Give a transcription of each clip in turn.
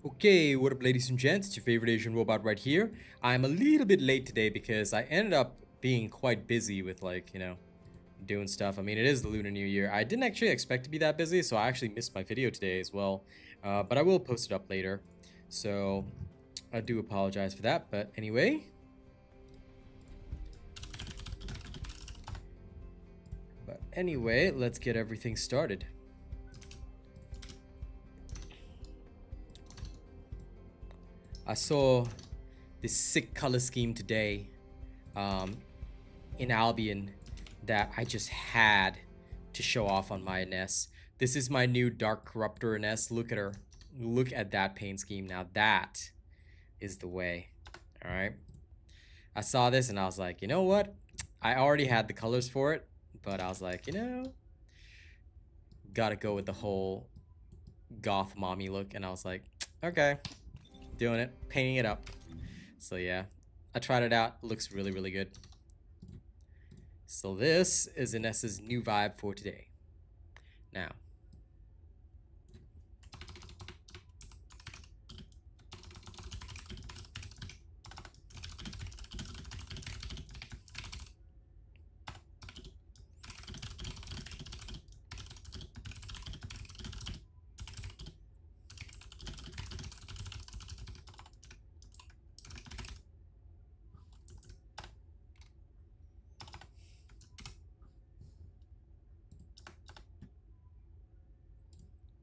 Okay, what up ladies and gents, it's your favorite Asian robot right here. I'm a little bit late today because I ended up being quite busy with doing stuff. I mean, it is the Lunar New Year. I didn't actually expect to be that busy, so I actually missed my video today as well. But I will post it up later. So I do apologize for that, but anyway. Let's get everything started. I saw this sick color scheme today in Albion that I just had to show off on my Ness. This is my new Dark Corruptor Ness. Look at her. Look at that paint scheme. Now that is the way. All right. I saw this and I was like, you know what? I already had the colors for it, but I was like, gotta go with the whole goth mommy look. And I was like, okay. Doing it, painting it up. So yeah, I tried it out. Looks really, really good. So this is Ness's new vibe for today. Now,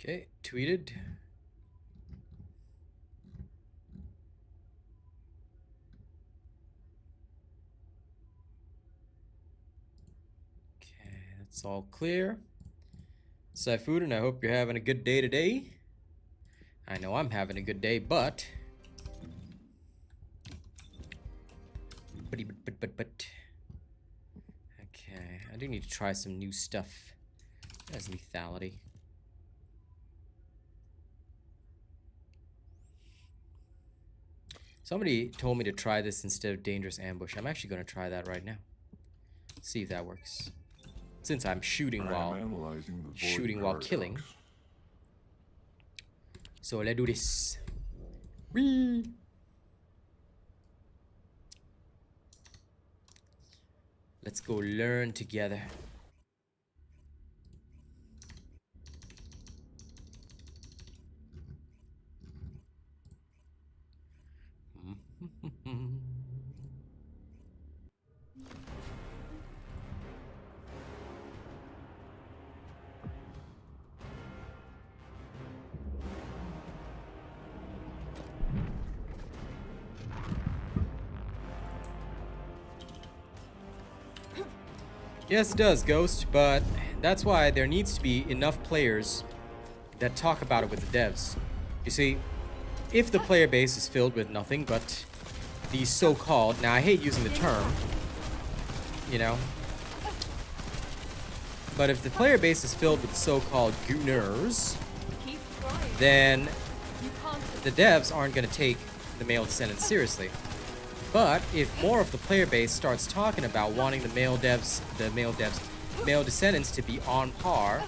okay, tweeted. Okay, that's all clear. Saifood, and I hope you're having a good day today. I know I'm having a good day, but okay, I do need to try some new stuff. That's lethality. Somebody told me to try this instead of dangerous ambush. I'm actually going to try that right now. See if that works. Since I'm shooting while killing. So let's do this. Whee! Let's go learn together. Yes, it does, Ghost, but that's why there needs to be enough players that talk about it with the devs. You see, if the player base is filled with nothing but these so-called, now I hate using the term, but if the player base is filled with so-called gooners, then the devs aren't going to take the male descendants seriously. But if more of the player base starts talking about wanting the male descendants to be on par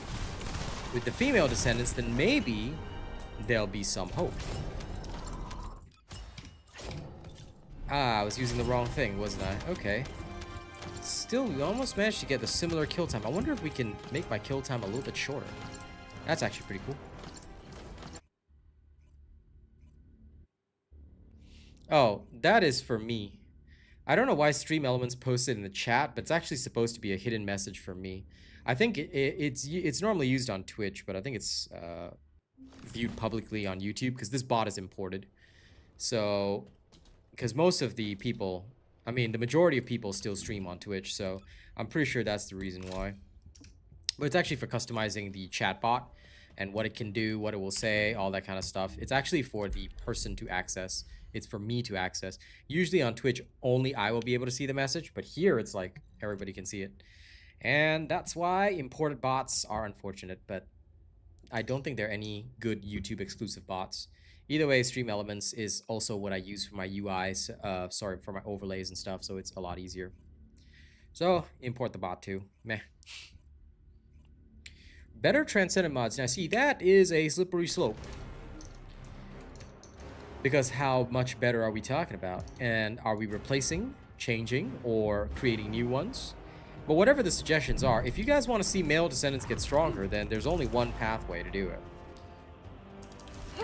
with the female descendants, then maybe there'll be some hope. Ah, I was using the wrong thing, wasn't I? Okay. Still, we almost managed to get the similar kill time. I wonder if we can make my kill time a little bit shorter. That's actually pretty cool. Oh, that is for me. I don't know why Stream Elements posted in the chat, but it's actually supposed to be a hidden message for me. I think it's normally used on Twitch, but I think it's viewed publicly on YouTube because this bot is imported. So, because most of the people, I mean, the majority of people still stream on Twitch, so I'm pretty sure that's the reason why. But it's actually for customizing the chat bot and what it can do, what it will say, all that kind of stuff. It's actually for the person to access. It's for me to access. Usually on Twitch, only I will be able to see the message, but here it's like everybody can see it. And that's why imported bots are unfortunate, but I don't think there are any good YouTube exclusive bots. Either way, Stream Elements is also what I use for my UIs, for my overlays and stuff, so it's a lot easier. So, import the bot too. Meh. Better Transcendent mods. Now see, that is a slippery slope. Because how much better are we talking about? And are we replacing, changing, or creating new ones? But whatever the suggestions are, if you guys want to see male descendants get stronger, then there's only one pathway to do it.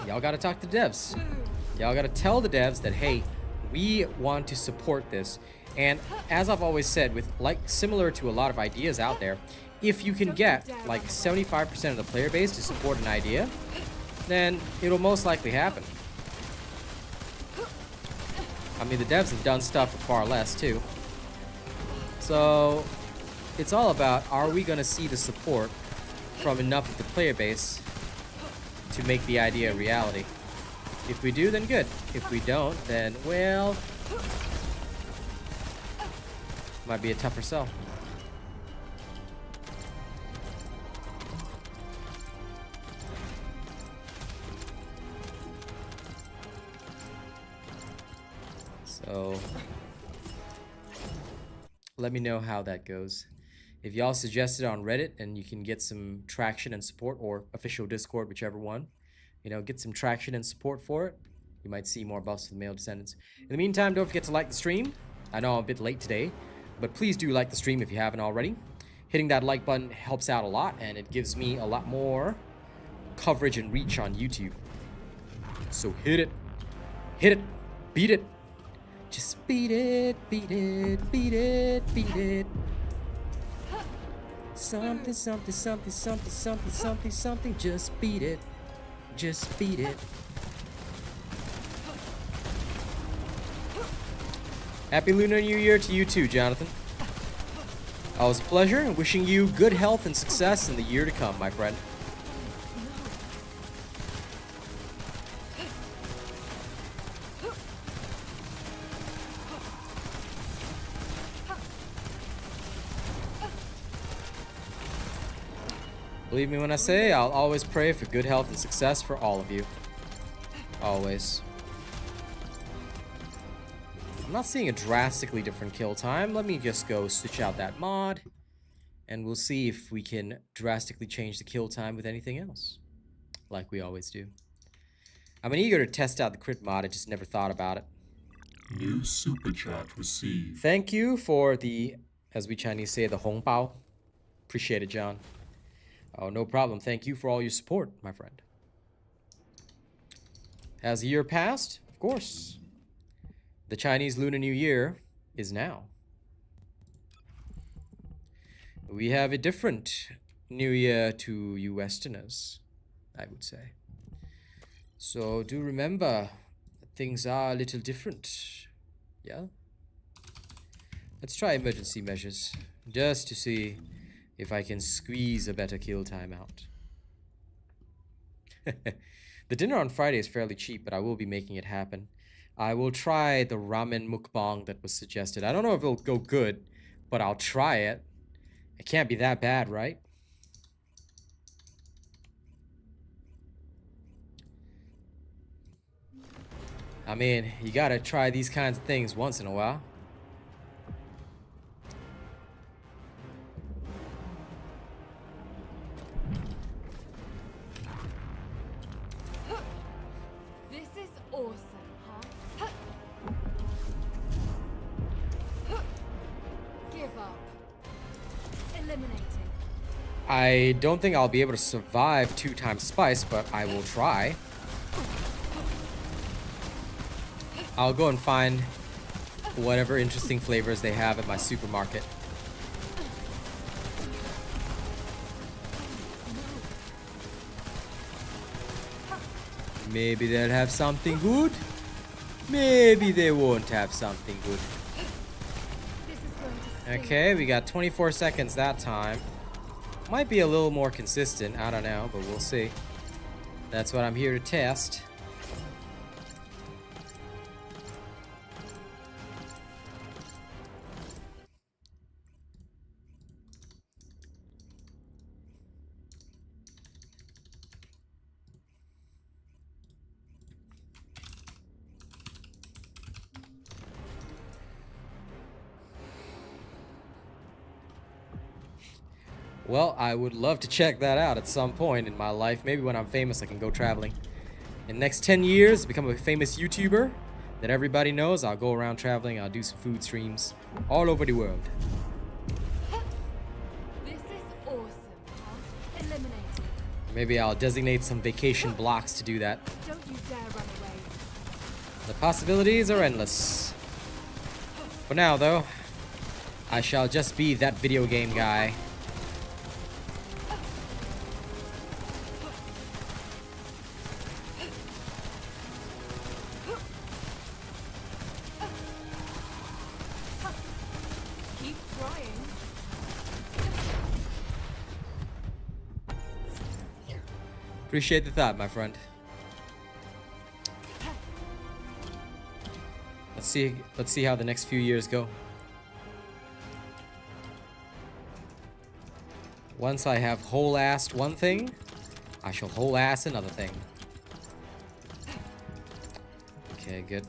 Y'all gotta talk to devs. Y'all gotta tell the devs that, hey, we want to support this. And as I've always said, with like similar to a lot of ideas out there, if you can get like 75% of the player base to support an idea, then it'll most likely happen. I mean, the devs have done stuff with far less too. So it's all about, are we going to see the support from enough of the player base to make the idea a reality? If we do, then good. If we don't, then, well, might be a tougher sell. So let me know how that goes. If y'all suggest it on Reddit and you can get some traction and support, or official Discord, whichever one, you know, get some traction and support for it, you might see more buffs for the male descendants. In the meantime, don't forget to like the stream. I know I'm a bit late today, but please do like the stream if you haven't already. Hitting that like button helps out a lot, and it gives me a lot more coverage and reach on YouTube. So hit it, beat it. Just beat it, beat it, beat it, beat it. Something, something, something, something, something, something, something. Just beat it. Just beat it. Happy Lunar New Year to you too, Jonathan. Always a pleasure, and wishing you good health and success in the year to come, my friend. Believe me when I say, I'll always pray for good health and success for all of you. Always. I'm not seeing a drastically different kill time. Let me just go switch out that mod, and we'll see if we can drastically change the kill time with anything else, like we always do. I'm eager to test out the crit mod. I just never thought about it. New super chat received. Thank you for the, as we Chinese say, the Hong Bao. Appreciate it, John. Oh, no problem. Thank you for all your support, my friend. Has a year passed? Of course. The Chinese Lunar New Year is now. We have a different New Year to you Westerners, I would say. So do remember, things are a little different. Yeah? Let's try emergency measures, just to see if I can squeeze a better kill time out. The dinner on Friday is fairly cheap, but I will be making it happen. I will try the ramen mukbang that was suggested. I don't know if it'll go good, but I'll try it. It can't be that bad, right? I mean, you gotta try these kinds of things once in a while. I don't think I'll be able to survive 2 times spice, but I will try. I'll go and find whatever interesting flavors they have at my supermarket. Maybe they'll have something good. Maybe they won't have something good. Okay, we got 24 seconds that time. Might be a little more consistent, I don't know, but we'll see. That's what I'm here to test. Well, I would love to check that out at some point in my life. Maybe when I'm famous I can go traveling. In the next 10 years, become a famous YouTuber that everybody knows. I'll go around traveling. I'll do some food streams all over the world. This is awesome. Eliminated. Maybe I'll designate some vacation blocks to do that. Don't you dare run away. The possibilities are endless. For now, though, I shall just be that video game guy. Keep trying. Appreciate the thought, my friend. Let's see how the next few years go. Once I have whole-assed one thing, I shall whole-ass another thing. Okay, good.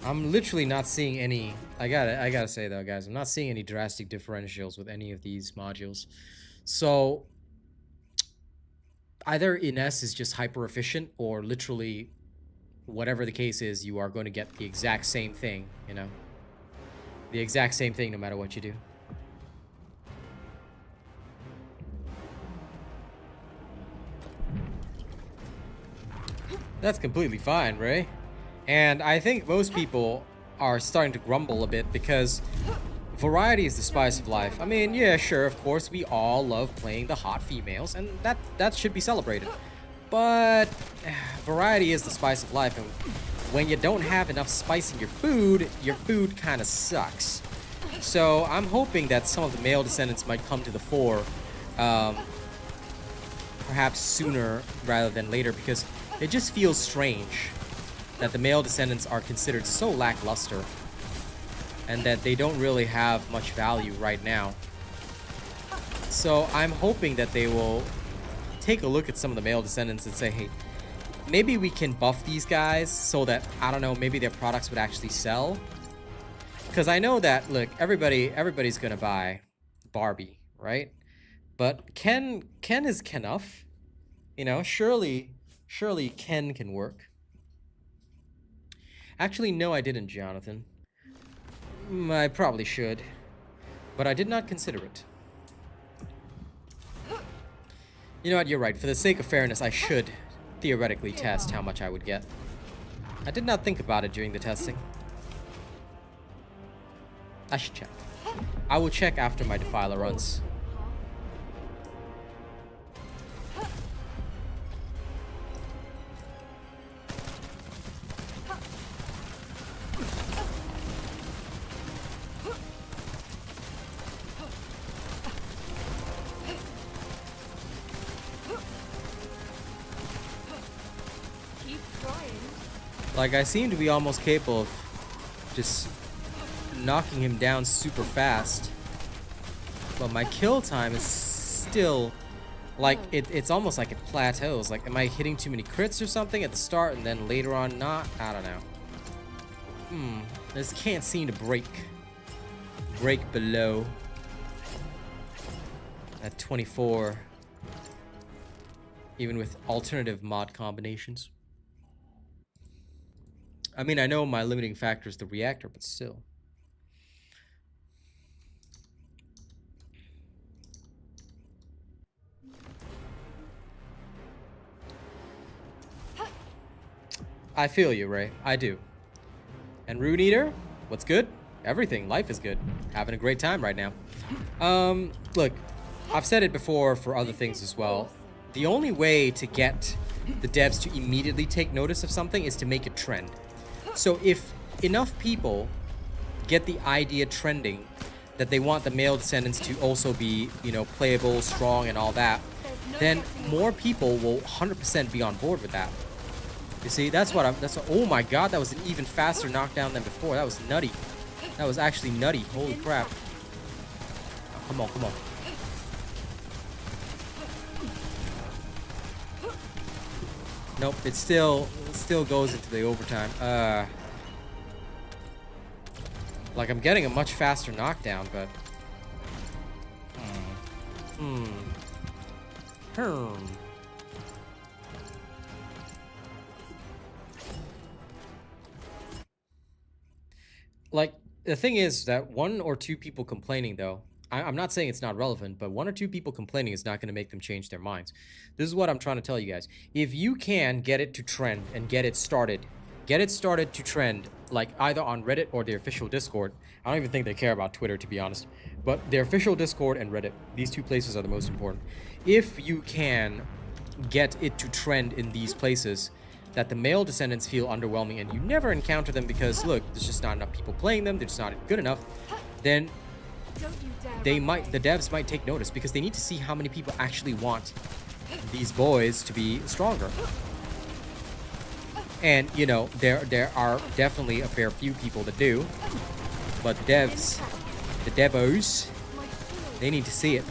I'm literally not seeing any. I gotta say though, guys, I'm not seeing any drastic differentials with any of these modules. So either Ness is just hyper efficient, or literally, whatever the case is, you are going to get the exact same thing. You know, the exact same thing no matter what you do. That's completely fine, Ray. And I think most people are starting to grumble a bit because variety is the spice of life. I mean, yeah, sure, of course, we all love playing the hot females, and that should be celebrated. But variety is the spice of life, and when you don't have enough spice in your food kind of sucks. So I'm hoping that some of the male descendants might come to the fore, perhaps sooner rather than later, because it just feels strange that the male descendants are considered so lackluster and that they don't really have much value right now. So I'm hoping that they will take a look at some of the male descendants and say, hey, maybe we can buff these guys so that, I don't know, maybe their products would actually sell. Because I know that, look, everybody's gonna buy Barbie, right? But Ken is Kenuff. You know, surely Ken can work. Actually, no, I didn't, Jonathan. I probably should, but I did not consider it. You know what, you're right. For the sake of fairness, I should theoretically test how much I would get. I did not think about it during the testing. I should check. I will check after my Defiler runs. Like, I seem to be almost capable of just knocking him down super fast. But my kill time is still, like, it's almost like it plateaus. Like, am I hitting too many crits or something at the start and then later on not? I don't know. This can't seem to break below at 24. Even with alternative mod combinations. I mean, I know my limiting factor is the reactor, but still. I feel you, Ray. I do. And Rune Eater, what's good? Everything. Life is good. Having a great time right now. Look, I've said it before for other things as well. The only way to get the devs to immediately take notice of something is to make it trend. So if enough people get the idea trending that they want the male descendants to also be, you know, playable, strong, and all that, then more people will 100% be on board with that. You see, oh my god, that was an even faster knockdown than before. That was nutty. That was actually nutty. Holy crap. Oh, come on, come on. Nope, it still goes into the overtime. Like, I'm getting a much faster knockdown, but The thing is that 1 or 2 people complaining, though, I'm not saying it's not relevant, but 1 or 2 people complaining is not going to make them change their minds. This is what I'm trying to tell you guys. If you can get it to trend and get it started to trend, like either on Reddit or their official Discord. I don't even think they care about Twitter, to be honest. But their official Discord and Reddit, these 2 places are the most important. If you can get it to trend in these places, that the male descendants feel underwhelming and you never encounter them because, look, there's just not enough people playing them, they're just not good enough, then the devs might take notice because they need to see how many people actually want these boys to be stronger. And, you know, there are definitely a fair few people that do, but the devos, they need to see it.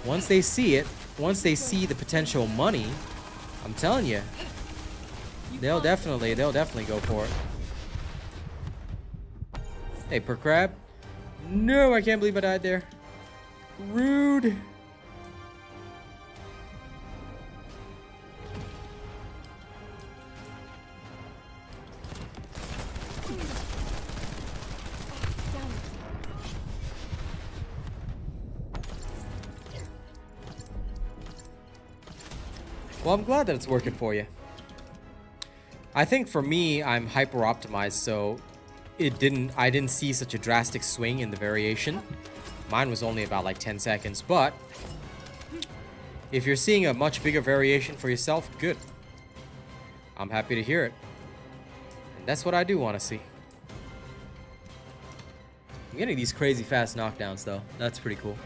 Once they see it, once they see the potential money, I'm telling you, they'll definitely go for it. Hey, per crab. No, I can't believe I died there. Rude. Well, I'm glad that it's working for you. I think for me, I'm hyper optimized, so I didn't see such a drastic swing in the variation. Mine was only about like 10 seconds, but if you're seeing a much bigger variation for yourself, good. I'm happy to hear it. And that's what I do want to see. I'm getting these crazy fast knockdowns, though. That's pretty cool.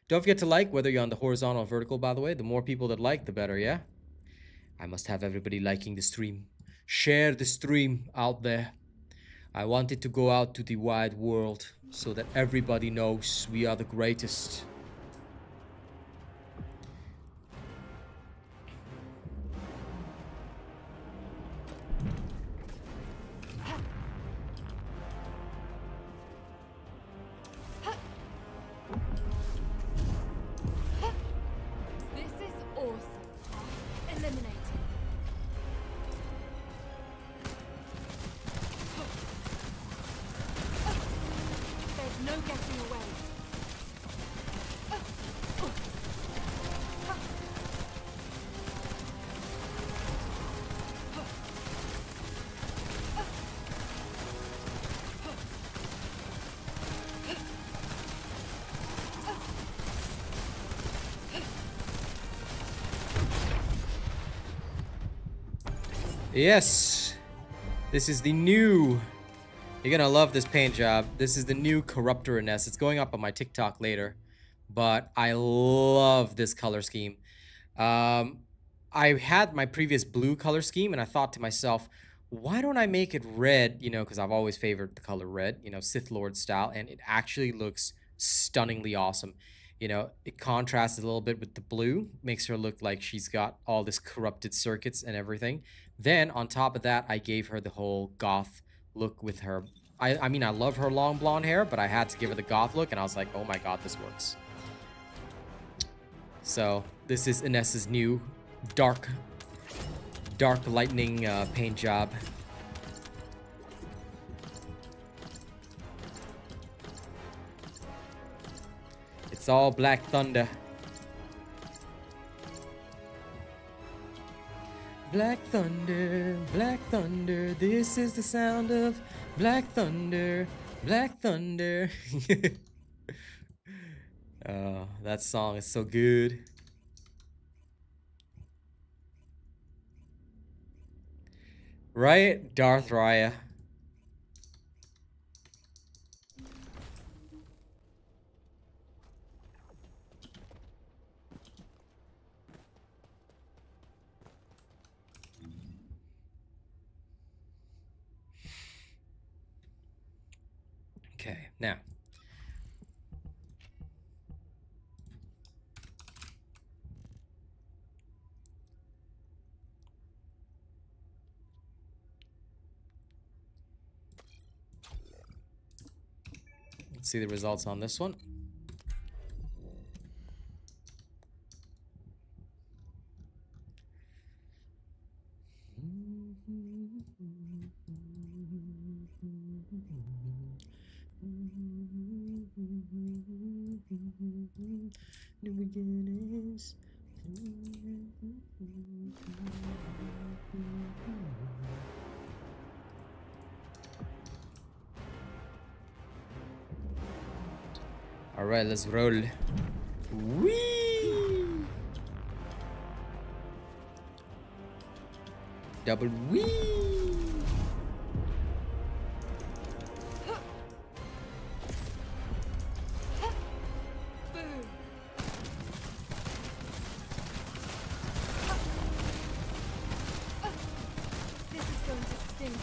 Don't forget to like, whether you're on the horizontal or vertical, by the way. The more people that like, the better, yeah? I must have everybody liking the stream. Share the stream out there. I want it to go out to the wide world so that everybody knows we are the greatest. This is awesome. Eliminated. There's no getting away. Yes, this is the new, you're gonna love this paint job. This is the new Corruptor in Ness. It's going up on my TikTok later, but I love this color scheme. I had my previous blue color scheme and I thought to myself, why don't I make it red? You know, because I've always favored the color red, you know, Sith Lord style, and it actually looks stunningly awesome. You know, it contrasts a little bit with the blue, makes her look like she's got all this corrupted circuits and everything. Then on top of that, I gave her the whole goth look with her. I mean, I love her long blonde hair, but I had to give her the goth look, and I was like, oh my god, this works. So this is Inessa's new dark lightning paint job. It's all Black Thunder. Black Thunder, this is the sound of Black Thunder, Black Thunder. Oh, that song is so good. Right? Darth Raya. Okay, now. Let's see the results on this one. New beginnings. All right, let's roll. Whee! Double whee! Boom. This is going to sting.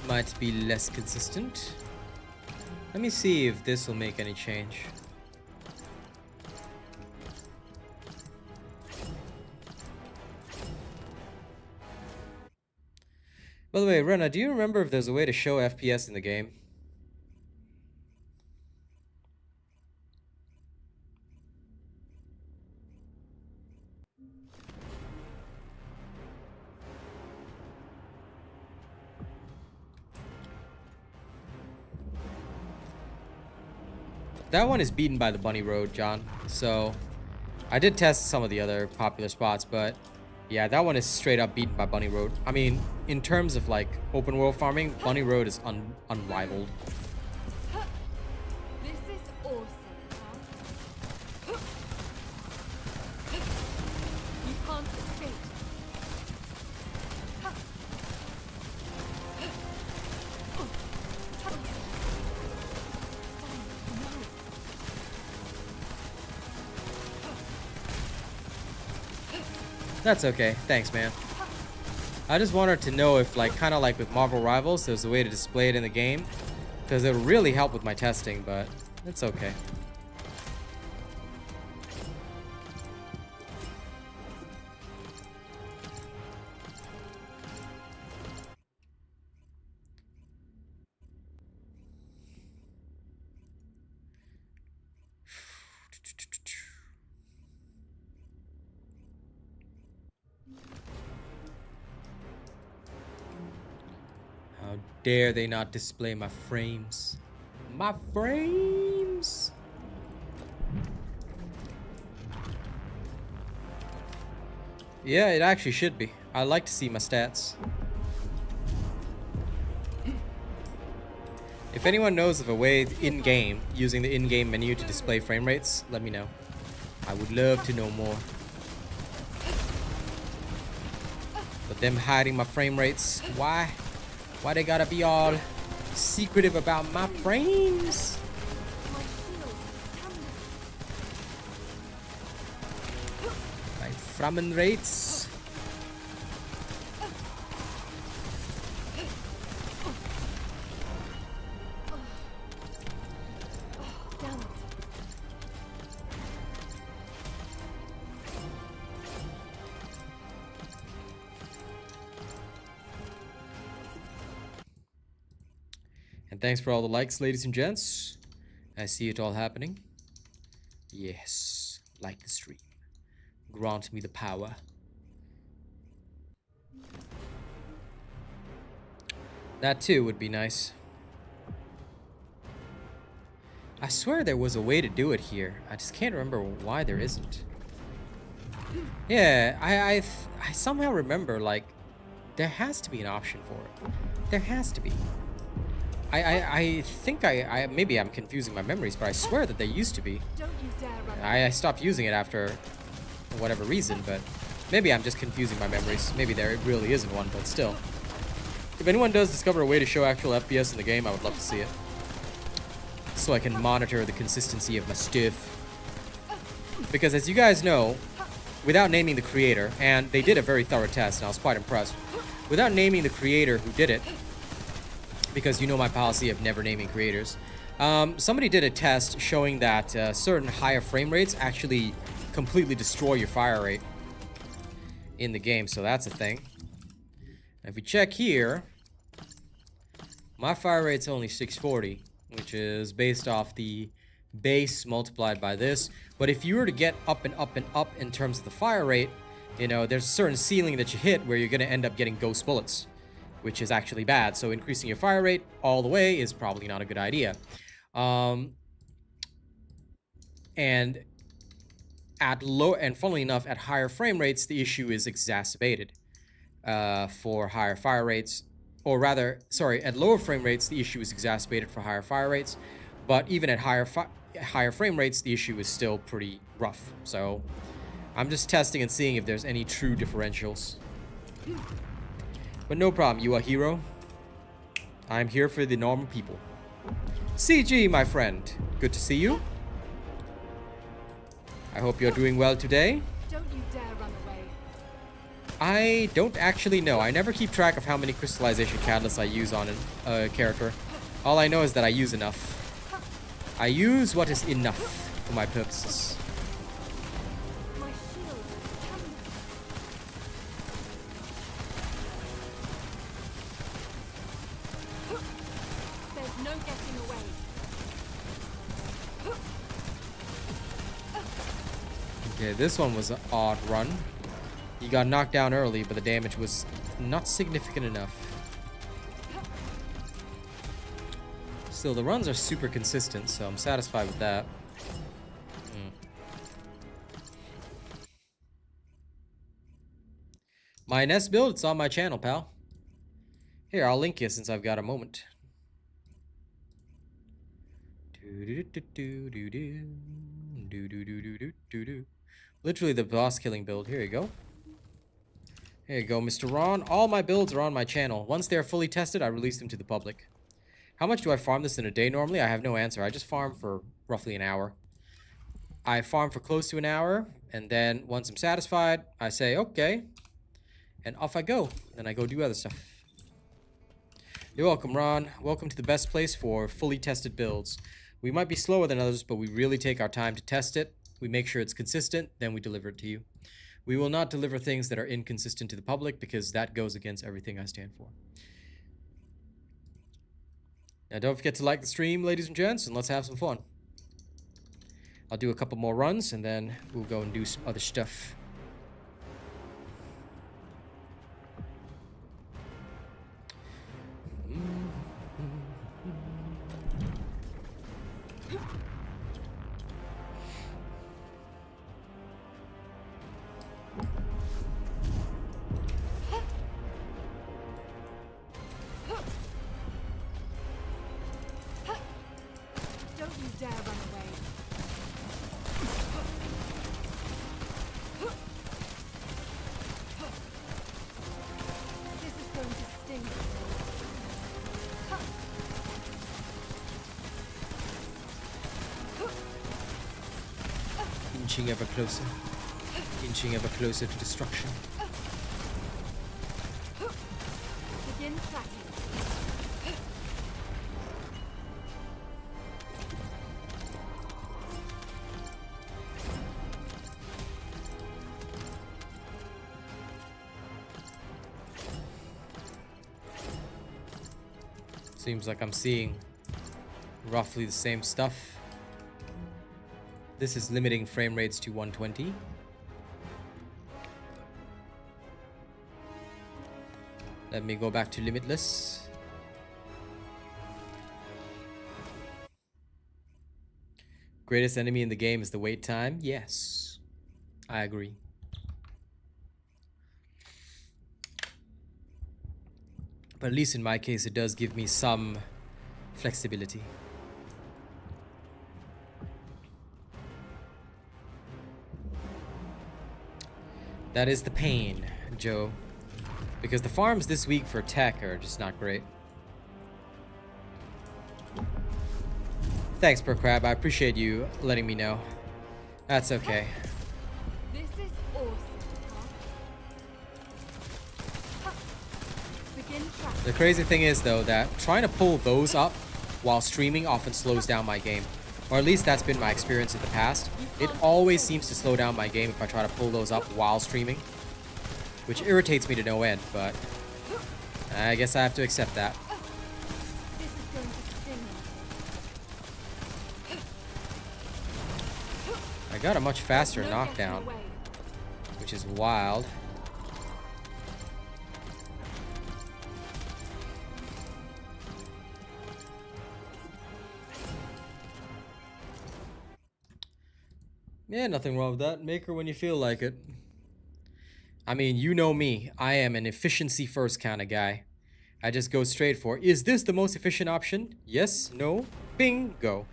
Might be less consistent. Let me see if this will make any change. By the way, Rena, do you remember if there's a way to show FPS in the game? That one is beaten by the Bunny Road, John. So, I did test some of the other popular spots, but yeah, that one is straight up beaten by Bunny Road. I mean, in terms of like open world farming, Bunny Road is unrivaled. This is awesome. You can't escape. That's okay. Thanks, man. I just wanted to know if, like, kind of like with Marvel Rivals, there's a way to display it in the game. Because it would really help with my testing, but it's okay. How dare they not display my frames? My frames! Yeah, it actually should be. I like to see my stats. If anyone knows of a way in-game, using the in-game menu to display frame rates, let me know. I would love to know more. But them hiding my frame rates, why? Why they gotta be all secretive about my frames? My shield. My frame rates. Damn it. And thanks for all the likes, ladies and gents. I see it all happening. Yes, like the stream. Grant me the power. That too would be nice. I swear there was a way to do it here. I just can't remember why there isn't. Yeah, I somehow remember, like, there has to be an option for it. There has to be. I think maybe I'm confusing my memories, but I swear that there used to be. Don't you dare run. I stopped using it after whatever reason, but maybe I'm just confusing my memories. Maybe there really isn't one, but still. If anyone does discover a way to show actual FPS in the game, I would love to see it. So I can monitor the consistency of my stuff. Because as you guys know, without naming the creator, and they did a very thorough test, and I was quite impressed. Without naming the creator who did it, because you know my policy of never naming creators, somebody did a test showing that certain higher frame rates actually completely destroy your fire rate. in the game, so that's a thing. If we check here, my fire rate's only 640, which is based off the base multiplied by this. But if you were to get up and up and up in terms of the fire rate, you know, there's a certain ceiling that you hit where you're going to end up getting ghost bullets, which is actually bad. So increasing your fire rate all the way is probably not a good idea. And at low, and funnily enough, at higher frame rates, the issue is exacerbated for higher fire rates. Or rather, sorry, at lower frame rates, the issue is exacerbated for higher fire rates. But even at higher frame rates, the issue is still pretty rough. So I'm just testing and seeing if there's any true differentials. But no problem, you a hero. I'm here for the normal people. CG, my friend. Good to see you. I hope you're doing well today. Don't you dare run away. I don't actually know. I never keep track of how many crystallization catalysts I use on a character. All I know is that I use enough. I use what is enough for my purposes. My shield. There's no getting away. Okay, this one was an odd run. He got knocked down early, but the damage was not significant enough. Still, the runs are super consistent, so I'm satisfied with that. My Ness build, it's on my channel, pal. Here, I'll link you since I've got a moment. Literally the boss killing build. Here you go. Here you go, Mr. Ron. All my builds are on my channel. Once they're fully tested, I release them to the public. How much do I farm this in a day normally? I have no answer. I just farm for roughly an hour. I farm for close to an hour, and then once I'm satisfied, I say, okay, and off I go. Then I go do other stuff. You're welcome, Ron. Welcome to the best place for fully tested builds. We might be slower than others, but we really take our time to test it. We make sure it's consistent, then we deliver it to you. We will not deliver things that are inconsistent to the public because that goes against everything I stand for. Now, don't forget to like the stream, ladies and gents, and let's have some fun. I'll do a couple more runs, and then we'll go and do some other stuff. Don't you dare run away. This is going to sting. Inching ever closer. Inching ever closer to destruction. Begin tracking. Seems like I'm seeing roughly the same stuff. This is limiting frame rates to 120. Let me go back to limitless. Greatest enemy in the game is the wait time. Yes, I agree. But at least in my case, it does give me some flexibility. That is the pain, Joe. Because the farms this week for tech are just not great. Thanks, Crab. I appreciate you letting me know. That's okay. This is awesome. Begin tracking. The crazy thing is, though, that trying to pull those up while streaming often slows down my game. Or at least that's been my experience in the past. It always seems to slow down my game if I try to pull those up while streaming. which irritates me to no end, but I guess I have to accept that. This is going to sting. I got a much faster No knockdown, getting away. which is wild. Yeah, nothing wrong with that. Make her when you feel like it. I mean, you know me. I am an efficiency first kind of guy. I just go straight for, is this the most efficient option? Yes, no, bing, go.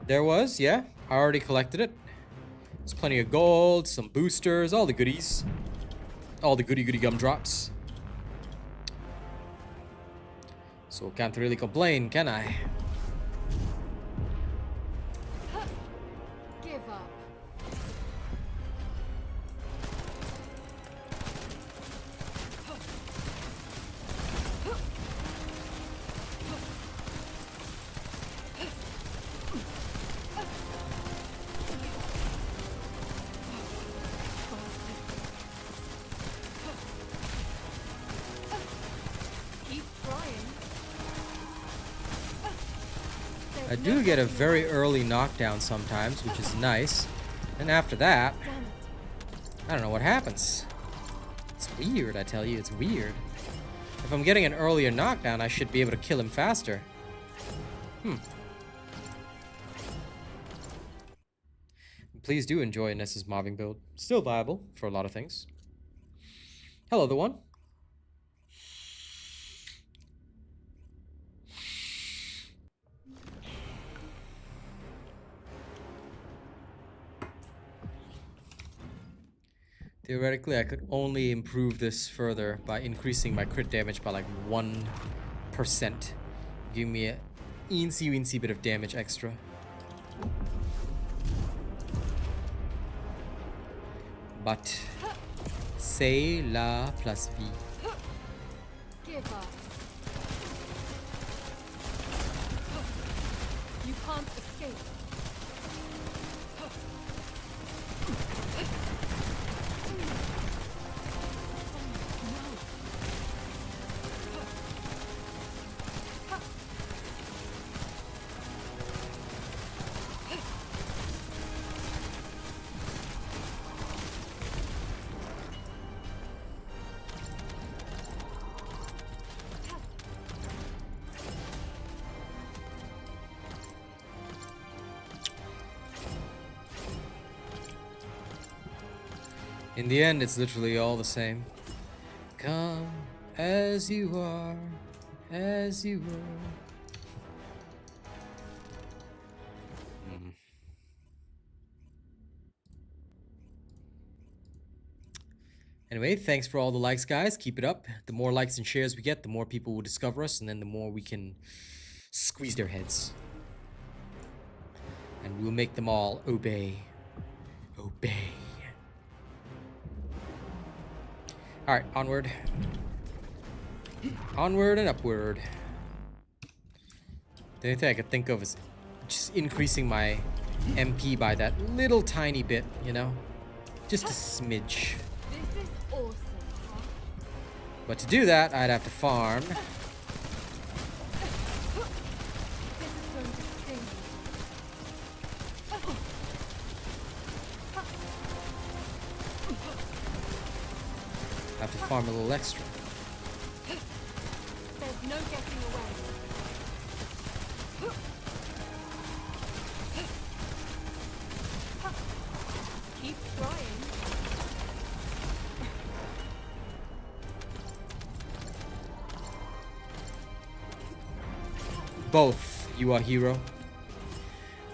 There was, yeah. I already collected it. There's plenty of gold, some boosters, all the goodies. All the goody gumdrops. So can't really complain, can I? Give up. Keep trying. I do get a very early knockdown sometimes, which is nice. And after that, Damn it. I don't know what happens. It's weird, I tell you, it's weird. If I'm getting an earlier knockdown, I should be able to kill him faster. Please do enjoy Ness's mobbing build. Still viable for a lot of things. Hello, the one. Theoretically, I could only improve this further by increasing my crit damage by like 1%. Give me a eensy bit of damage extra. But c'est la plus vie. Give up. You can't escape. In the end, it's literally all the same. Come as you are, as you were. Anyway, thanks for all the likes, guys. Keep it up. The more likes and shares we get, the more people will discover us, and then the more we can squeeze their heads. And we'll make them all obey. Obey. Alright, onward. Onward and upward. The only thing I could think of is just increasing my MP by that little tiny bit, you know? Just a smidge. This is awesome, huh? But to do that, I'd have to farm. This is going to sting. Have to farm a little extra. There's no getting away. Keep trying. Both, you are hero.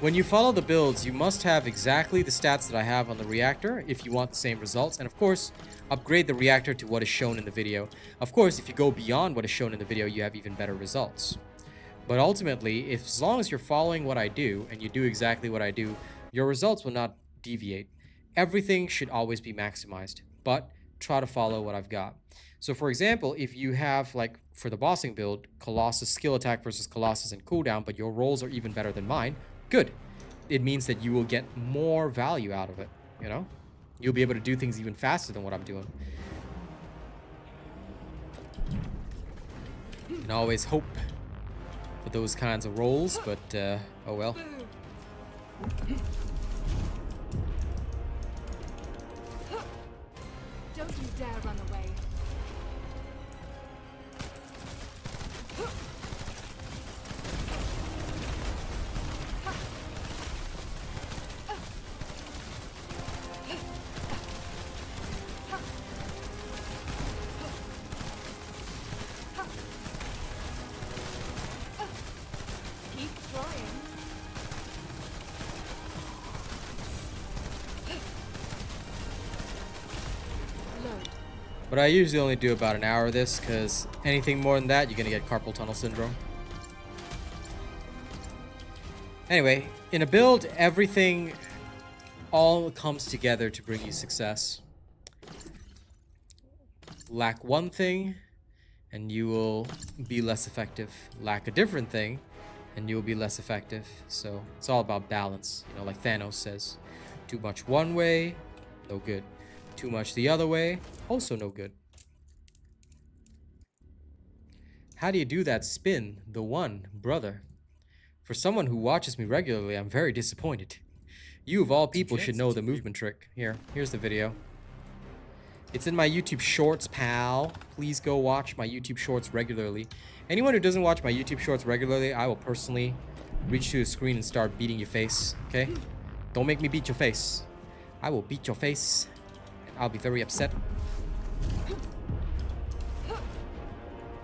When you follow the builds, you must have exactly the stats that I have on the reactor if you want the same results. And of course, upgrade the reactor to what is shown in the video. Of course, if you go beyond what is shown in the video, you have even better results. But ultimately, as long as you're following what I do, and you do exactly what I do, your results will not deviate. Everything should always be maximized, but try to follow what I've got. So for example, if you have, like, for the bossing build, Colossus skill attack versus Colossus and cooldown, but your rolls are even better than mine, good. It means that you will get more value out of it, you know? You'll be able to do things even faster than what I'm doing. You can always hope for those kinds of roles, but oh well. Don't you dare run away. Keep trying. Load. But I usually only do about an hour of this, because anything more than that, you're gonna get carpal tunnel syndrome. Anyway, in a build, everything all comes together to bring you success. Lack one thing, and you will be less effective. Lack a different thing, and you will be less effective. So it's all about balance. You know, like Thanos says, too much one way, no good. Too much the other way, also no good. How do you do that spin, the one, brother? For someone who watches me regularly, I'm very disappointed. You of all people should know the movement trick. Here's the video. It's in my YouTube Shorts, pal. Please go watch my YouTube Shorts regularly. Anyone who doesn't watch my YouTube Shorts regularly, I will personally reach to the screen and start beating your face, okay? Don't make me beat your face. I will beat your face, and I'll be very upset.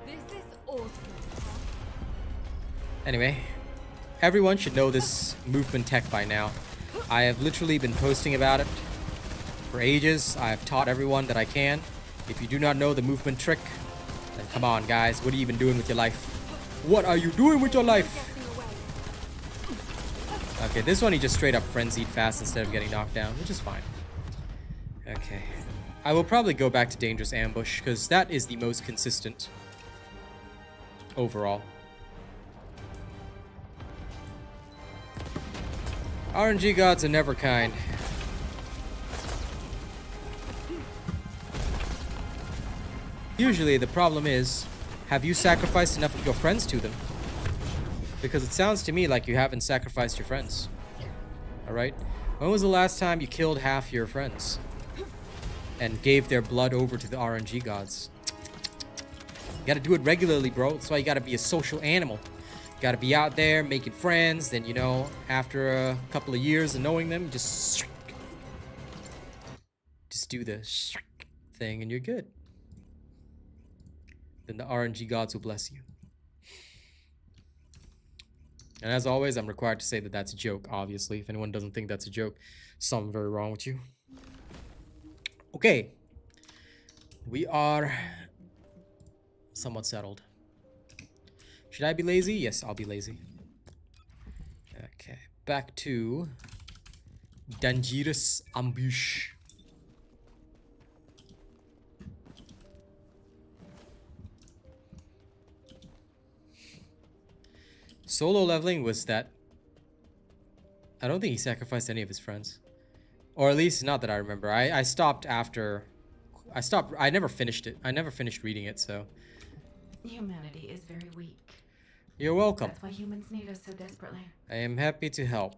This is awesome. Anyway, everyone should know this movement tech by now. I have literally been posting about it for ages. I have taught everyone that I can. If you do not know the movement trick, then come on, guys. What are you even doing with your life? What are you doing with your life? Getting away. Okay, this one he just straight up frenzied fast instead of getting knocked down, which is fine. Okay. I will probably go back to Dangerous Ambush, because that is the most consistent overall. RNG gods are never kind. Usually the problem is, have you sacrificed enough of your friends to them? Because it sounds to me like you haven't sacrificed your friends. Alright? When was the last time you killed half your friends? And gave their blood over to the RNG gods? You gotta do it regularly, bro. That's why you gotta be a social animal. You gotta be out there making friends, then, you know, after a couple of years of knowing them, just do the thing and you're good. Then the RNG gods will bless you. And as always, I'm required to say that that's a joke, obviously. If anyone doesn't think that's a joke, something very wrong with you. Okay. We are somewhat settled. Should I be lazy? Yes, I'll be lazy. Okay, back to Dangerous Ambush. Solo leveling was that... I don't think he sacrificed any of his friends. Or at least, not that I remember. I stopped after... I never finished it. I never finished reading it, so... Humanity is very weak. You're welcome. That's why humans need us so desperately. I am happy to help.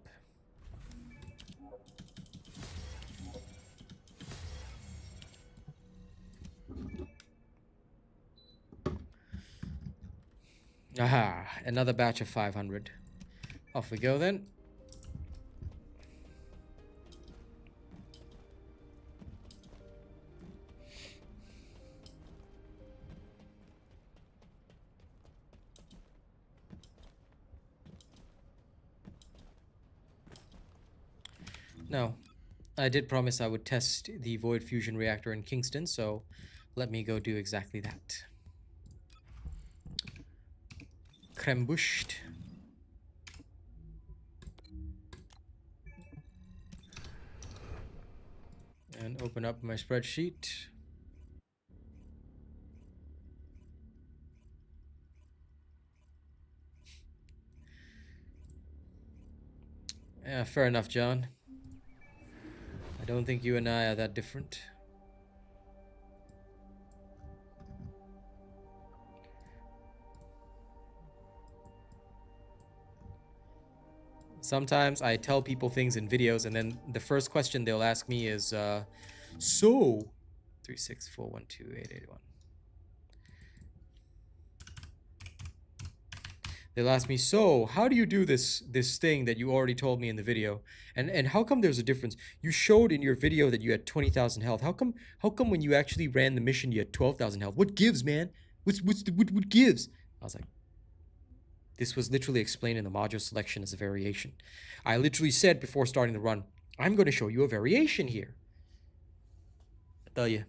Aha, another batch of 500. Off we go then. No, I did promise I would test the Void Fusion Reactor in Kingston, so let me go do exactly that. Krembushed. And open up my spreadsheet. Yeah, fair enough, John. I don't think you and I are that different. Sometimes I tell people things in videos, and then the first question they'll ask me is, so 364128881. They'll ask me, so how do you do this thing that you already told me in the video? And how come there's a difference? You showed in your video that you had 20,000 health. How come when you actually ran the mission you had 12,000 health? What gives, man? What gives? I was like, this was literally explained in the module selection as a variation. I literally said before starting the run, I'm going to show you a variation here. I tell you,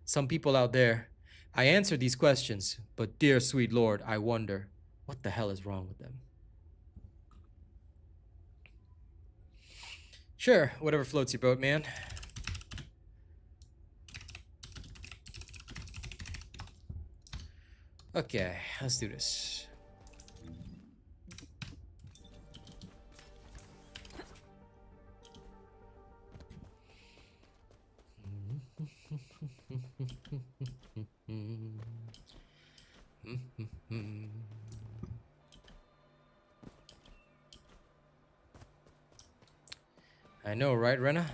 some people out there, I answer these questions, but dear sweet Lord, I wonder, what the hell is wrong with them? Sure, whatever floats your boat, man. Okay, let's do this. I know, right, Rena?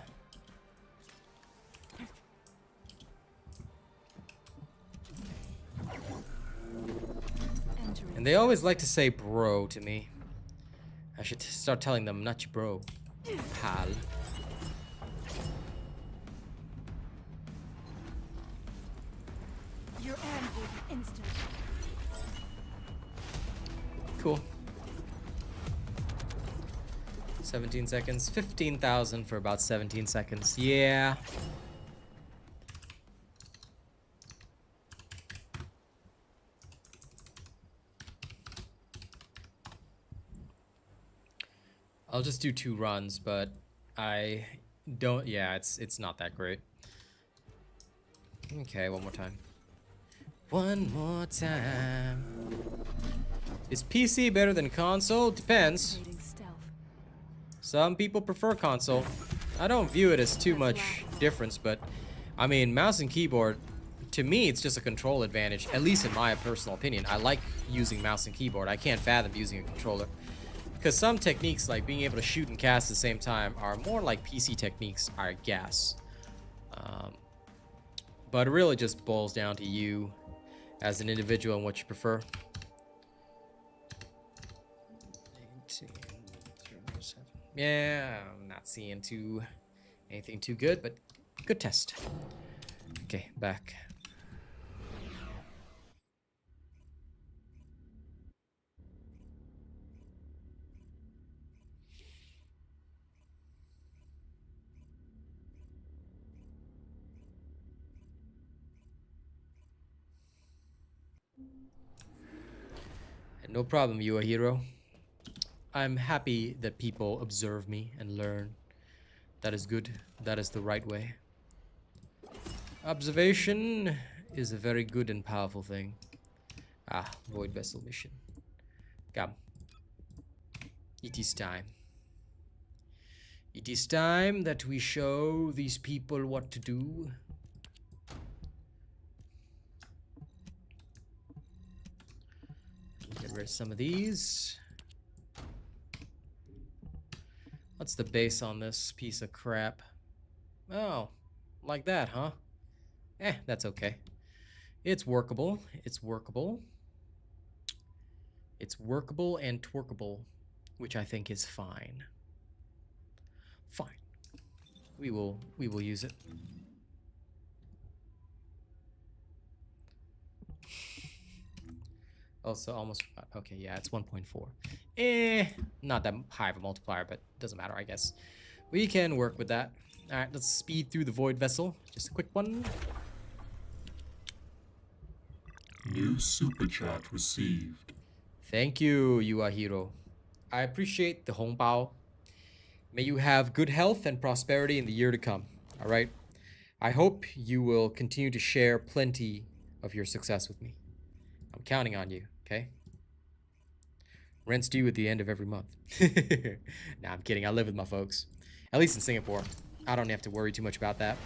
And they always like to say bro to me. I should start telling them, not your bro, pal. Your end will be instant. Cool. 17 seconds. 15,000 for about 17 seconds. Yeah. I'll just do 2 runs, but I don't. Yeah, it's not that great. Okay, one more time. One more time. Is PC better than console? Depends. Reading stealth. Some people prefer console. I don't view it as too much difference, but I mean, mouse and keyboard, to me, it's just a control advantage, at least in my personal opinion. I like using mouse and keyboard. I can't fathom using a controller. Because some techniques, like being able to shoot and cast at the same time, are more like PC techniques, I guess. But it really just boils down to you as an individual and what you prefer. 18, 37. Yeah, I'm not seeing anything too good, but good test. Okay, back. No problem, you a hero. I'm happy that people observe me and learn. That is good. That is the right way. Observation is a very good and powerful thing. Ah, Void Vessel mission. Come. It is time. It is time that we show these people what to do. Get rid of some of these. What's the base on this piece of crap? Oh, like that, huh? That's okay. It's workable. It's workable. It's workable and twerkable, which I think is fine. Fine. We will use it. Also, almost, okay, yeah, it's 1.4. Not that high of a multiplier, but doesn't matter, I guess. We can work with that. All right, let's speed through the Void Vessel. Just a quick one. New super chat received. Thank you, Yuahiro. I appreciate the hongbao. May you have good health and prosperity in the year to come, all right? I hope you will continue to share plenty of your success with me. I'm counting on you, okay? Rent's due at the end of every month. Nah, I'm kidding. I live with my folks. At least in Singapore. I don't have to worry too much about that.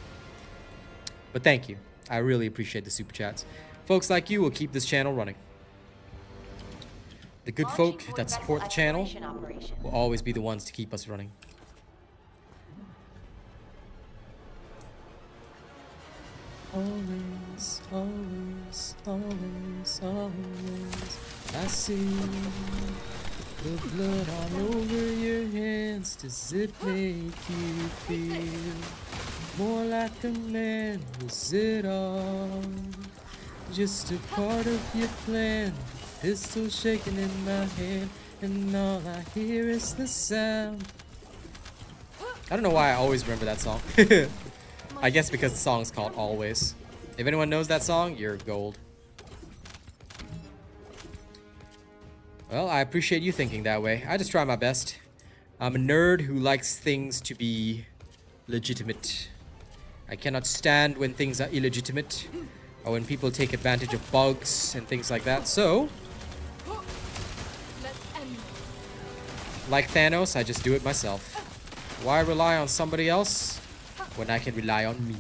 But thank you. I really appreciate the super chats. Folks like you will keep this channel running. The good folk that support the channel will always be the ones to keep us running. Always, always, always, always, I see the blood all over your hands. Does it make you feel more like a man? Was it all just a part of your plan? Pistol shaking in my hand, and all I hear is the sound. I don't know why I always remember that song. I guess because the song's called Always. If anyone knows that song, you're gold. Well, I appreciate you thinking that way. I just try my best. I'm a nerd who likes things to be legitimate. I cannot stand when things are illegitimate, or when people take advantage of bugs and things like that. So, like Thanos, I just do it myself. Why rely on somebody else when I can rely on me?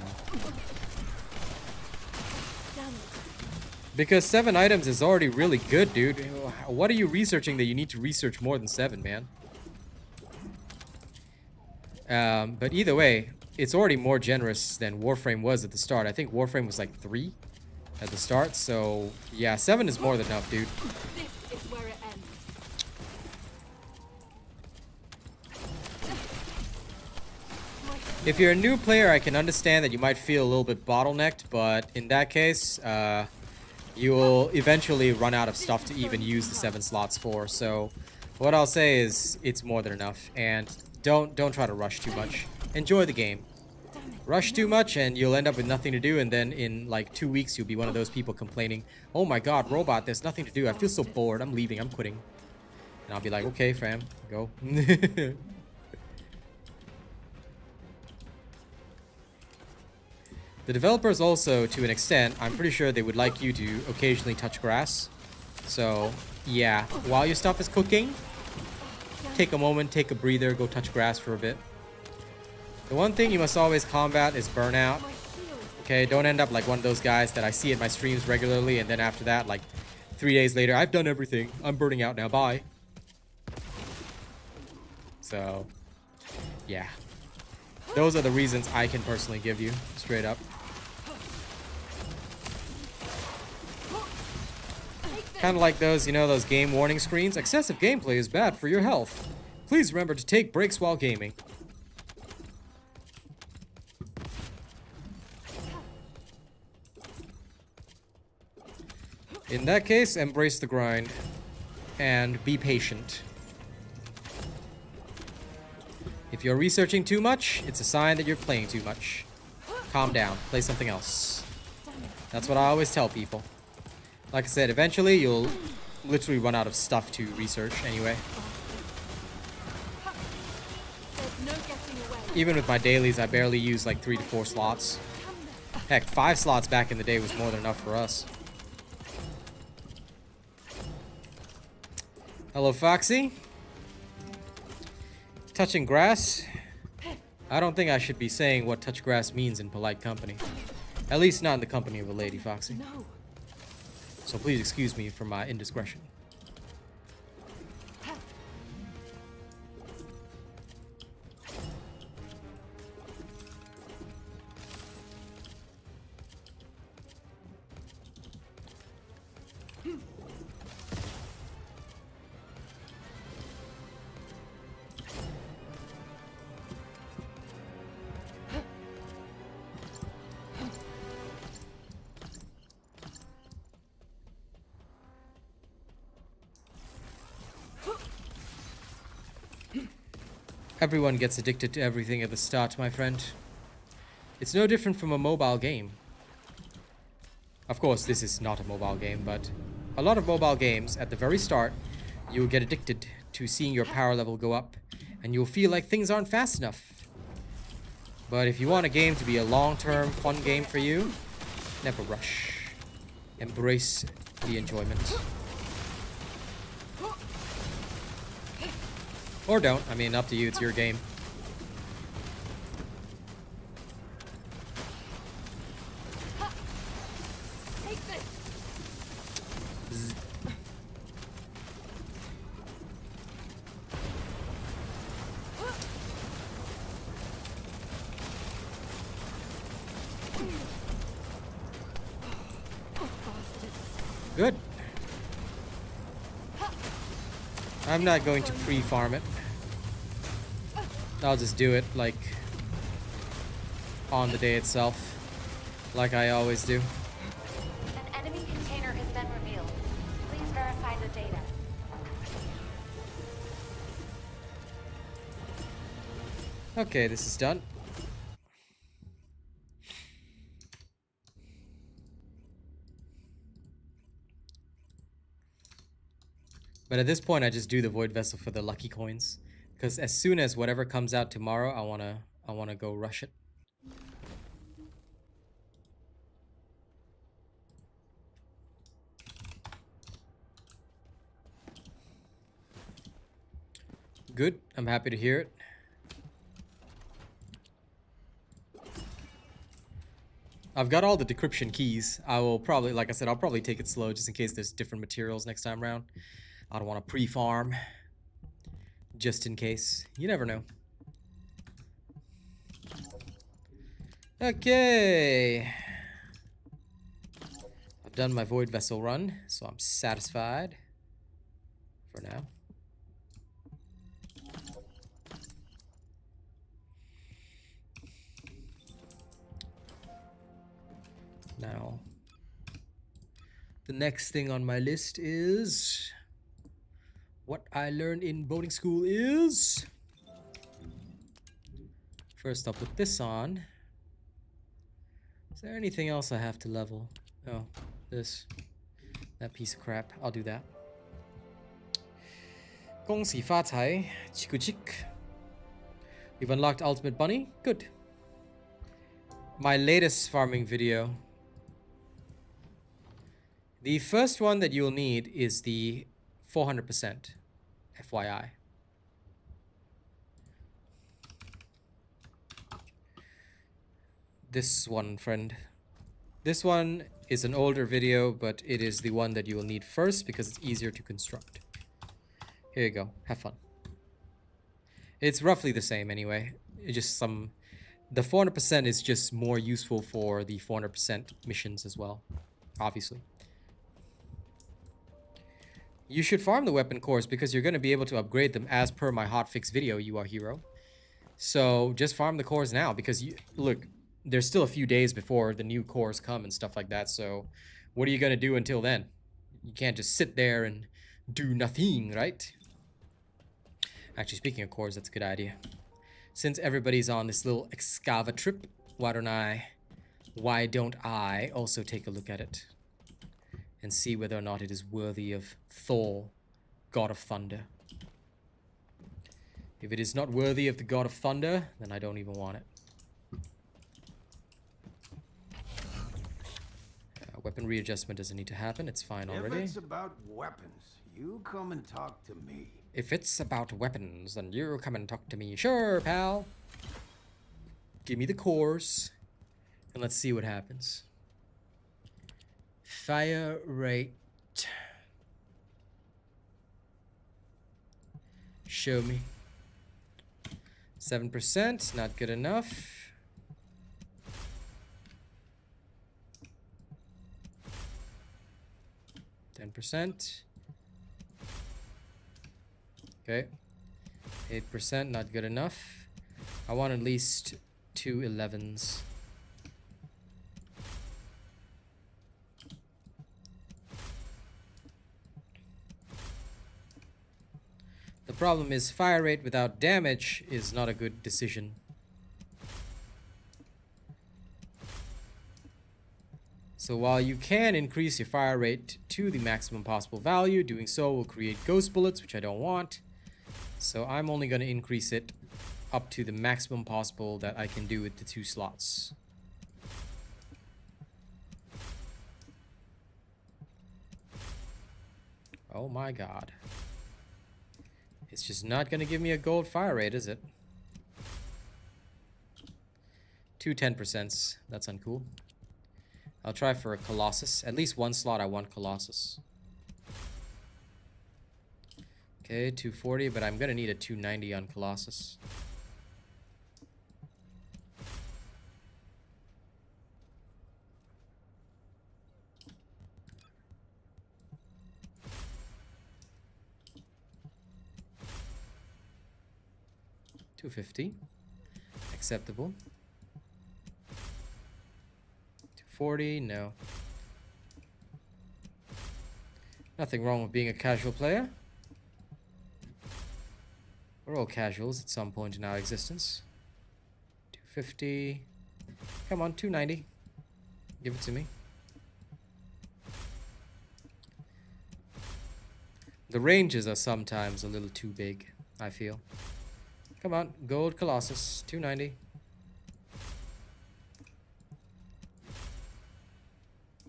Because 7 items is already really good, dude. What are you researching that you need to research more than 7, man? But either way, it's already more generous than Warframe was at the start. I think Warframe was like 3 at the start. So, yeah, 7 is more than enough, dude. This is where it ends. If you're a new player, I can understand that you might feel a little bit bottlenecked, but in that case, you will eventually run out of stuff to even use the 7 slots for. So what I'll say is it's more than enough, and don't try to rush too much. Enjoy the game. Rush too much and you'll end up with nothing to do, and then in like 2 weeks you'll be one of those people complaining, "Oh my god, robot, there's nothing to do. I feel so bored. I'm leaving. I'm quitting." And I'll be like, "Okay, fam, go." The developers also, to an extent, I'm pretty sure they would like you to occasionally touch grass. So, yeah, while your stuff is cooking, take a moment, take a breather, go touch grass for a bit. The one thing you must always combat is burnout. Okay, don't end up like one of those guys that I see at my streams regularly, and then after that, like 3 days later, "I've done everything. I'm burning out now. Bye." So, yeah. Those are the reasons I can personally give you, straight up. Kind of like those, you know, those game warning screens. "Excessive gameplay is bad for your health. Please remember to take breaks while gaming." In that case, embrace the grind and be patient. If you're researching too much, it's a sign that you're playing too much. Calm down, play something else. That's what I always tell people. Like I said, eventually you'll literally run out of stuff to research anyway. Even with my dailies, I barely use like 3 to 4 slots. Heck, 5 slots back in the day was more than enough for us. Hello, Foxy. Touching grass? I don't think I should be saying what touch grass means in polite company. At least not in the company of a lady, Foxy. No. So please excuse me for my indiscretion. Everyone gets addicted to everything at the start, my friend. It's no different from a mobile game. Of course, this is not a mobile game, but a lot of mobile games, at the very start, you'll get addicted to seeing your power level go up, and you'll feel like things aren't fast enough. But if you want a game to be a long-term, fun game for you, never rush. Embrace the enjoyment. Or don't. I mean, up to you. It's your game. Good. I'm not going to pre-farm it. I'll just do it, like, on the day itself. Like I always do. An enemy container has been revealed. Please verify the data. Okay, this is done. But at this point, I just do the Void Vessel for the lucky coins. Because as soon as whatever comes out tomorrow, I wanna go rush it. Good. I'm happy to hear it. I've got all the decryption keys. I will probably, like I said, I'll probably take it slow just in case there's different materials next time around. I don't want to pre-farm. Just in case. You never know. Okay. I've done my Void Vessel run, so I'm satisfied. For now. Now, the next thing on my list is what I learned in boating school is first I'll put this on. Is there anything else I have to level? Oh, that piece of crap. I'll do that. 恭喜发财, chiku chik. We've unlocked Ultimate Bunny. Good. My latest farming video. The first one that you'll need is the 400%, FYI. This one, friend. This one is an older video, but it is the one that you will need first because it's easier to construct. Here you go. Have fun. It's roughly the same anyway. It's just the 400% is just more useful for the 400% missions as well, obviously. You should farm the weapon cores because you're going to be able to upgrade them as per my hotfix video, You Are Hero. So just farm the cores now because, look, there's still a few days before the new cores come and stuff like that. So what are you going to do until then? You can't just sit there and do nothing, right? Actually, speaking of cores, that's a good idea. Since everybody's on this little Excava trip, why don't I also take a look at it? And see whether or not it is worthy of Thor, God of Thunder. If it is not worthy of the God of Thunder, then I don't even want it. Weapon readjustment doesn't need to happen. It's fine already. If it's about weapons, you come and talk to me. If it's about weapons, then you come and talk to me. Sure, pal. Give me the cores. And let's see what happens. Fire rate. Show me. 7%, not good enough. 10%. Okay. 8%, not good enough. I want at least 2 11s. The problem is fire rate without damage is not a good decision. So while you can increase your fire rate to the maximum possible value, doing so will create ghost bullets, which I don't want. So I'm only going to increase it up to the maximum possible that I can do with the 2 slots. Oh my god. It's just not going to give me a gold fire rate, is it? 2 10%s. That's uncool. I'll try for a Colossus. At least one slot I want Colossus. Okay, 240, but I'm going to need a 290 on Colossus. 250. Acceptable. 240. No. Nothing wrong with being a casual player. We're all casuals at some point in our existence. 250. Come on, 290. Give it to me. The ranges are sometimes a little too big, I feel. Come on, Gold Colossus, 290.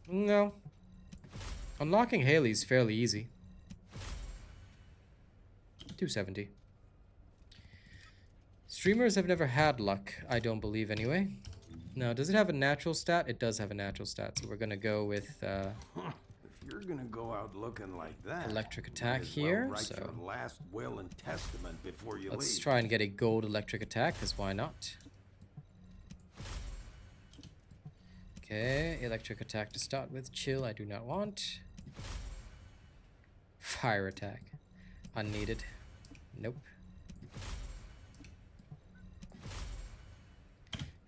No. Unlocking Haley's fairly easy. 270. Streamers have never had luck, I don't believe anyway. Now, does it have a natural stat? It does have a natural stat, so we're gonna go with If you're gonna go out looking like that, electric might attack as well here, write so your last will and testament before you let's leave. try and get a gold electric attack, because why not? Okay, electric attack to start with. Chill, I do not want. Fire attack. Unneeded. Nope.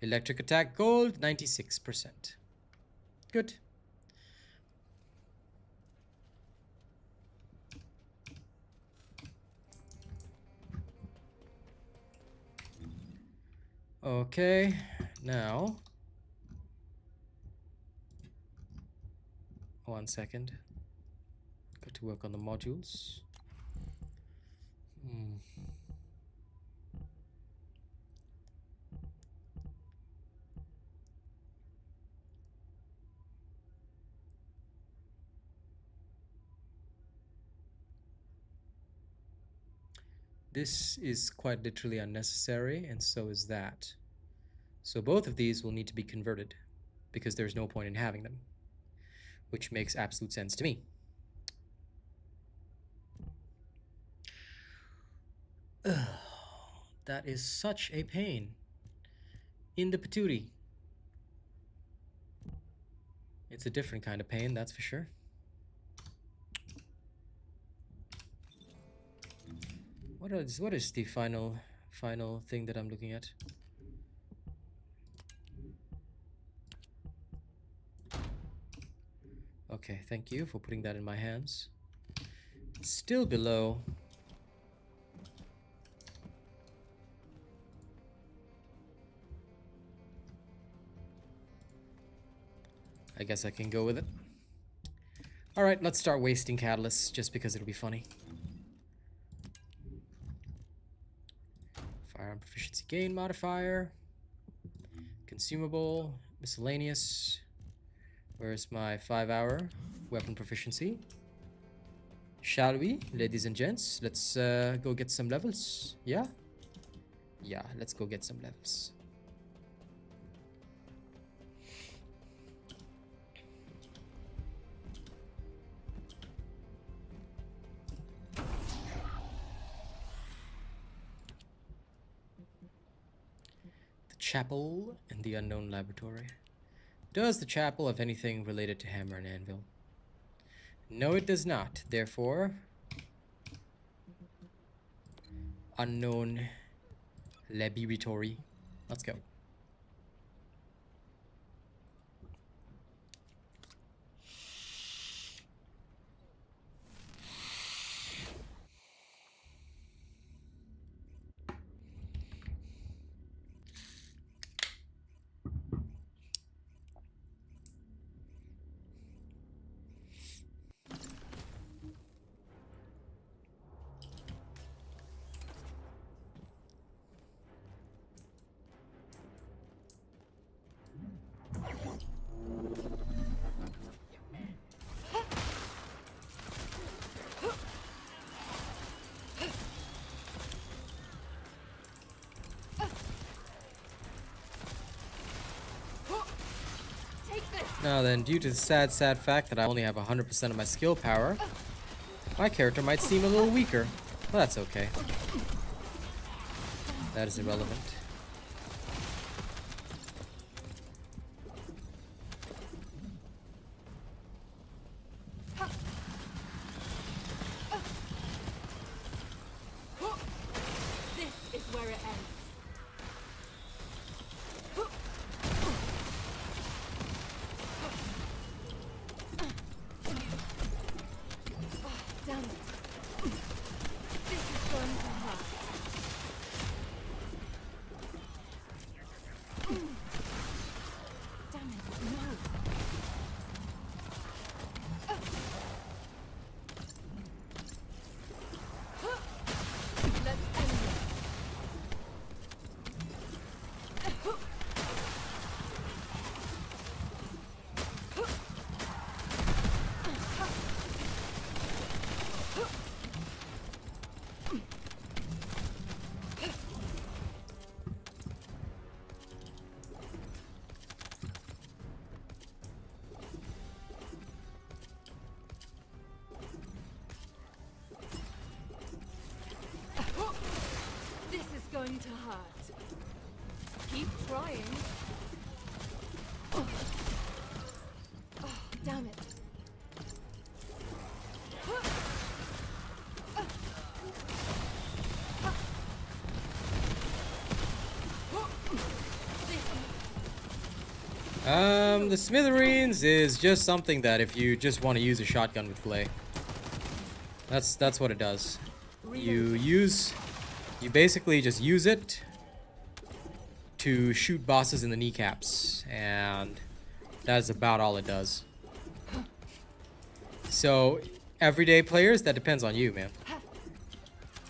Electric attack gold, 96%. Good. Okay, now 1 second. Got to work on the modules. This is quite literally unnecessary, and so is that. So both of these will need to be converted, because there's no point in having them, which makes absolute sense to me. Ugh, that is such a pain in the patootie. It's a different kind of pain, that's for sure. What is the final thing that I'm looking at? Okay, thank you for putting that in my hands. Still below. I guess I can go with it. Alright, let's start wasting catalysts just because it'll be funny. Firearm proficiency gain modifier. Consumable. Miscellaneous. Where's my 5-hour weapon proficiency? Shall we, ladies and gents? Let's go get some levels. Yeah? Yeah, let's go get some levels. Chapel and the Unknown Laboratory. Does the chapel have anything related to Hammer and Anvil? No, it does not. Therefore, Unknown Laboratory. Let's go. Now then, due to the sad fact that I only have 100% of my skill power, my character might seem a little weaker. Well, that's okay. That is irrelevant. This is where it ends. to hurt. Keep trying. Oh, damn it. The Smithereens is just something that if you just want to use a shotgun with Glay, that's what it does. You basically just use it to shoot bosses in the kneecaps, and that's about all it does. So, everyday players, that depends on you, man.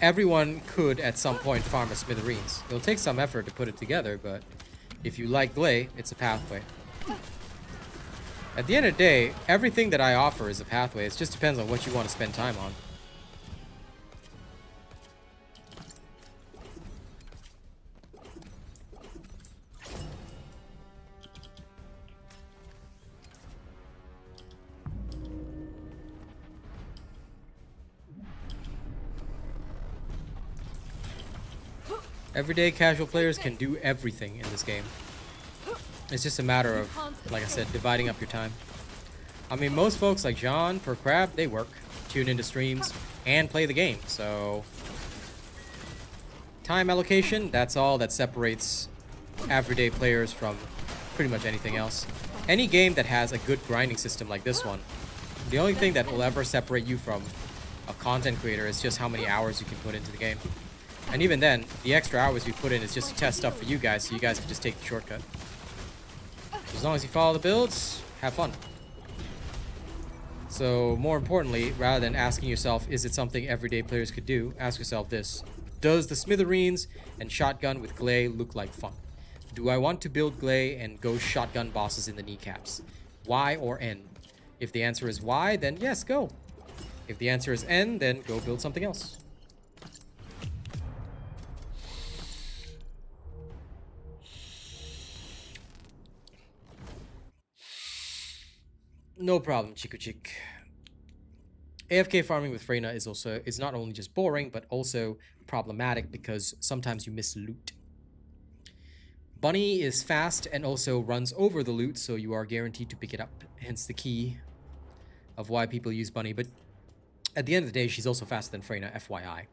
Everyone could at some point farm a Smithereens. It'll take some effort to put it together, but if you like Glay, it's a pathway. At the end of the day, everything that I offer is a pathway. It just depends on what you want to spend time on. Everyday casual players can do everything in this game. It's just a matter of, like I said, dividing up your time. I mean, most folks like John, Per Crab, they work, tune into streams, and play the game. So, time allocation, that's all that separates everyday players from pretty much anything else. Any game that has a good grinding system like this one, the only thing that will ever separate you from a content creator is just how many hours you can put into the game. And even then, the extra hours we put in is just to test stuff for you guys, so you guys can just take the shortcut. As long as you follow the builds, have fun. So, more importantly, rather than asking yourself, is it something everyday players could do, ask yourself this. Does the Smithereens and shotgun with Glay look like fun? Do I want to build Glay and go shotgun bosses in the kneecaps? Y or N? If the answer is Y, then yes, go. If the answer is N, then go build something else. No problem, Chico Chick. AFK farming with Freyna is not only just boring, but also problematic because sometimes you miss loot. Bunny is fast and also runs over the loot, so you are guaranteed to pick it up. Hence the key of why people use Bunny. But at the end of the day, she's also faster than Freyna, FYI.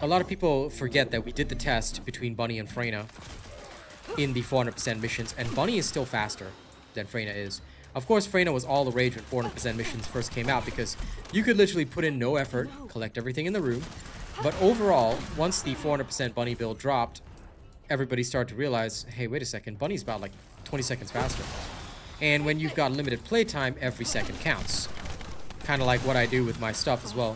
A lot of people forget that we did the test between Bunny and Freyna in the 400% missions, and Bunny is still faster than Freyna is. Of course, Freyna was all the rage when 400% missions first came out because you could literally put in no effort, collect everything in the room. But overall, once the 400% Bunny build dropped, everybody started to realize, hey, wait a second, Bunny's about like 20 seconds faster. And when you've got limited playtime, every second counts. Kind of like what I do with my stuff as well.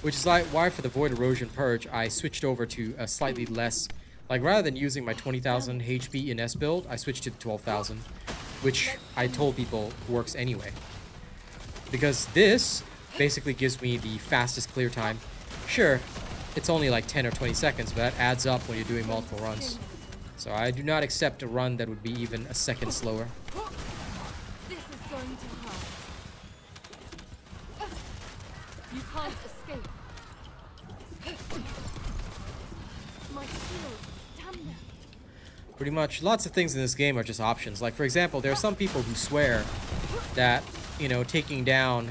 Which is like why for the Void Erosion Purge, I switched over to a slightly less, like rather than using my 20,000 HP in S build, I switched to the 12,000. Which I told people works anyway. Because this basically gives me the fastest clear time. Sure, it's only like 10 or 20 seconds, but that adds up when you're doing multiple runs. So I do not accept a run that would be even a second slower. This is going to hurt. You can't escape. My shield, damn them. Pretty much, lots of things in this game are just options. Like, for example, there are some people who swear that, you know, taking down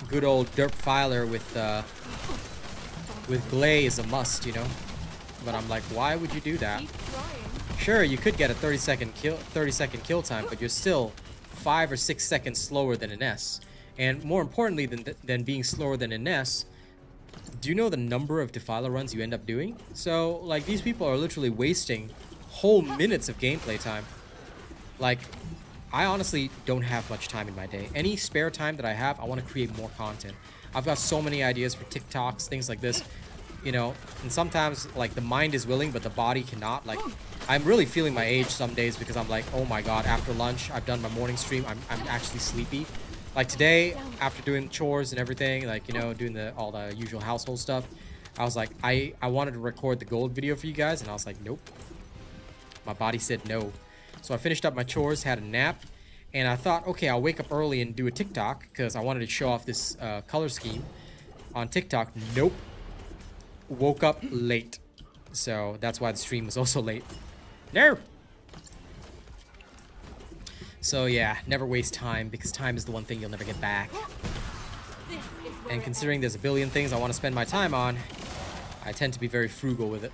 good old Defiler with Glay is a must, you know? But I'm like, why would you do that? Sure, you could get a 30-second kill time, but you're still 5 or 6 seconds slower than a Ness. And more importantly than being slower than a Ness, do you know the number of Defiler runs you end up doing? So, like, these people are literally wasting whole minutes of gameplay time. Like, I honestly don't have much time in my day. Any spare time that I have, I want to create more content. I've got so many ideas for TikToks, things like this, you know, and sometimes, like, the mind is willing, but the body cannot. Like, I'm really feeling my age some days because I'm like, oh my god, after lunch, I've done my morning stream, I'm actually sleepy. Like, today, after doing chores and everything, like, you know, doing all the usual household stuff, I was like, I wanted to record the gold video for you guys, and I was like, nope. My body said no. So I finished up my chores, had a nap, and I thought, okay, I'll wake up early and do a TikTok because I wanted to show off this color scheme on TikTok. Nope. Woke up late. So that's why the stream was also late. No! So yeah, never waste time, because time is the one thing you'll never get back. This is where And it considering there's a billion things I want to spend my time on, I tend to be very frugal with it.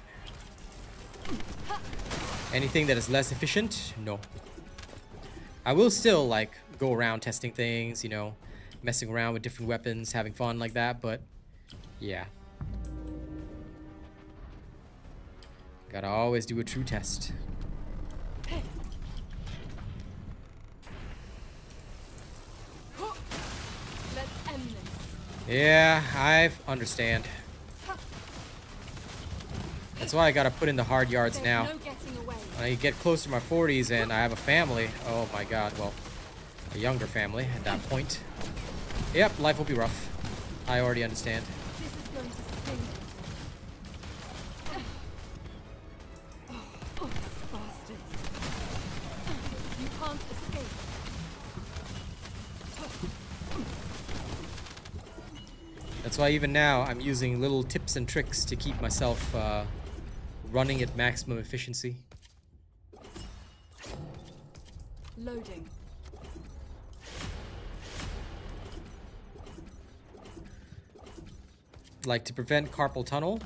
Anything that is less efficient, no. I will still, like, go around testing things, you know, messing around with different weapons, having fun like that, but yeah. Gotta always do a true test. Let's end this. Yeah, I understand. That's why I gotta put in the hard yards There's now. no getting away. When I get close to my 40s and I have a family, oh my god, well, a younger family at that point. Yep, life will be rough. I already understand. This is going to sting. Oh, bastards. You can't escape. That's why even now I'm using little tips and tricks to keep myself running at maximum efficiency. Loading. Like to prevent carpal tunnel,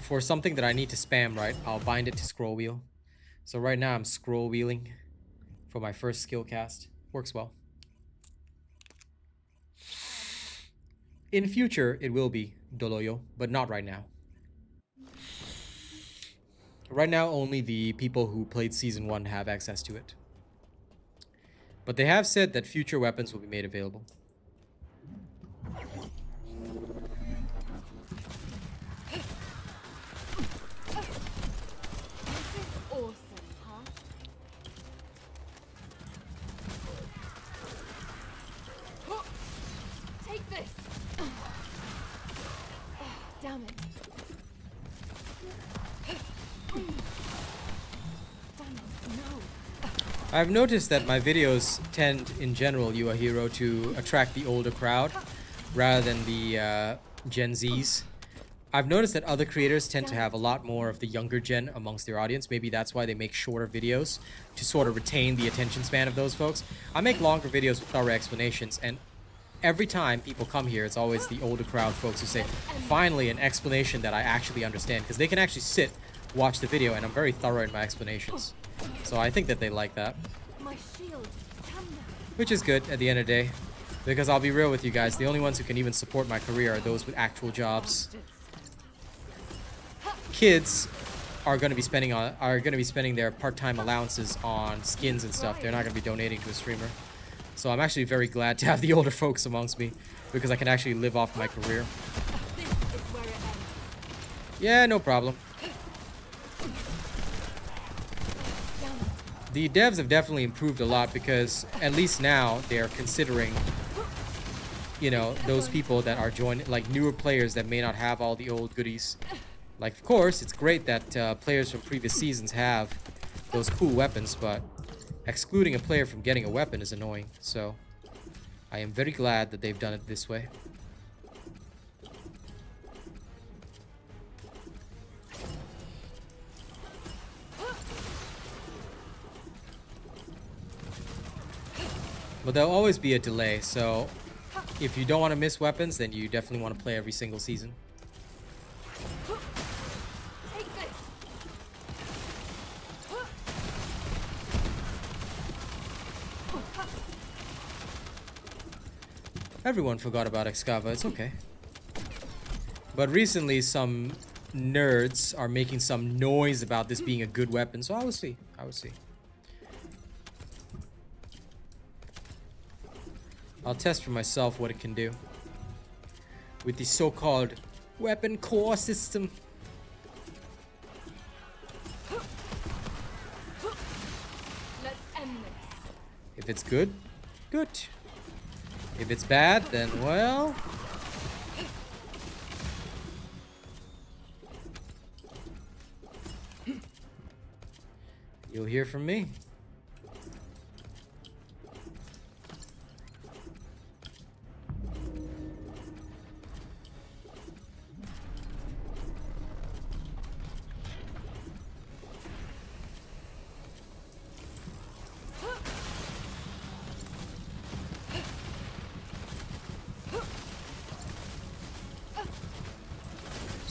for something that I need to spam, right, I'll bind it to scroll wheel. So right now I'm scroll wheeling for my first skill cast. Works well. In future, it will be Doloyo, but not right now. Right now, only the people who played Season 1 have access to it. But they have said that future weapons will be made available. This is awesome, huh? Take this. Damn it. Damn it, no. I've noticed that my videos tend, in general, You a Hero, to attract the older crowd rather than the Gen Zs. I've noticed that other creators tend to have a lot more of the younger gen amongst their audience. Maybe that's why they make shorter videos to sort of retain the attention span of those folks. I make longer videos with thorough explanations, and every time people come here, it's always the older crowd folks who say, finally, an explanation that I actually understand, because they can actually sit, watch the video, and I'm very thorough in my explanations. So I think that they like that, My shield. Come now. which is good at the end of the day, because I'll be real with you guys, the only ones who can even support my career are those with actual jobs. Bastards. Kids are going to be spending their part-time allowances on skins and stuff. They're not going to be donating to a streamer. So I'm actually very glad to have the older folks amongst me, because I can actually live off my career. This is where it ends. Yeah, no problem. Damn it. The devs have definitely improved a lot, because at least now they're considering, you know, those people that are joining, like newer players that may not have all the old goodies. Like, of course, it's great that players from previous seasons have those cool weapons, but excluding a player from getting a weapon is annoying. So I am very glad that they've done it this way. But there'll always be a delay, so if you don't want to miss weapons, then you definitely want to play every single season. Take this. Everyone forgot about Excava, it's okay. But recently some nerds are making some noise about this being a good weapon, so I will see. I will see. I'll test for myself what it can do with the so-called weapon core system. Let's end this. If it's good, good. If it's bad, then well... you'll hear from me.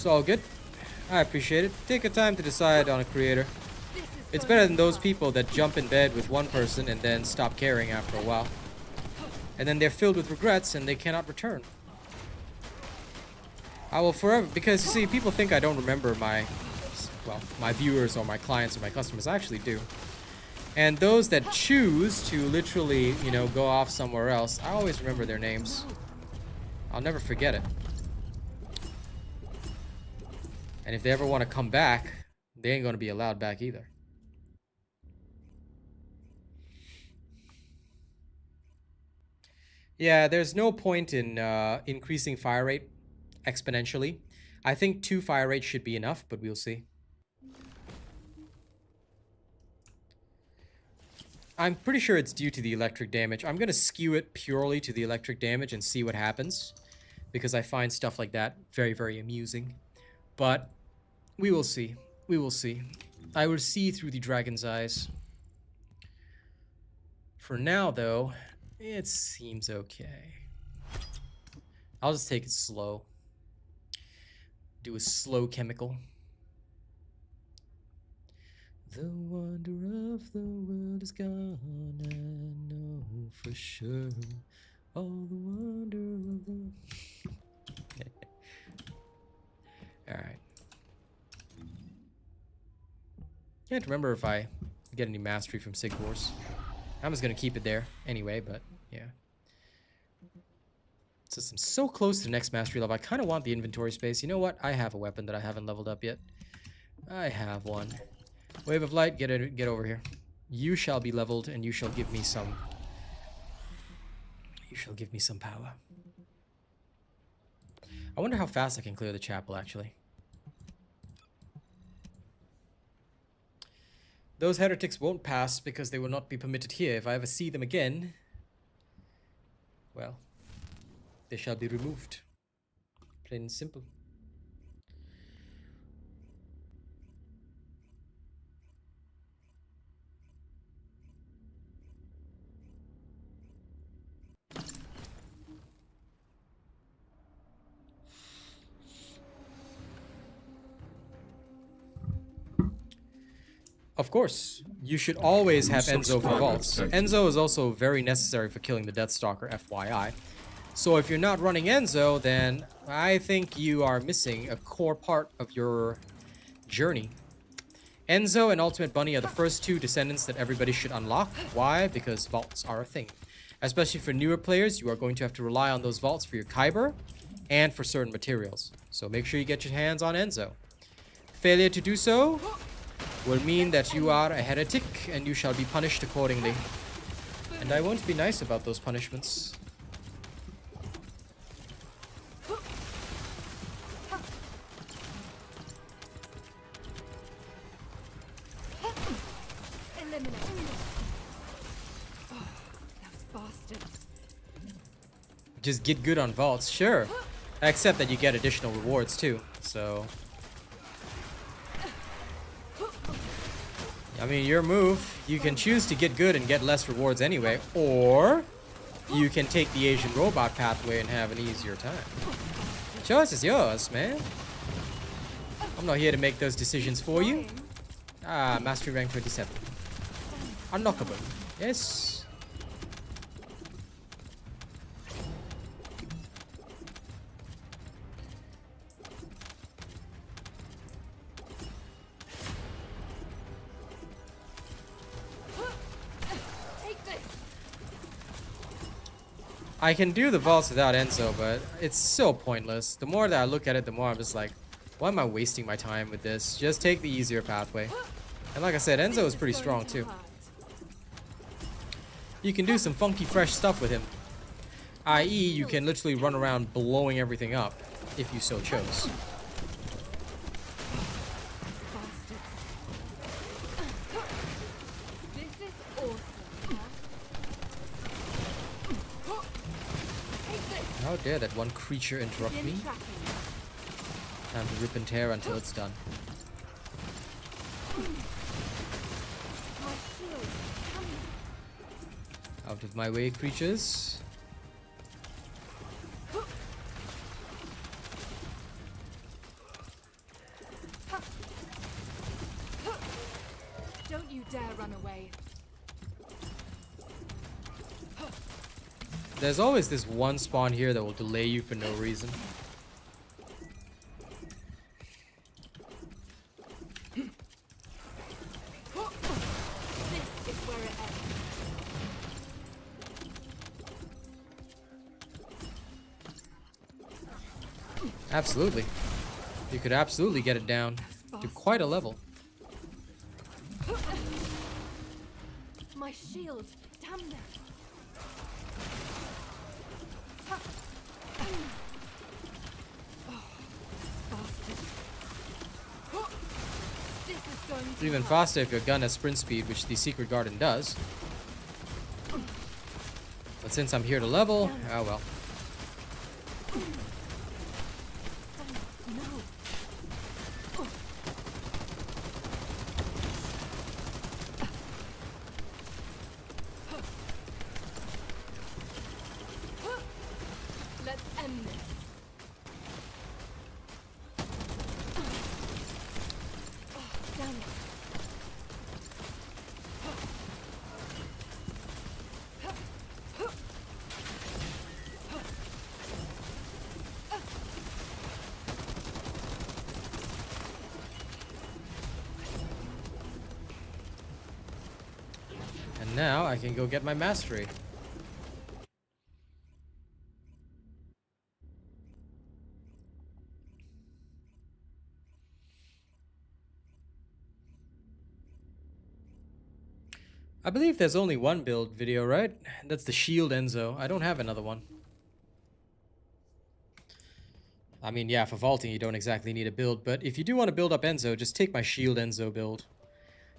It's all good. I appreciate it. Take a time to decide on a creator. This is It's going better than to those hard. people that jump in bed with one person and then stop caring after a while. And then they're filled with regrets and they cannot return. I will forever, because you see, people think I don't remember my viewers or my clients or my customers. I actually do. And those that choose to literally, you know, go off somewhere else, I always remember their names. I'll never forget it. And if they ever want to come back, they ain't going to be allowed back either. Yeah, there's no point in increasing fire rate exponentially. I think 2 fire rates should be enough, but we'll see. I'm pretty sure it's due to the electric damage. I'm going to skew it purely to the electric damage and see what happens, because I find stuff like that very, very amusing. But we will see. We will see. I will see through the dragon's eyes. For now, though, it seems okay. I'll just take it slow. Do a slow chemical. The wonder of the world is gone, I know for sure. All the wonder of the... Alright. Can't remember if I get any mastery from Sig Wars. I'm just gonna keep it there anyway, but yeah. Since I'm so close to the next mastery level, I kind of want the inventory space. You know what? I have a weapon that I haven't leveled up yet. I have one. Wave of Light, get over here. You shall be leveled, and you shall give me some... You shall give me some power. I wonder how fast I can clear the chapel, actually. Those heretics won't pass because they will not be permitted here. If I ever see them again, well, they shall be removed. Plain and simple. Of course, you should always have Enzo for vaults. Enzo is also very necessary for killing the Deathstalker, FYI. So if you're not running Enzo, then I think you are missing a core part of your journey. Enzo and Ultimate Bunny are the first 2 descendants that everybody should unlock. Why? Because vaults are a thing. Especially for newer players, you are going to have to rely on those vaults for your Kyber and for certain materials. So make sure you get your hands on Enzo. Failure to do so will mean that you are a heretic and you shall be punished accordingly. And I won't be nice about those punishments. Eliminate. Oh, those bastards. Just get good on vaults, sure. Except that you get additional rewards too, so... I mean, your move, you can choose to get good and get less rewards anyway, or you can take the Asian robot pathway and have an easier time. Choice is yours, man. I'm not here to make those decisions for you. Ah, Mastery rank 27. Unlockable. Yes. I can do the vaults without Enzo, but it's so pointless. The more that I look at it, the more I'm just like, why am I wasting my time with this? Just take the easier pathway. And like I said, Enzo is pretty strong too. You can do some funky fresh stuff with him. I.e., you can literally run around blowing everything up, if you so chose. This is awesome. Take this. How dare that one creature interrupt me? Begin tracking. Time to rip and tear until it's done. My shield. Coming. Out of my way, creatures. There's always this one spawn here that will delay you for no reason. This is where it ends. Absolutely. You could absolutely get it down to quite a level. My shield. Damn them. This is going It's to even hurt. faster if your gun has sprint speed, which the Secret Garden does. But since I'm here to level, oh well. No. Let's end this. Oh, damn it. And now I can go get my mastery. I believe there's only one build video, right? That's the Shield Enzo. I don't have another one. I mean, yeah, for vaulting you don't exactly need a build, but if you do want to build up Enzo, just take my Shield Enzo build.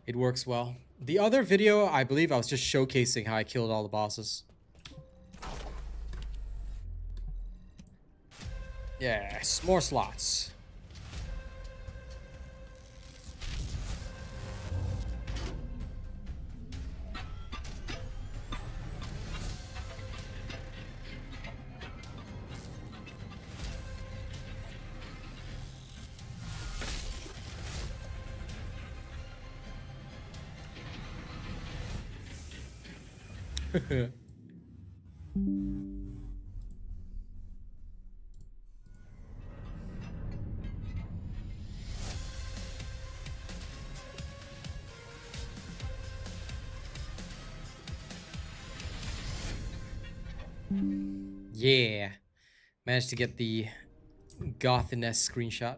It works well. The other video, I believe I was just showcasing how I killed all the bosses. Yes, more slots. Yeah. Managed to get the Ness screenshot.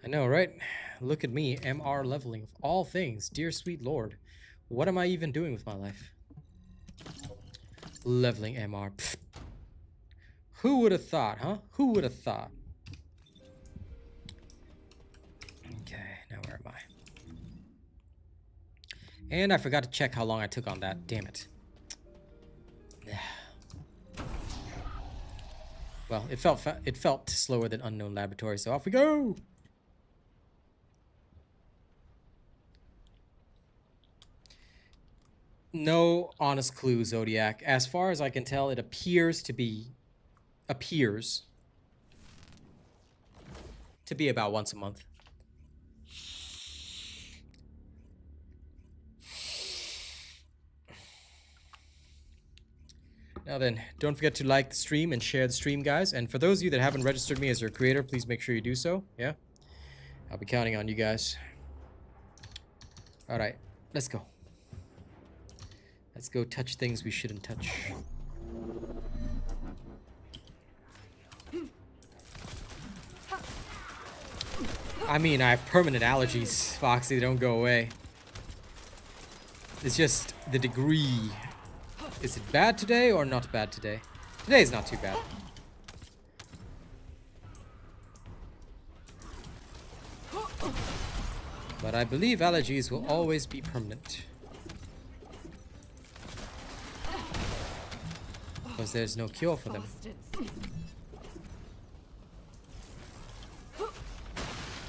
I know, right? Look at me, MR leveling of all things. Dear sweet lord. What am I even doing with my life? Leveling MR. Pfft. Who would have thought, huh? Who would have thought? Okay, now where am I? And I forgot to check how long I took on that. Damn it. Well, it felt slower than Unknown Laboratory, so off we go! No honest clue, Zodiac. As far as I can tell, it appears to be about once a month. Now then, don't forget to like the stream and share the stream, guys. And for those of you that haven't registered me as your creator, please make sure you do so. Yeah? I'll be counting on you guys. Alright, let's go. Let's go touch things we shouldn't touch. I mean, I have permanent allergies, Foxy. They don't go away. It's just the degree. Is it bad today or not bad today? Today is not too bad. But I believe allergies will always be permanent. Because there's no cure for them. Bastards.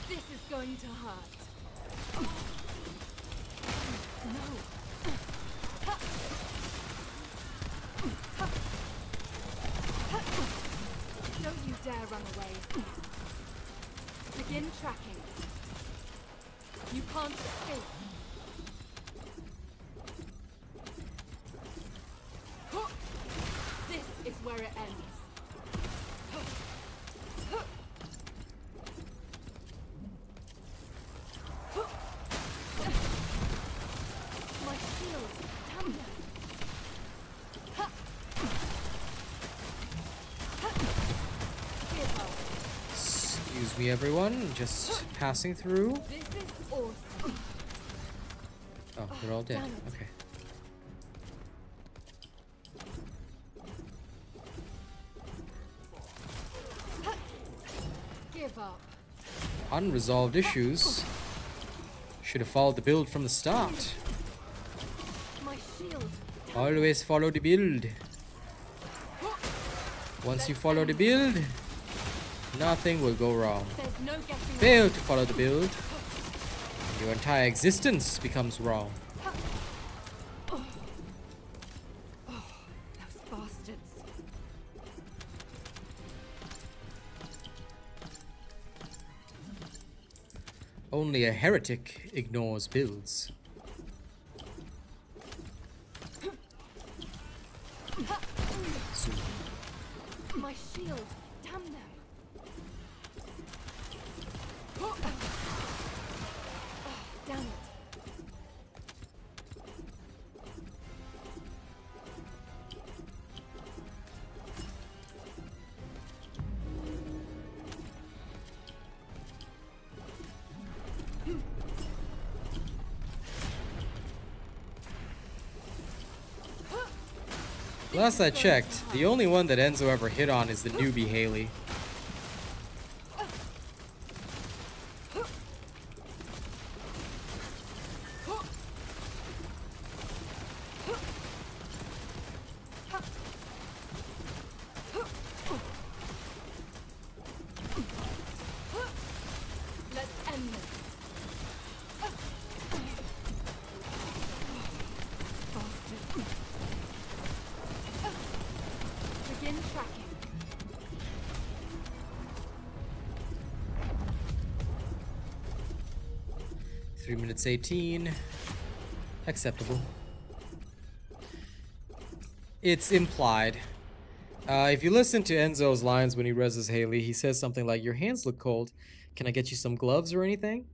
This is going to hurt. No. Don't you dare run away. Begin tracking. You can't escape. This is where it ends. My shield. Damn it. Give up. Excuse me, everyone. Just passing through. This is awesome. Oh, they're all dead. Damn it. Okay. Give up. Unresolved issues. Should have followed the build from the start. My shield. Always follow the build. Once you follow the build, nothing will go wrong. There's no getting Fail to follow the build, your entire existence becomes wrong. those bastards. Only a heretic ignores builds. My shield. Damn them. Damn it. Last I checked, the only one that Enzo ever hit on is the newbie Haley. Let's end this. Bastards. Begin tracking. Three minutes 18. Acceptable. It's implied. If you listen to Enzo's lines when he reses Haley, he says something like, "Your hands look cold. Can I get you some gloves or anything?"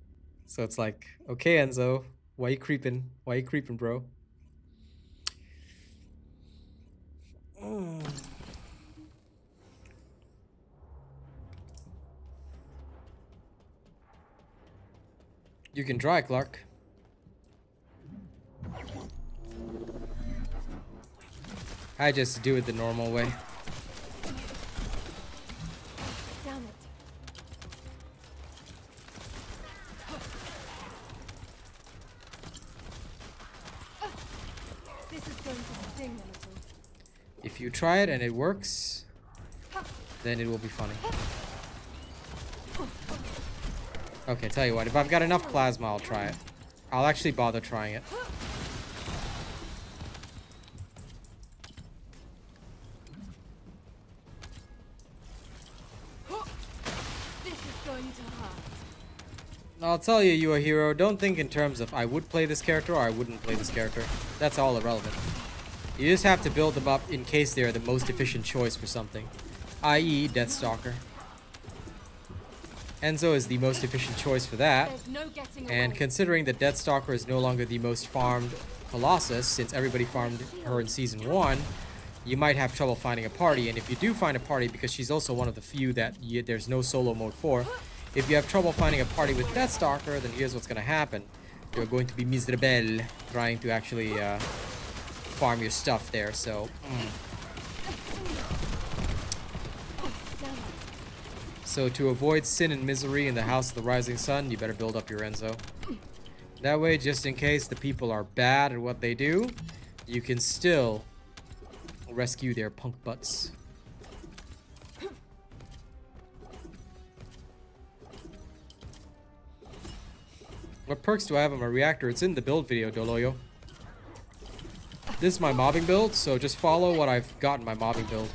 So it's like, okay, Enzo, why you creeping? Why you creeping, bro? You can try, Clark. I just do it the normal way. Damn it. This is going to sting a little. If you try it and it works, then it will be funny. Okay, tell you what, if I've got enough plasma, I'll try it. I'll actually bother trying it. This is going to hurt. I'll tell you, you a hero, don't think in terms of I would play this character or I wouldn't play this character. That's all irrelevant. You just have to build them up in case they're the most efficient choice for something, i.e. Deathstalker. Enzo is the most efficient choice for that, There's no getting and away. considering that Deathstalker is no longer the most farmed Colossus, since everybody farmed her in Season 1, you might have trouble finding a party, and if you do find a party, because she's also one of the few that there's no solo mode for, if you have trouble finding a party with Deathstalker, then here's what's going to happen. You're going to be miserable trying to actually farm your stuff there, so... So to avoid sin and misery in the House of the Rising Sun, you better build up your Enzo. That way, just in case the people are bad at what they do, you can still rescue their punk butts. What perks do I have on my reactor? It's in the build video, Doloyo. This is my mobbing build, so just follow what I've got in my mobbing build.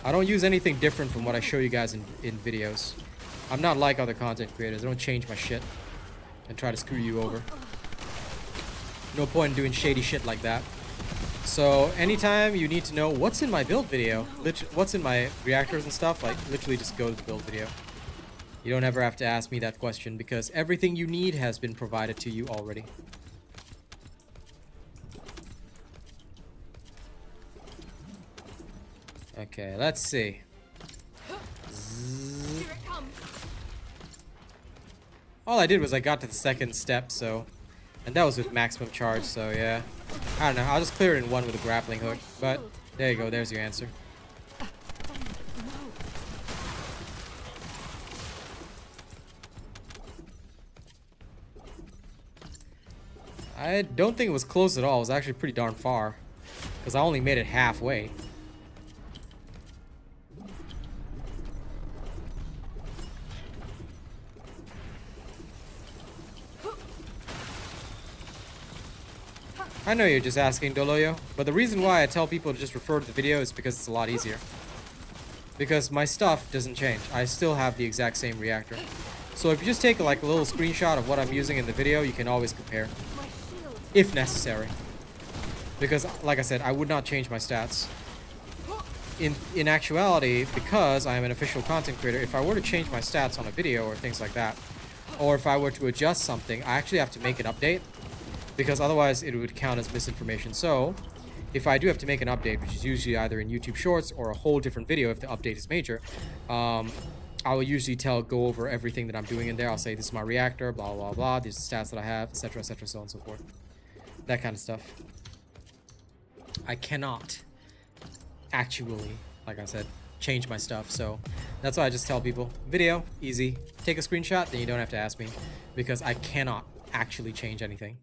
I don't use anything different from what I show you guys in videos. I'm not like other content creators. I don't change my shit. and try to screw you over. No point in doing shady shit like that. So anytime you need to know what's in my build video, what's in my reactors and stuff, like literally just go to the build video. You don't ever have to ask me that question because everything you need has been provided to you already. Okay, let's see. Here it comes. All I did was I got to the second step, so... And that was with maximum charge, so yeah. I don't know, I'll just clear it in one with a grappling hook. But, there you go, there's your answer. I don't think it was close at all. It was actually pretty darn far. Because I only made it halfway. I know you're just asking, Doloyo, but the reason why I tell people to just refer to the video is because it's a lot easier. Because my stuff doesn't change. I still have the exact same reactor. So if you just take like a little screenshot of what I'm using in the video, you can always compare. My shield. If necessary. Because, like I said, I would not change my stats. In actuality, because I am an official content creator, if I were to change my stats on a video or things like that, or if I were to adjust something, I actually have to make an update. Because otherwise it would count as misinformation. So, if I do have to make an update, which is usually either in YouTube Shorts or a whole different video if the update is major, I will usually go over everything that I'm doing in there. I'll say this is my reactor, blah, blah, blah, these are the stats that I have, etc., etc., so on and so forth. That kind of stuff. I cannot actually, like I said, change my stuff. So, that's why I just tell people, video, easy. Take a screenshot, then you don't have to ask me. Because I cannot actually change anything.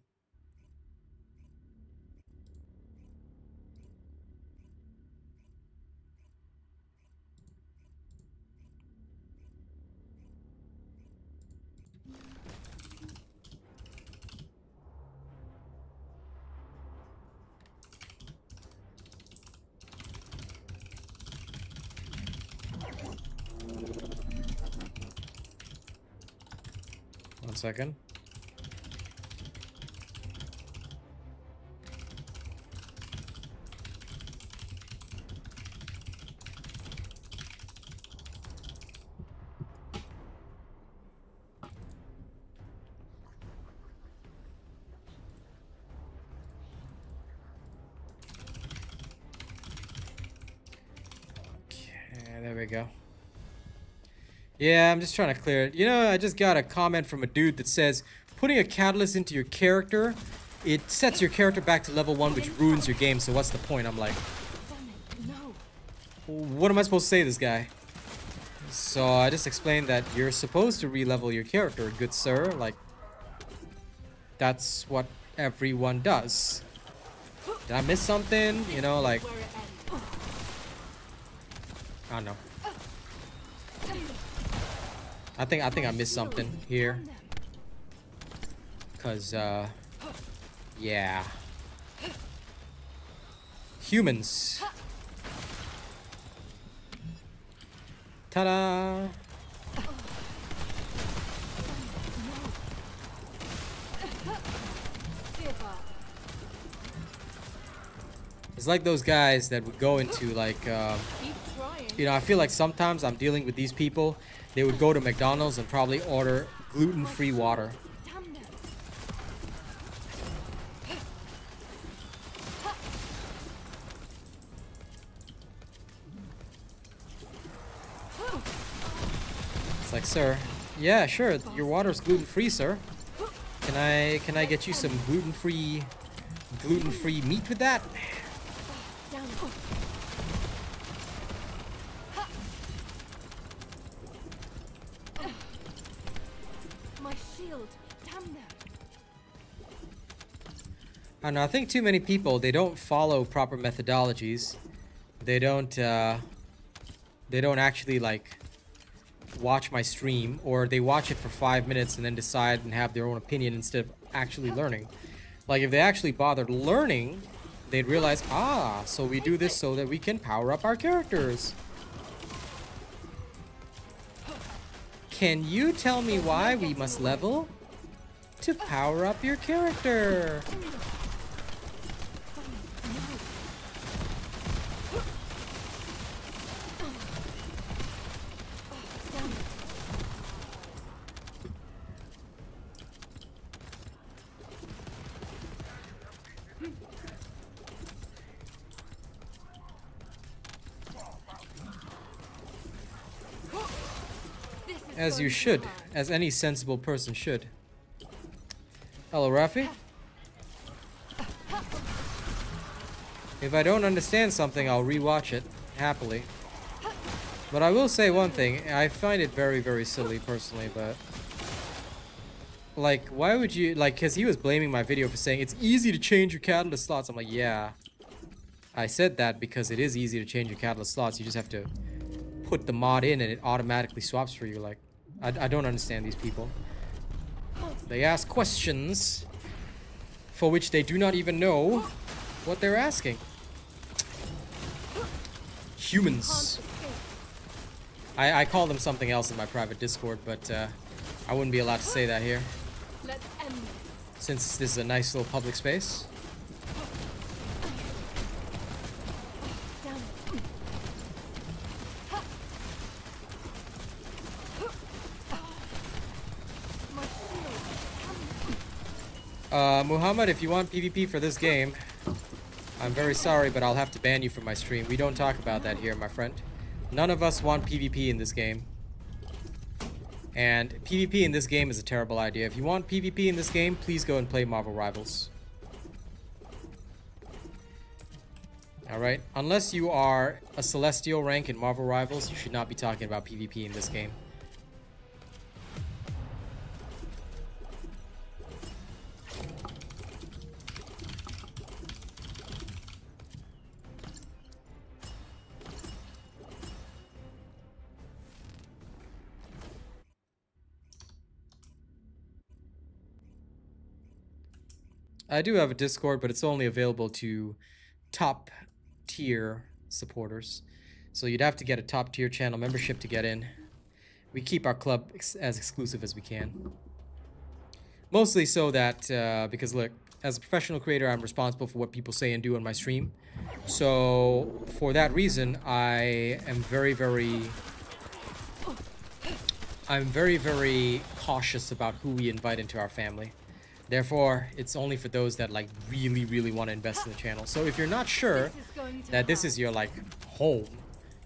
One second. Okay, there we go. Yeah, I'm just trying to clear it. You know, I just got a comment from a dude that says, putting a catalyst into your character, it sets your character back to level 1, which ruins your game, so what's the point? I'm like, Damn it, no. what am I supposed to say to this guy? So I just explained that you're supposed to re-level your character, good sir. Like, that's what everyone does. Did I miss something? You know, like, Where it ends. I don't know. I think I missed something here. Cause yeah. Humans. Ta-da! It's like those guys that would go into like Keep trying. you know, I feel like sometimes I'm dealing with these people. They would go to McDonald's and probably order gluten-free water. Damn it. It's like, sir, yeah, sure, your water's gluten-free, sir. Can I get you some gluten-free meat with that? Down it. My shield. Damn it. I don't know, I think too many people, they don't follow proper methodologies. They don't actually like watch my stream, or they watch it for 5 minutes and then decide and have their own opinion instead of actually learning. Like if they actually bothered learning, they'd realize, ah, so we do this so that we can power up our characters. Can you tell me why we must level? to power up your character. As you should, as any sensible person should. Hello, Rafi. If I don't understand something, I'll rewatch it, happily. But I will say one thing, I find it very, very silly, personally, but... Like, why would you... Like, because he was blaming my video for saying, it's easy to change your catalyst slots. I'm like, yeah. I said that because it is easy to change your catalyst slots. You just have to put the mod in and it automatically swaps for you. Like, I don't understand these people. They ask questions for which they do not even know what they're asking. Humans. I call them something else in my private Discord, but I wouldn't be allowed to say that here. Let's end this. Since this is a nice little public space. Damn it. My shield. Muhammad, if you want PvP for this game, I'm very sorry, but I'll have to ban you from my stream. We don't talk about that here, my friend. None of us want PvP in this game. And PvP in this game is a terrible idea. If you want PvP in this game, please go and play Marvel Rivals. Alright? Unless you are a Celestial rank in Marvel Rivals, you should not be talking about PvP in this game. I do have a Discord, but it's only available to top tier supporters. So you'd have to get a top tier channel membership to get in. We keep our club as exclusive as we can. Mostly so that, because look, as a professional creator, I'm responsible for what people say and do on my stream. So for that reason, I'm very, very cautious about who we invite into our family. Therefore, it's only for those that like really, really want to invest in the channel. So if you're not sure that this is your like home,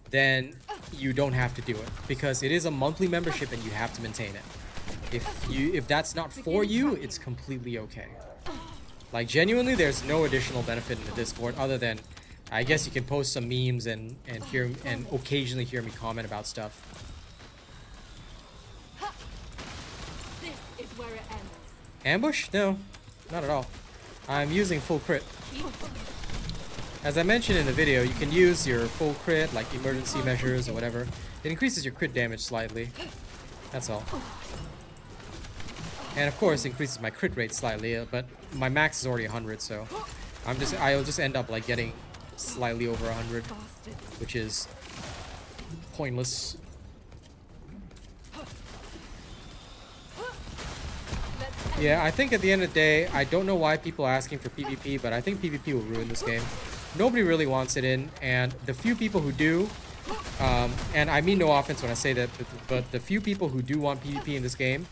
then you don't have to do it, because it is a monthly membership and you have to maintain it. If that's not for you, it's completely okay. Like genuinely, there's no additional benefit in the Discord other than, I guess you can post some memes and occasionally hear me comment about stuff. This is where it ends. Ambush? No, not at all. I'm using full crit. As I mentioned in the video, you can use your full crit, like emergency measures or whatever. It increases your crit damage slightly. That's all. And of course, increases my crit rate slightly, but my max is already 100, so I'll just end up like getting slightly over 100, which is pointless. Yeah, I think at the end of the day, I don't know why people are asking for PvP, but I think PvP will ruin this game. Nobody really wants it in, and the few people who do, and I mean no offense when I say that, but the few people who do want PvP in this game,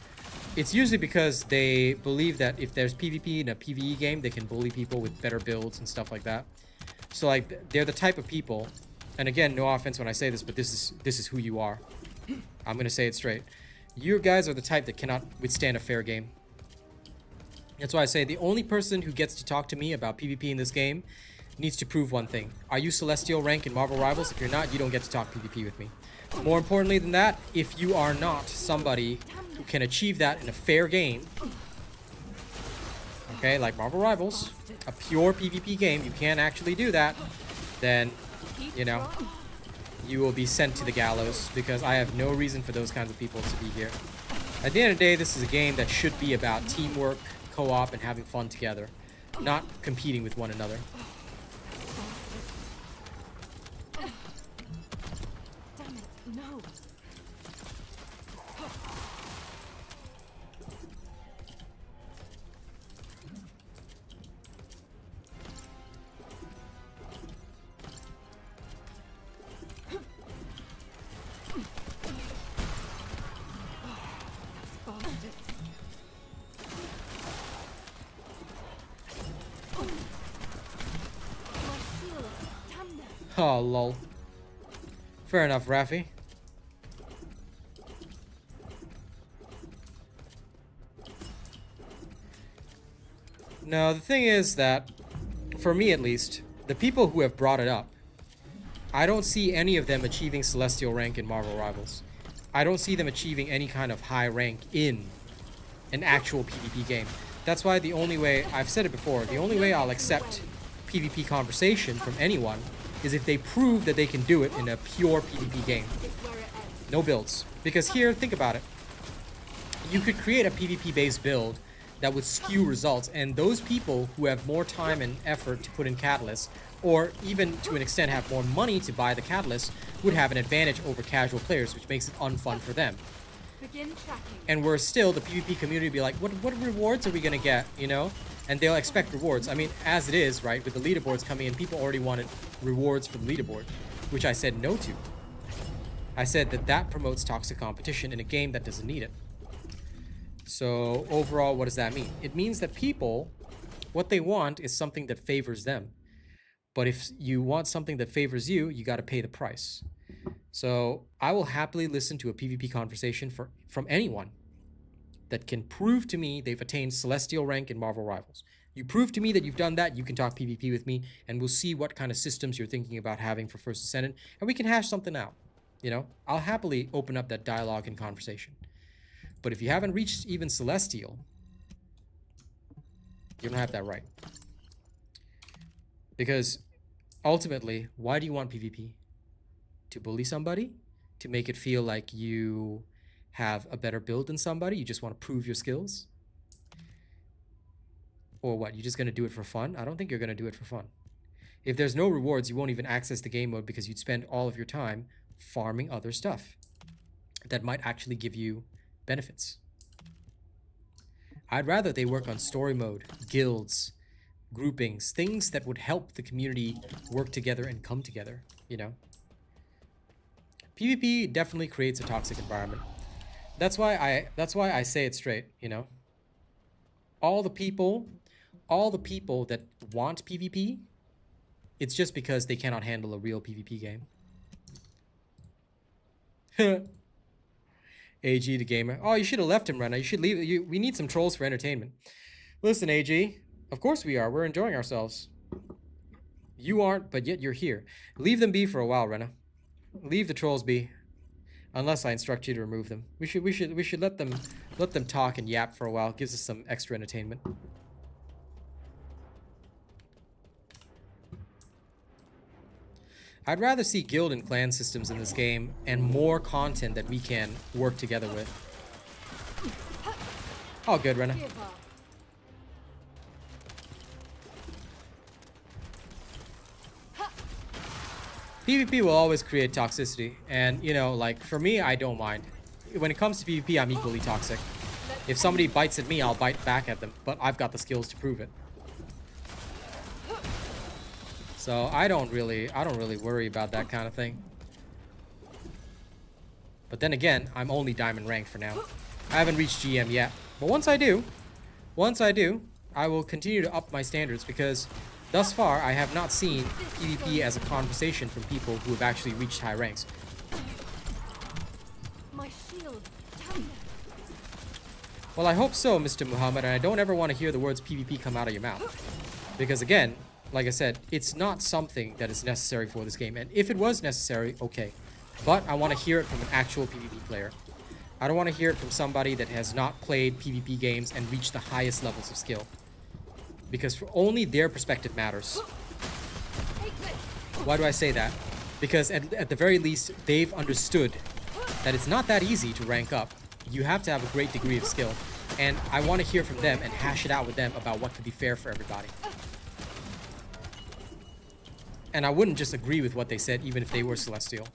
it's usually because they believe that if there's PvP in a PvE game, they can bully people with better builds and stuff like that. So like, they're the type of people, and again, no offense when I say this, but this is who you are. I'm gonna say it straight. You guys are the type that cannot withstand a fair game. That's why I say the only person who gets to talk to me about PvP in this game needs to prove one thing. Are you Celestial rank in Marvel Rivals? If you're not, you don't get to talk PvP with me. More importantly than that, if you are not somebody who can achieve that in a fair game, okay, like Marvel Rivals, a pure PvP game, you can't actually do that, then, you know, you will be sent to the gallows, because I have no reason for those kinds of people to be here. At the end of the day, this is a game that should be about teamwork, co-op, and having fun together, not competing with one another. Damn it, no. bastards. My shield. Damn them. Oh, lol. Fair enough, Raffi. No, the thing is that, for me at least, the people who have brought it up, I don't see any of them achieving Celestial rank in Marvel Rivals. I don't see them achieving any kind of high rank in an actual PvP game. That's why the only way, I've said it before, the only way I'll accept PvP conversation from anyone is if they prove that they can do it in a pure PvP game. Is where it ends. No builds. Because here, think about it. You could create a PvP-based build that would skew results, and those people who have more time and effort to put in catalysts, or even to an extent have more money to buy the catalyst, would have an advantage over casual players, which makes it unfun for them. Begin tracking. And where still the PvP community be like, what rewards are we gonna get, you know? And they'll expect rewards. I mean, as it is, right, with the leaderboards coming in, people already wanted rewards for the leaderboard, which I said no to. I said that promotes toxic competition in a game that doesn't need it. So overall, what does that mean? It means that people, what they want is something that favors them. But if you want something that favors you, you got to pay the price. So I will happily listen to a PvP conversation from anyone that can prove to me they've attained Celestial rank in Marvel Rivals. You prove to me that you've done that, you can talk PvP with me, and we'll see what kind of systems you're thinking about having for First Descendant, and we can hash something out. You know, I'll happily open up that dialogue and conversation. But if you haven't reached even Celestial, you don't have that right. Because ultimately, why do you want PvP? To bully somebody? To make it feel like you have a better build than somebody? You just want to prove your skills? Or what? You're just going to do it for fun? I don't think you're going to do it for fun. If there's no rewards, you won't even access the game mode because you'd spend all of your time farming other stuff that might actually give you benefits. I'd rather they work on story mode, guilds, groupings, things that would help the community work together and come together, you know? PvP definitely creates a toxic environment. That's why I say it straight, you know? All the people that want PvP, it's just because they cannot handle a real PvP game. AG the gamer. Oh, you should have left him, Rena. You should leave. We need some trolls for entertainment. Listen, AG. Of course we are. We're enjoying ourselves. You aren't, but yet you're here. Leave them be for a while, Rena. Leave the trolls be. Unless I instruct you to remove them. We should let them talk and yap for a while. It gives us some extra entertainment. I'd rather see guild and clan systems in this game and more content that we can work together with. All good, Rena. Give up. PvP will always create toxicity, and you know, like for me, I don't mind. When it comes to PvP, I'm equally toxic. If somebody bites at me, I'll bite back at them, but I've got the skills to prove it. So I don't really worry about that kind of thing. But then again, I'm only diamond ranked for now. I haven't reached GM yet, but once I do, I will continue to up my standards because thus far I have not seen PvP as a conversation from people who have actually reached high ranks. My shield. Damn it. Well, I hope so, Mr. Muhammad, and I don't ever want to hear the words PvP come out of your mouth. Because again, like I said, it's not something that is necessary for this game. And if it was necessary, okay. But I want to hear it from an actual PvP player. I don't want to hear it from somebody that has not played PvP games and reached the highest levels of skill. Because for only their perspective matters. Why do I say that? Because at the very least, they've understood that it's not that easy to rank up. You have to have a great degree of skill. And I want to hear from them and hash it out with them about what could be fair for everybody. And I wouldn't just agree with what they said even if they were Celestial.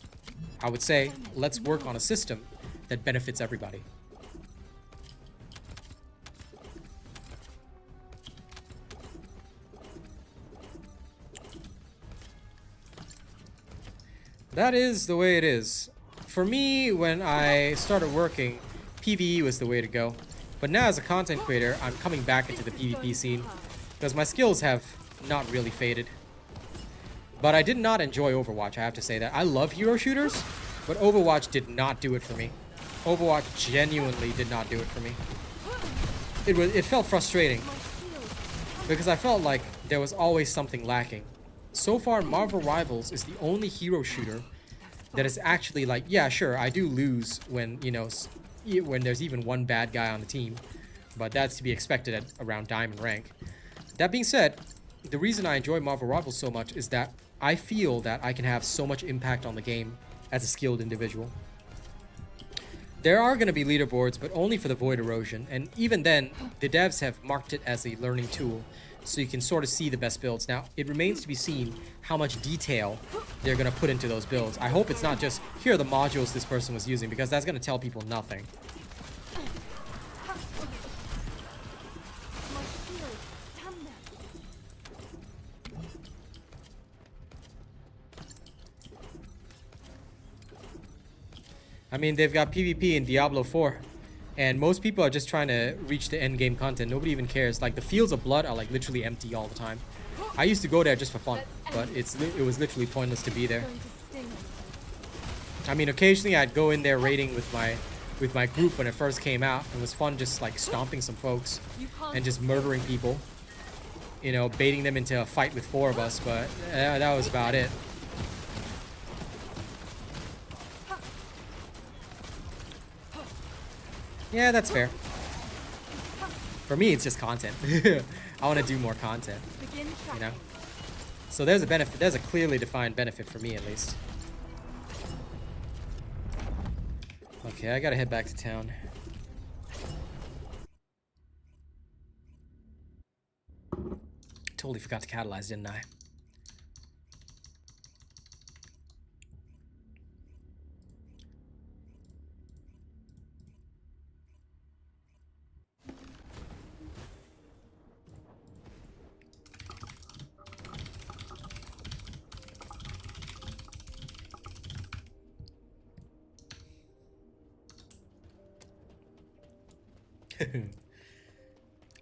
I would say, let's work on a system that benefits everybody. That is the way it is. For me, when I started working, PvE was the way to go. But now as a content creator, I'm coming back into the PvP scene because my skills have not really faded. But I did not enjoy Overwatch, I have to say that. I love hero shooters, but Overwatch did not do it for me. Overwatch genuinely did not do it for me. It felt frustrating because I felt like there was always something lacking. So far, Marvel Rivals is the only hero shooter that is actually like, yeah, sure, I do lose when, you know, when there's even one bad guy on the team, but that's to be expected at around diamond rank. That being said, the reason I enjoy Marvel Rivals so much is that I feel that I can have so much impact on the game as a skilled individual. There are going to be leaderboards, but only for the Void Erosion, and even then, the devs have marked it as a learning tool, so you can sort of see the best builds. Now, it remains to be seen how much detail they're going to put into those builds. I hope it's not just, here are the modules this person was using, because that's going to tell people nothing. I mean, they've got PvP in Diablo 4, and most people are just trying to reach the end game content. Nobody even cares. Like, the fields of blood are like literally empty all the time. I used to go there just for fun, but it was literally pointless to be there. I mean, occasionally I'd go in there raiding with my group when it first came out. It was fun just like stomping some folks and just murdering people, you know, baiting them into a fight with 4 of us, but that was about it. Yeah, that's fair. For me, it's just content. I want to do more content, you know? So there's a benefit. There's a clearly defined benefit for me, at least. Okay, I gotta head back to town. Totally forgot to catalyze, didn't I?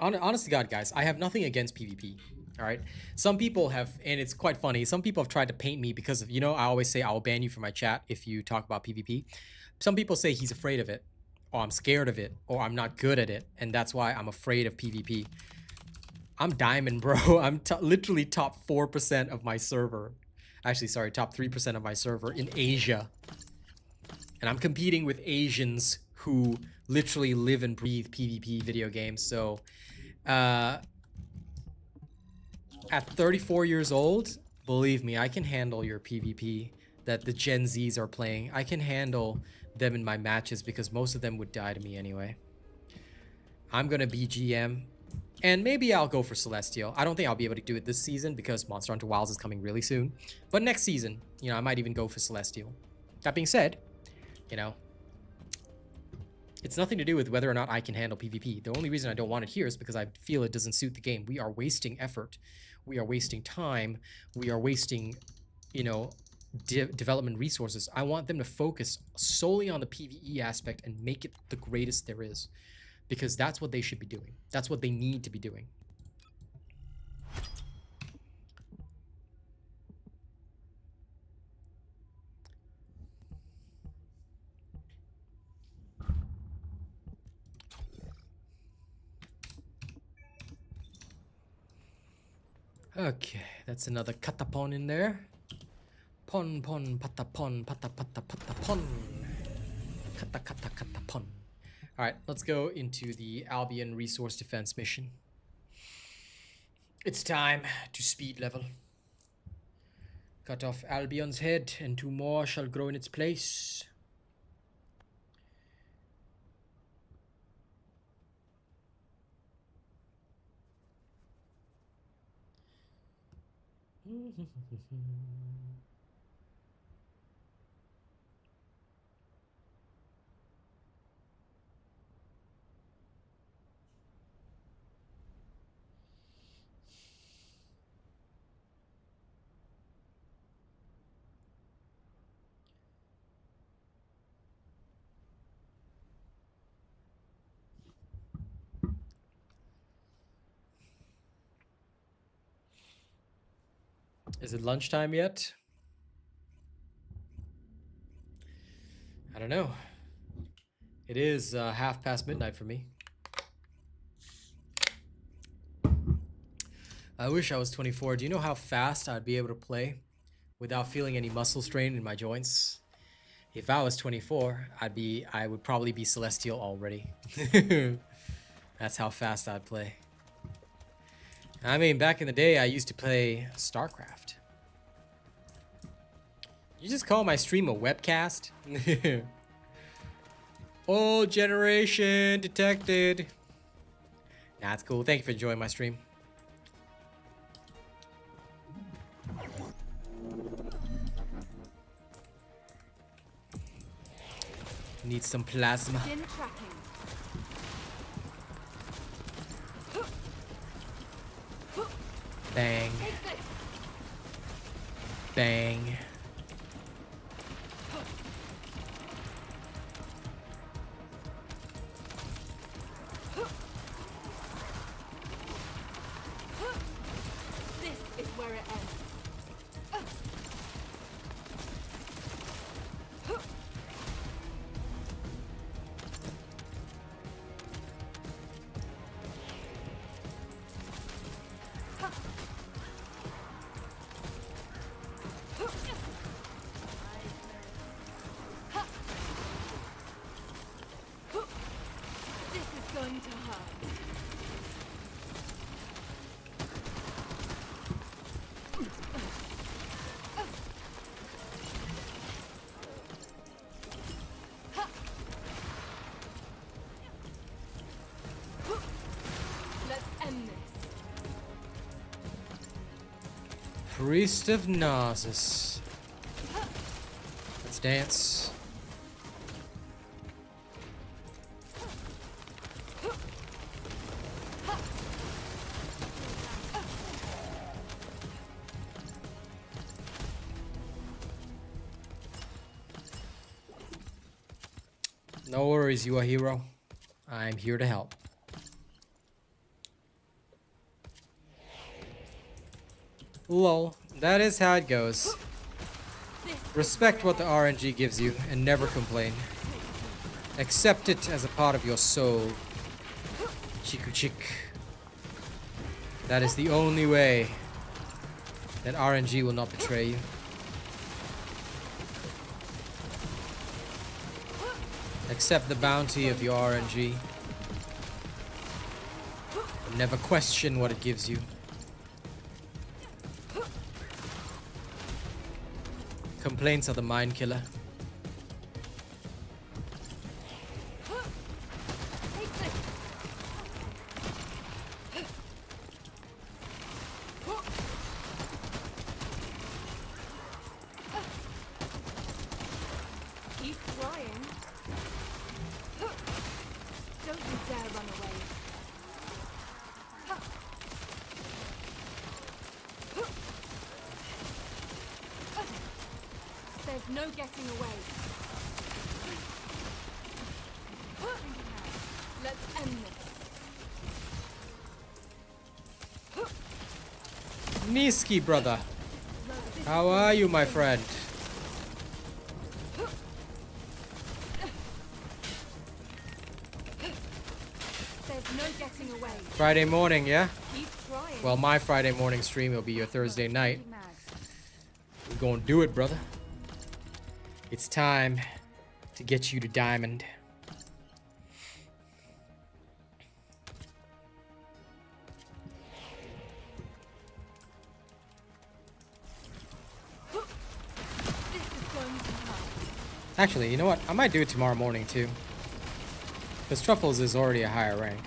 Honest to God, guys, I have nothing against PvP. All right. Some people have, and it's quite funny, some people have tried to paint me because of, you know, I always say I'll ban you from my chat if you talk about PvP. Some people say he's afraid of it, or I'm scared of it, or I'm not good at it, and that's why I'm afraid of PvP. I'm diamond, bro. I'm literally top 4% of my server. Actually, sorry, top 3% of my server in Asia. And I'm competing with Asians who literally live and breathe PvP video games. So, at 34 years old, believe me, I can handle your PvP that the Gen Zs are playing. I can handle them in my matches because most of them would die to me anyway. I'm gonna be GM, and maybe I'll go for Celestial. I don't think I'll be able to do it this season because Monster Hunter Wilds is coming really soon. But next season, you know, I might even go for Celestial. That being said, you know, it's nothing to do with whether or not I can handle PvP. The only reason I don't want it here is because I feel it doesn't suit the game. We are wasting effort. We are wasting time. We are wasting, you know, development resources. I want them to focus solely on the PvE aspect and make it the greatest there is. Because that's what they should be doing. That's what they need to be doing. Okay, that's another katapon in there. Pon pon patapon pata pata patapon. Kata kata katapon. Alright, let's go into the Albion Resource Defense mission. It's time to speed level. Cut off Albion's head, and 2 more shall grow in its place. Is it lunchtime yet? I don't know. It is midnight for me. I wish I was 24. Do you know how fast I'd be able to play without feeling any muscle strain in my joints? If I was 24, I would probably be Celestial already. That's how fast I'd play. I mean, back in the day, I used to play StarCraft. You just call my stream a webcast? Old generation detected. Nah, it's cool. Thank you for enjoying my stream. Need some plasma. Begin tracking. Bang. Take this. Bang. This is where it ends. This is going to hurt. Let's end this. Priest of Narcissus. Let's dance. No worries, you a hero. I'm here to help. Lol, that is how it goes. Respect what the RNG gives you and never complain. Accept it as a part of your soul. Chiku chick. That is the only way that RNG will not betray you. Accept the bounty of your RNG. Never question what it gives you. Complaints are the mind killer. Take this. Keep trying. Don't you dare run away. There's no getting away. Let's end this. Niski, brother. How are you, my friend? There's no getting away. Friday morning, yeah? Keep trying. Well, my Friday morning stream will be your Thursday night. We're gonna do it, brother. It's time to get you to diamond. This is going to hurt. Actually, you know what? I might do it tomorrow morning too. Because Truffles is already a higher rank.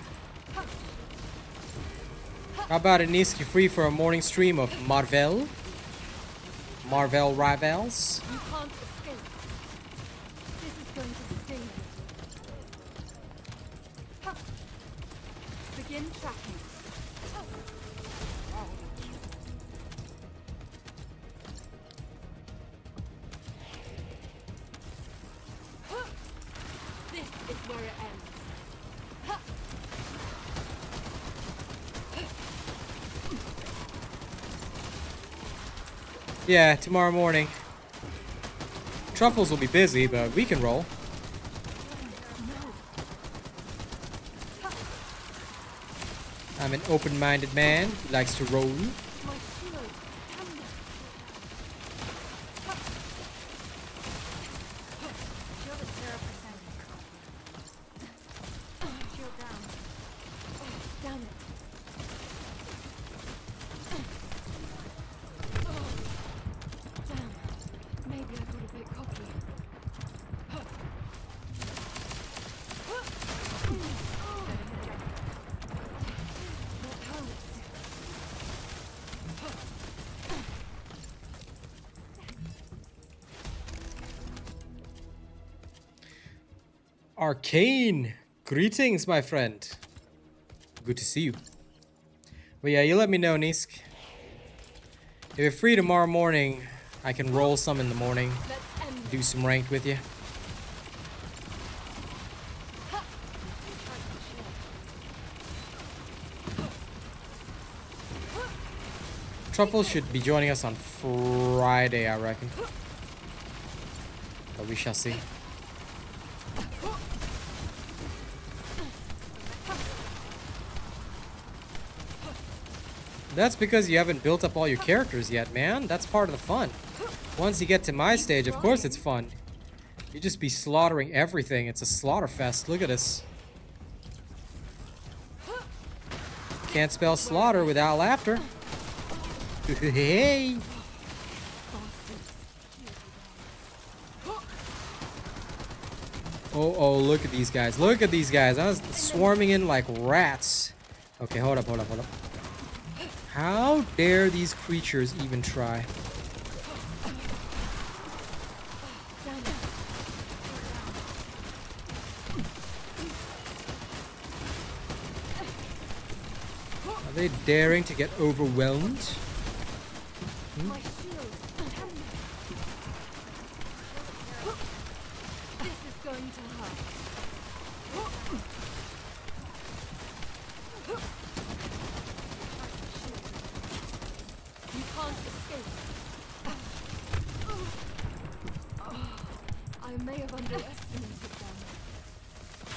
How about a Niski free for a morning stream of Marvel? Marvel Rivals? You can't escape. This is going to sting. Begin tracking. This is where it ends. Yeah, tomorrow morning. Truffles will be busy, but we can roll. I'm an open-minded man who likes to roll. My shield. Damn it. Shield at 0%. Shield down. Damn it. Damn. Maybe I got a bit cocky. Arcane! Greetings, my friend. Good to see you. But yeah, you let me know, Nisk. If you're free tomorrow morning, I can roll some in the morning. Let's end Do some ranked with you. Truffle should be joining us on Friday, I reckon. But we shall see. That's because you haven't built up all your characters yet, man. That's part of the fun. Once you get to my stage, of course it's fun. You just be slaughtering everything. It's a slaughter fest. Look at this. Can't spell slaughter without laughter. Hey! Oh, look at these guys. Look at these guys. I was swarming in like rats. Okay, hold up. How dare these creatures even try? Are they daring to get overwhelmed? my shield. Damn it. This is going to hurt. You can't escape. I may have underestimated them.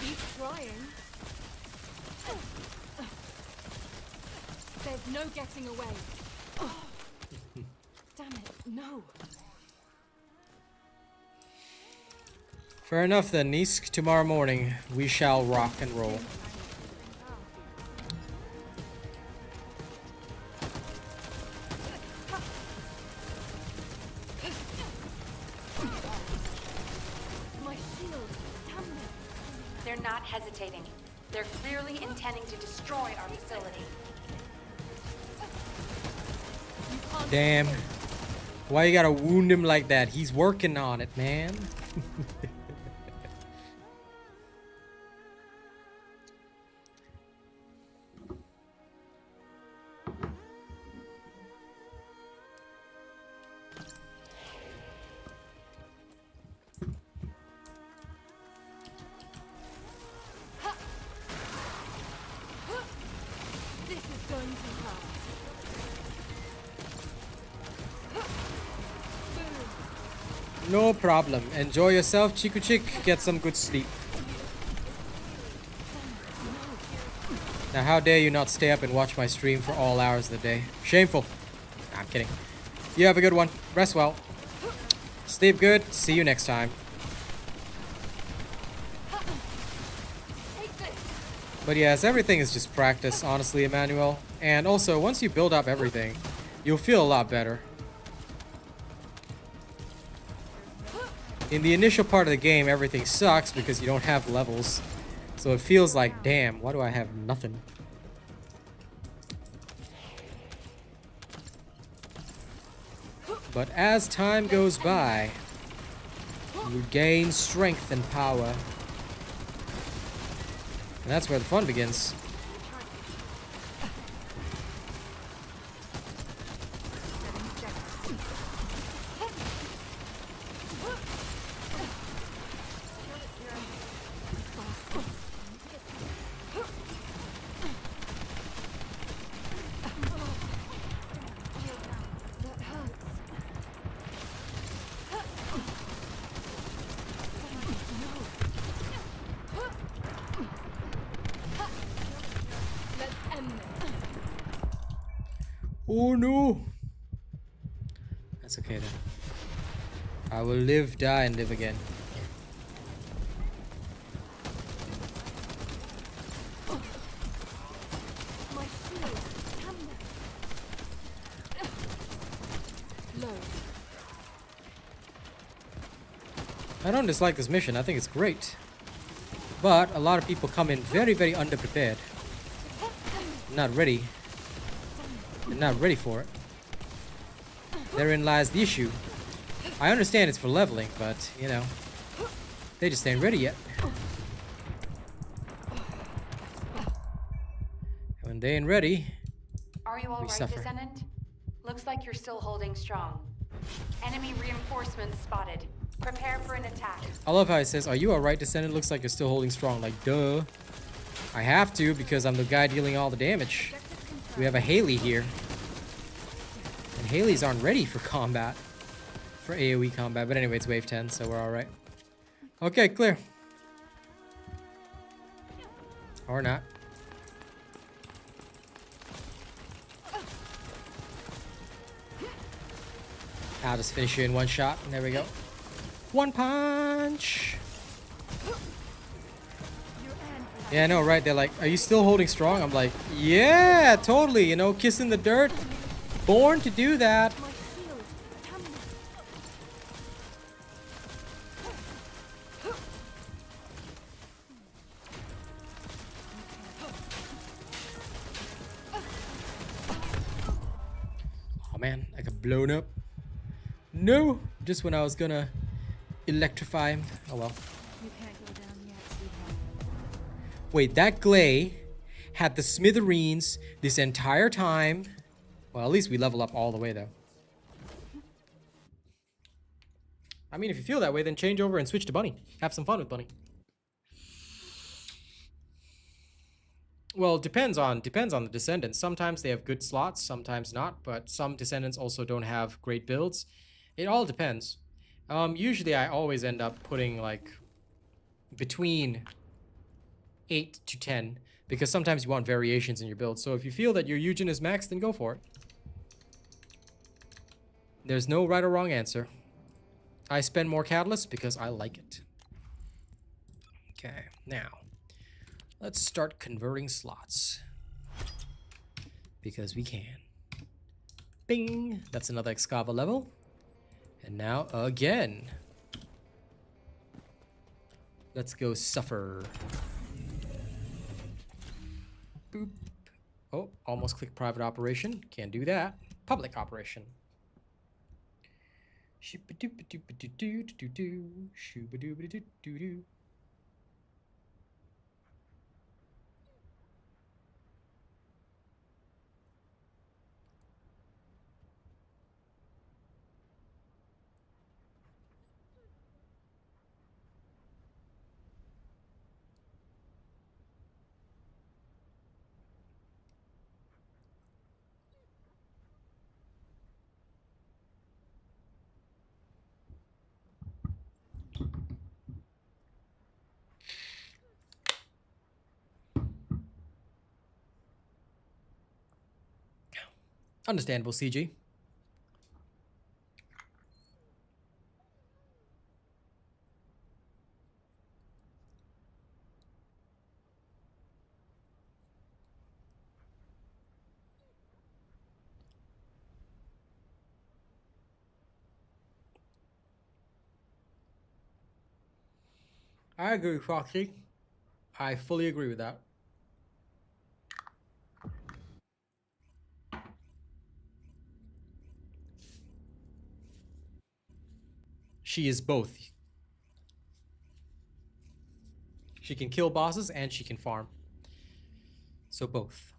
Keep trying. There's no getting away. Damn it, no. Fair enough then, Nisk. Tomorrow morning, we shall rock and roll. My shield. Damn it. They're not hesitating. They're clearly intending to destroy our facility. You can't Damn. Why you gotta wound him like that? He's working on it, man. This is going to hurt. Boom. No problem. Enjoy yourself, Chiku Chick. Get some good sleep. Now, how dare you not stay up and watch my stream for all hours of the day? Shameful. Nah, I'm kidding. You have a good one. Rest well. Sleep good. See you next time. Take this. But yes, everything is just practice, honestly, Emmanuel. And also, once you build up everything, you'll feel a lot better. In the initial part of the game, everything sucks because you don't have levels. So it feels like, damn, why do I have nothing? But as time goes by, you gain strength and power. And that's where the fun begins. That hurts. Oh no! That's okay then. I will live, die, and live again. My shield. Come now. Low. I don't dislike this mission. I think it's great. But a lot of people come in very, very underprepared. Not ready. They're not ready for it. Therein lies the issue. I understand it's for leveling, but, you know, they just ain't ready yet. And when they ain't ready, Are you all we right, suffer. Descendant? Looks like you're still holding strong. Enemy reinforcements spotted. Prepare for an attack. I love how it says, "Are you alright, Descendant?" Looks like you're still holding strong. Like, duh. I have to because I'm the guy dealing all the damage. We have a Haley here. And Haleys aren't ready for combat. For AoE combat. But anyway, it's wave 10, so we're alright. Okay, clear. Or not. I'll just finish you in one shot. There we go. One punch! Yeah, I know, right? They're like, "Are you still holding strong?" I'm like, yeah, totally. You know, kissing the dirt. Born to do that. My shield. Come now. Oh man, I got blown up. No! Just when I was gonna electrify him. Oh well. You can't go down yet, sweetheart. Wait, that Glay had the smithereens this entire time. Well, at least we level up all the way, though. I mean, if you feel that way, then change over and switch to Bunny. Have some fun with Bunny. Well, depends on the Descendants. Sometimes they have good slots, sometimes not. But some Descendants also don't have great builds. It all depends. Usually, I always end up putting like between 8 to 10 because sometimes you want variations in your build. So if you feel that your Eugen is maxed, then go for it. There's no right or wrong answer. I spend more catalysts because I like it. Okay, now let's start converting slots because we can. Bing! That's another Excava level. And now again. Let's go suffer. Boop. Oh, almost click private operation. Can't do that. Public operation. Shooba-dooba-dooba-doo-doo-doo-doo. Shooba-dooba-doo-doo-doo. Understandable, CG. I agree, Foxy. I fully agree with that. She is both. She can kill bosses and she can farm. So both.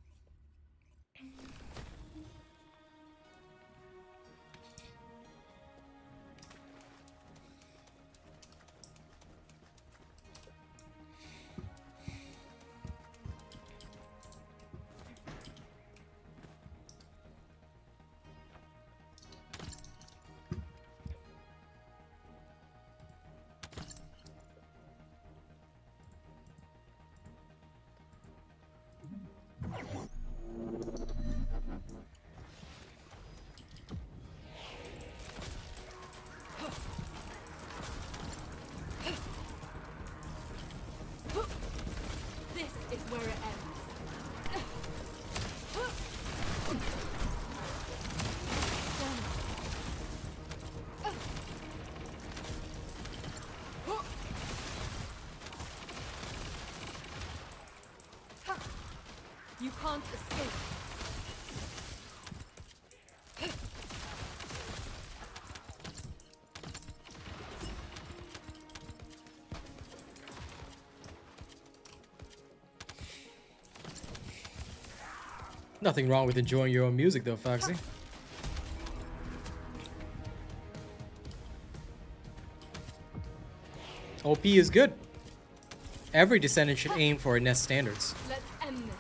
You can't escape. Nothing wrong with enjoying your own music, though, Foxy. OP is good. Every descendant should aim for Ness standards. Let's end this.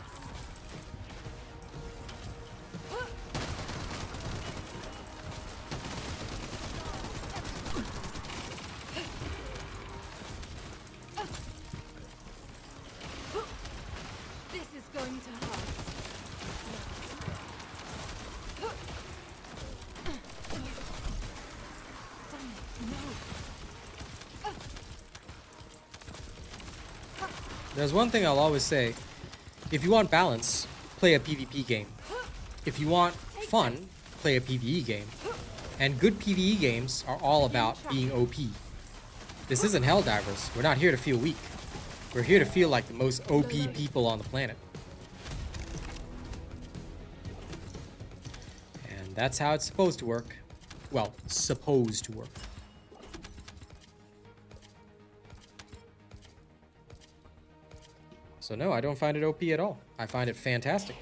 This is going to hurt. Damn it, no. There's one thing I'll always say. If you want balance, play a PvP game. If you want fun, play a PvE game. And good PvE games are all about being OP. This isn't Helldivers. We're not here to feel weak. We're here to feel like the most OP people on the planet. And that's how it's supposed to work. Well, supposed to work. So no, I don't find it OP at all. I find it fantastic.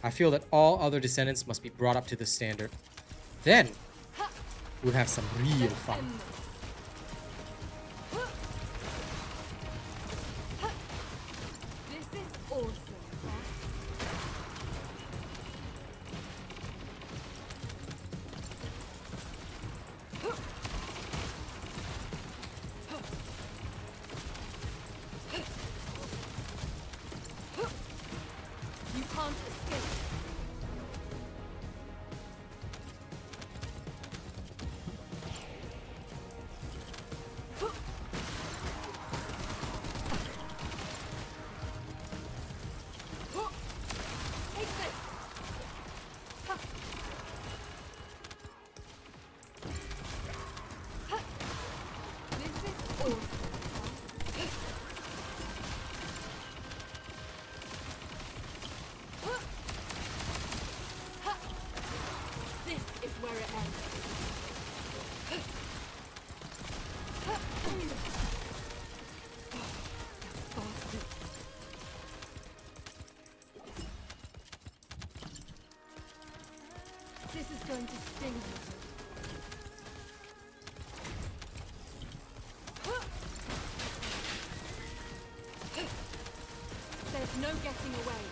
I feel that all other descendants must be brought up to this standard. Then, we'll have some real fun. End this. This is awesome. You can't escape. Take this. This is awesome. This is where it ends. Bastards. This is going to sting you. There's no getting away.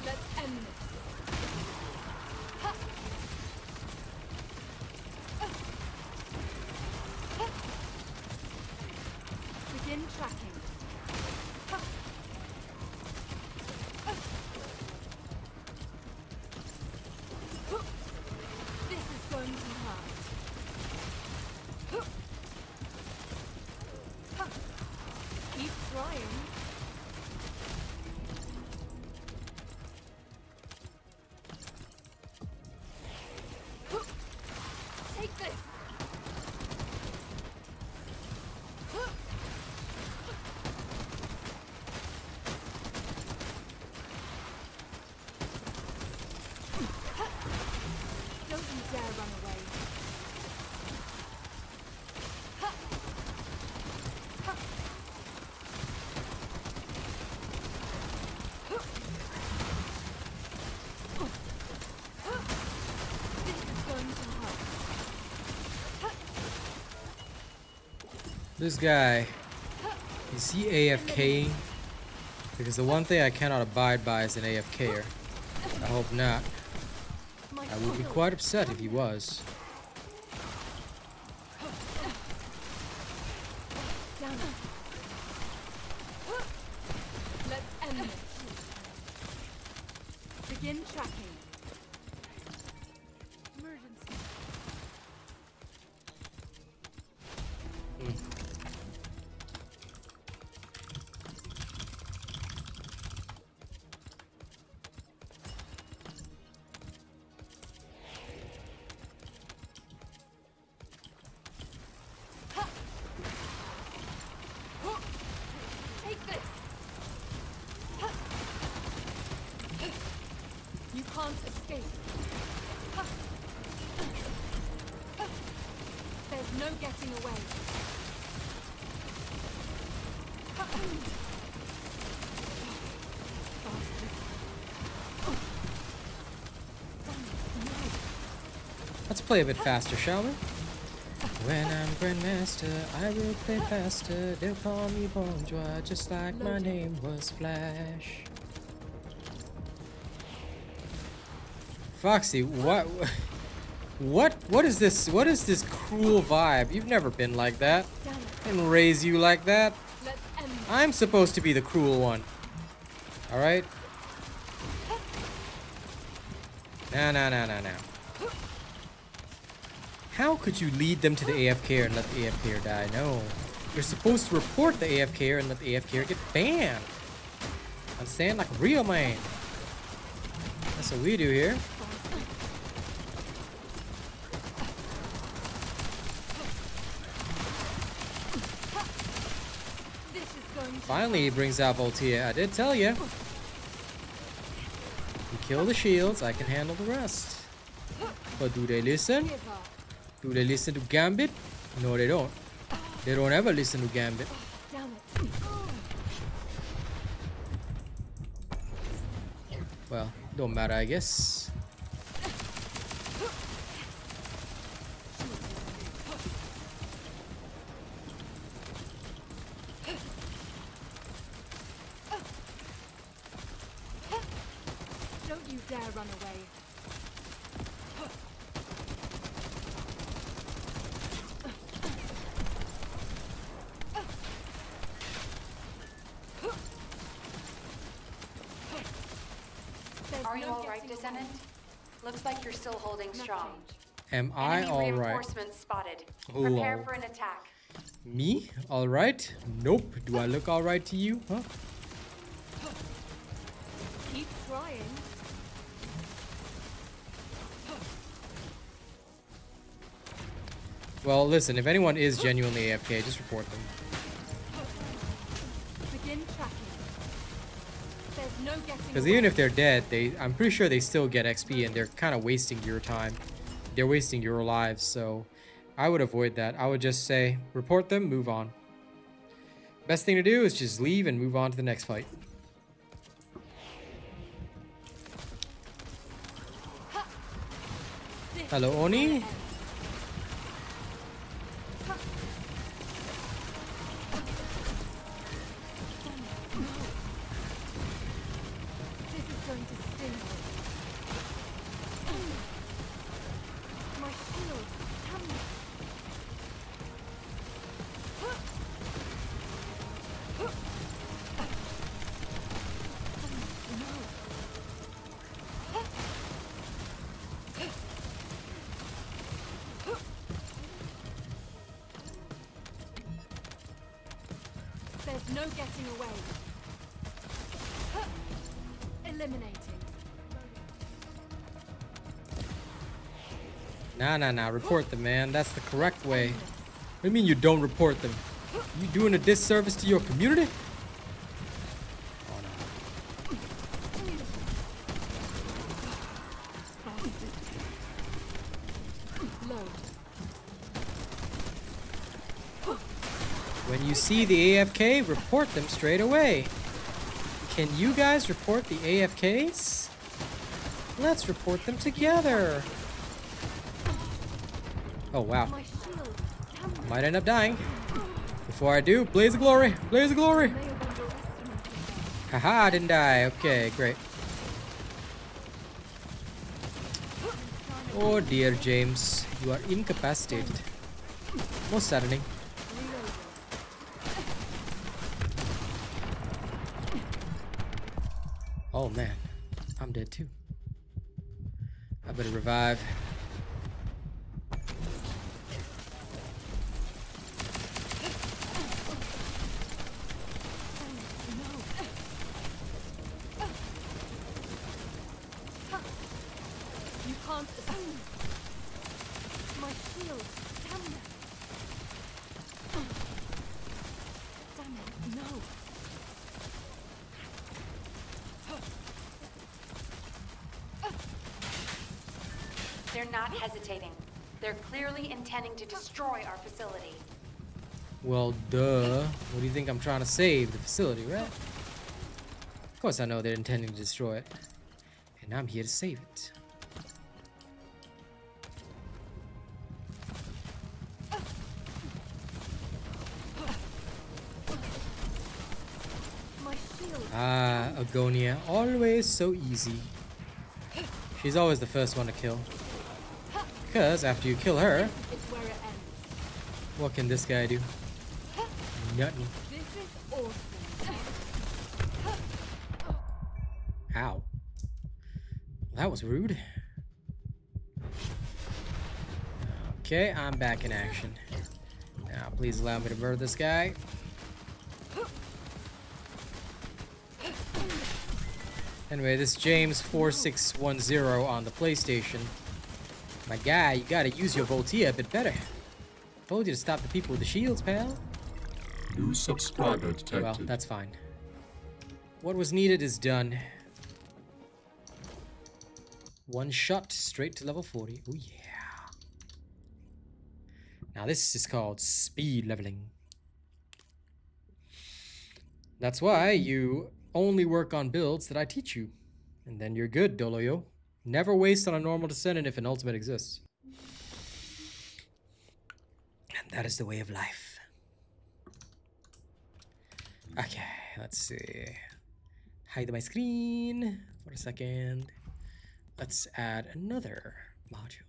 Let's end this. Begin tracking. This is going to hurt. Keep trying. Take this. Don't you dare run away. This is going to hurt. This guy, is he AFKing? Because the one thing I cannot abide by is an AFKer. I hope not. My I would be God. quite upset if he was. Damn it. Let's end this. Begin tracking. Emergency. no getting away. Let's play a bit faster, shall we? When I'm Grandmaster, I will play faster. They'll call me Bonjour, just like my name was Flash. Foxy, what is this? What is this cruel vibe? You've never been like that. I didn't raise you like that. Let's end this. I'm supposed to be the cruel one. All right? No. How could you lead them to the AFKer and let the AFKer die? No. You're supposed to report the AFKer and let the AFKer get banned. Understand? Like a real man. That's what we do here. This is going to Finally, he brings out Voltia. I did tell you. You kill the shields, I can handle the rest. But do they listen? give up. Do they listen to Gambit? No, they don't. They don't ever listen to Gambit. Damn it. Well, don't matter, I guess. Don't you dare run away. There's Are you no all right, getting Descendant? away. Looks like you're still holding strong. Am I Enemy alright? reinforcements spotted. Oh, Prepare lol. for an attack. Me? Alright? Nope. Do I look alright to you? Huh? Keep trying. Well, listen, if anyone is genuinely AFK, just report them. Begin tracking. There's no getting Because away. even if they're dead, I'm pretty sure they still get XP and they're kind of wasting your time. They're wasting your lives, so I would avoid that. I would just say, report them, move on. Best thing to do is just leave and move on to the next fight. Hello, Oni. This is going to sting. My shield. Come on. There's no getting away. Eliminating. Nah. Report them, man. That's the correct way. What do you mean you don't report them? You doing a disservice to your community? Oh, no. Low. When you see the AFK, report them straight away. Can you guys report the AFKs? Let's report them together. Oh, wow. My shield. Come on. Might end up dying. Before I do, blaze of glory! Blaze of glory! May have underestimated that. Haha, I didn't die. Okay, great. Oh dear, James. You are incapacitated. Most saddening. Oh man, I'm dead too. I better revive. You can't. My shield. Damn it. Damn it. No. They're not hesitating. They're clearly intending to destroy our facility. Well, duh. What do you think I'm trying to save? The facility, right? Of course I know they're intending to destroy it. And I'm here to save it. My shield. Ah, Agonia. Always so easy. She's always the first one to kill. Because after you kill her, It's where it ends. what can this guy do? Nothing. This is awesome. Ow. That was rude. Okay, I'm back in action. Now, please allow me to murder this guy. Anyway, this James4610 on the PlayStation. My guy, you gotta use your Voltia a bit better. Told you to stop the people with the shields, pal. New subscriber detected. Well, that's fine. What was needed is done. One shot straight to level 40. Oh yeah. Now this is called speed leveling. That's why you only work on builds that I teach you. And then you're good, Doloyo. Never waste on a normal descendant if an ultimate exists. And that is the way of life. Okay, let's see. Hide my screen for a second. Let's add another module.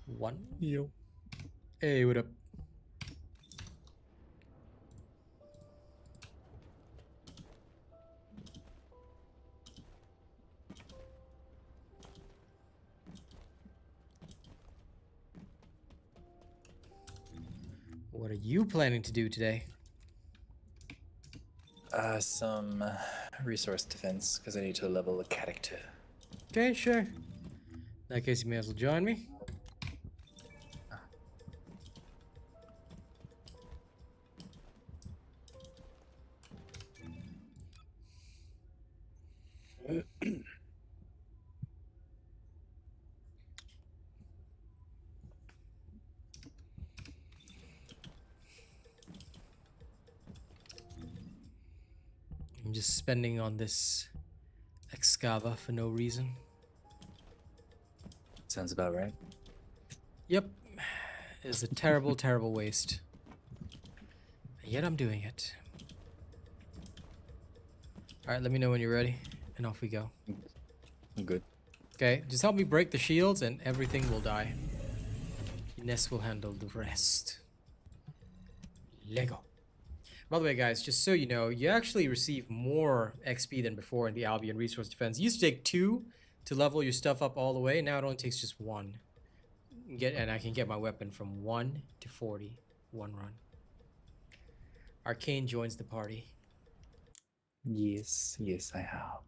One. Yo. Hey, what up? What are you planning to do today? Some resource defense, because I need to level a character. Okay, sure. In that case, you may as well join me. I'm just spending on this Excava for no reason. Sounds about right. Yep. It's a terrible, terrible waste. And yet I'm doing it. Alright, let me know when you're ready, and off we go. I'm good. Okay, just help me break the shields and everything will die. Ness will handle the rest. Lego. By the way, guys, just so you know, you actually receive more XP than before in the Albion Resource Defense. It used to take 2 to level your stuff up all the way. Now it only takes just 1. And I can get my weapon from 1 to 40. 1 run. Arcane joins the party. Yes, yes, I have.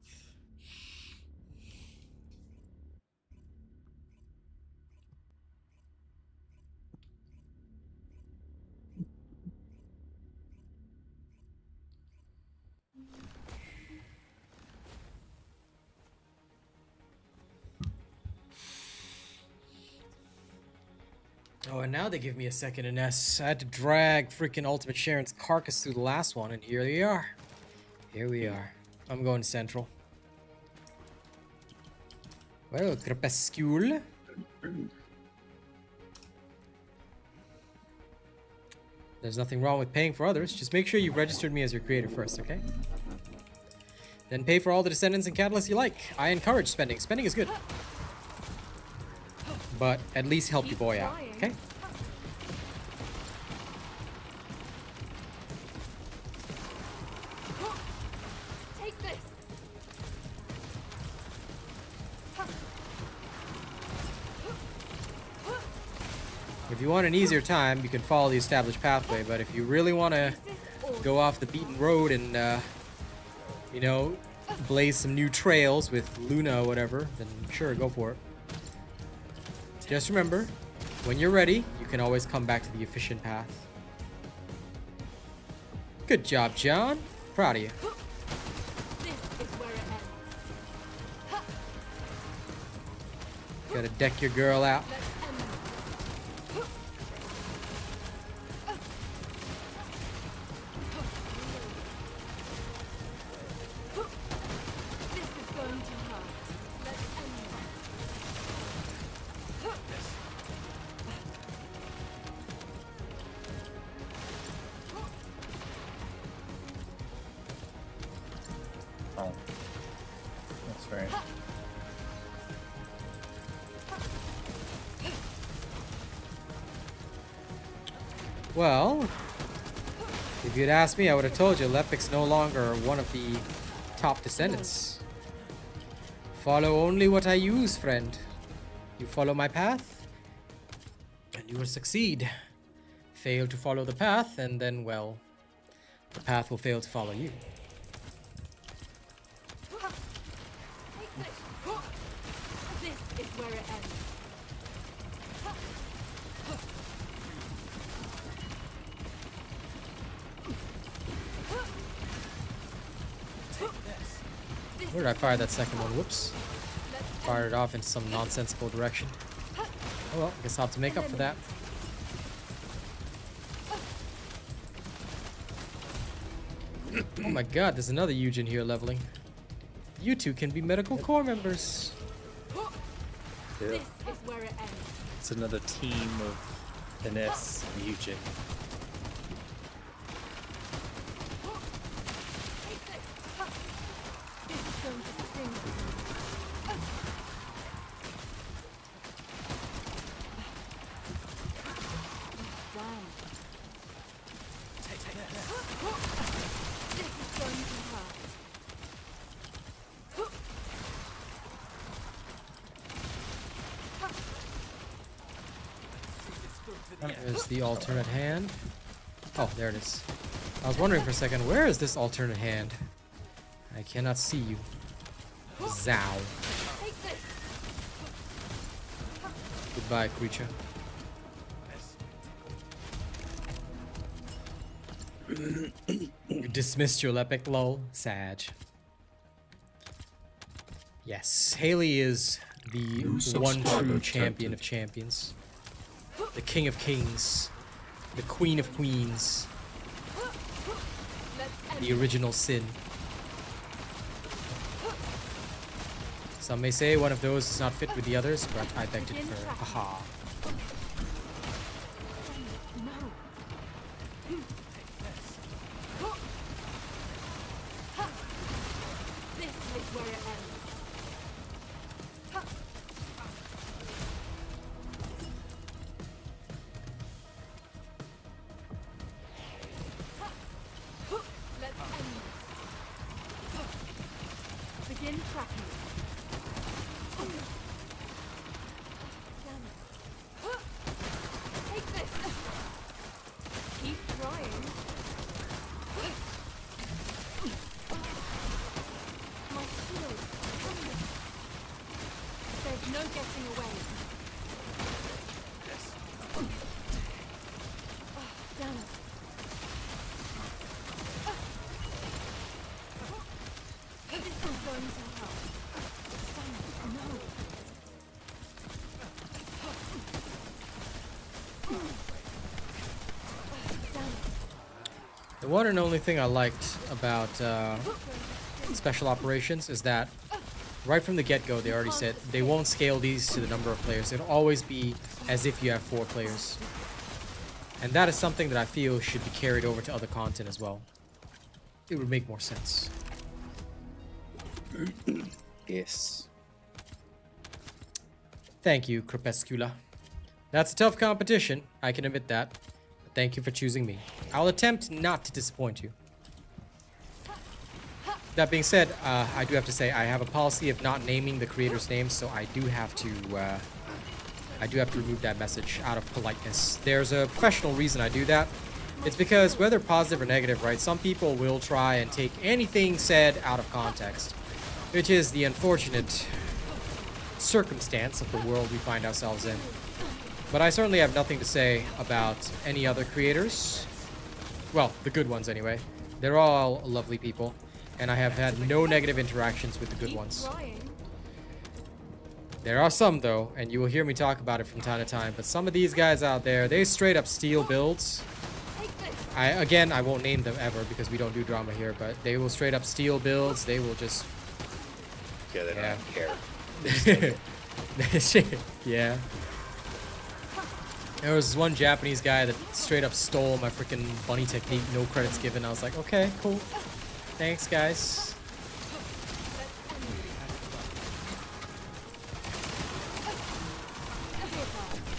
Oh, and now they give me a second in Ness. I had to drag freaking Ultimate Sharon's carcass through the last one, and here we are. Here we are. I'm going central. Well, crepuscule. There's nothing wrong with paying for others. Just make sure you've registered me as your creator first, okay? Then pay for all the descendants and catalysts you like. I encourage spending. Spending is good. But at least help your boy out, okay? Take this. If you want an easier time, you can follow the established pathway, but if you really want to go off the beaten road and, you know, blaze some new trails with Luna or whatever, then sure, go for it. Just remember, when you're ready, you can always come back to the efficient path. Good job, John. Proud of you. This is where it ends. Gotta deck your girl out. This is going to hurt. Let's end Oh. That's right. Well, if you'd asked me, I would have told you Lepic's no longer one of the top descendants. Follow only what I use, friend. You follow my path, and you will succeed. Fail to follow the path, and then, well, the path will fail to follow you. This is where it ends. Where did I fire that second one? Whoops. Fired it off in some nonsensical direction. Oh well, I guess I'll have to make up for that. Oh my god, there's another Eugen here leveling. You two can be medical corps members. Yeah. This is where it ends. It's another team of the Ness and Eugen. This is going to sting. Damn. This is going to hurt. There's the alternate hand. Oh, there it is. I was wondering for a second, where is this alternate hand? I cannot see you. Zow. Take this. Goodbye, creature. You dismissed your epic, lol. Sag. Yes, Haley is the one true champion of champions. The king of kings. The queen of queens. Let's end The original sin. Some may say one of those is not fit with the others, but I beg to differ. Haha. No. This is where it ends. Let's end this. Begin tracking. Damn it. Take this. Keep trying. My shield. There's no getting away. Oh, damn it. This is going to help. Damn it, no. Damn it. The one and only thing I liked about special operations is that right from the get-go they already said they won't scale these to the number of players. It'll always be as if you have 4 players. And that is something that I feel should be carried over to other content as well. It would make more sense. Yes. Thank you, Crepuscula. That's a tough competition, I can admit that. But thank you for choosing me. I'll attempt not to disappoint you. That being said, I do have to say I have a policy of not naming the creator's name, so I do have to remove that message out of politeness. There's a professional reason I do that. It's because whether positive or negative, right, some people will try and take anything said out of context, which is the unfortunate circumstance of the world we find ourselves in. But I certainly have nothing to say about any other creators. Well, the good ones anyway. They're all lovely people, and I have had no negative interactions with the good ones. Trying. There are some though, and you will hear me talk about it from time to time, but some of these guys out there, they straight up steal builds. I won't name them ever because we don't do drama here, but they will straight up steal builds. They will just... Yeah, they Yeah. don't care. Yeah. There was one Japanese guy that straight up stole my freaking bunny technique, no credits given. I was like, okay, cool. Thanks, guys.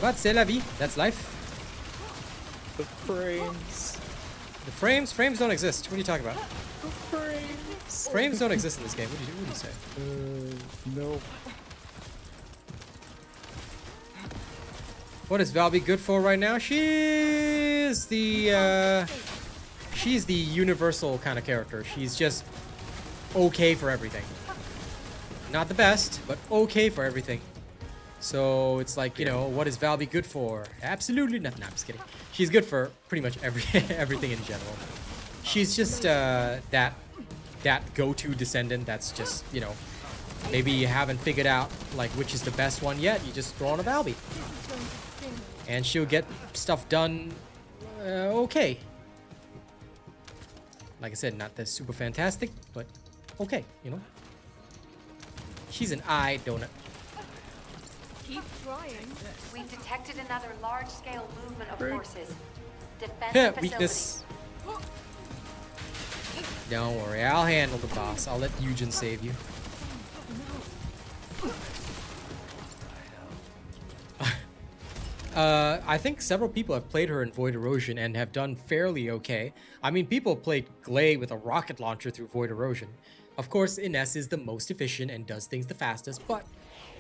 But c'est la vie. That's life. The frames. The frames don't exist. What are you talking about? The frames. Frames don't exist in this game. What do you say? No. What is Valby good for right now? She's the universal kind of character. She's just okay for everything. Not the best, but okay for everything. So it's like, you know, what is Valby good for? Absolutely nothing. No, I'm just kidding. She's good for pretty much everything in general. She's just that go-to descendant that's just, you know, maybe you haven't figured out like which is the best one yet. You just throw on a Valby. And she'll get stuff done okay. Like I said, not that super fantastic, but okay, you know. She's an eye donut. Keep trying. We detected another large-scale movement of forces. Defend Heh, the facility. weakness. Don't worry, I'll handle the boss. I'll let Eugen save you. I think several people have played her in Void Erosion and have done fairly okay. I mean, people played Glay with a rocket launcher through Void Erosion. Of course, Ness is the most efficient and does things the fastest, but,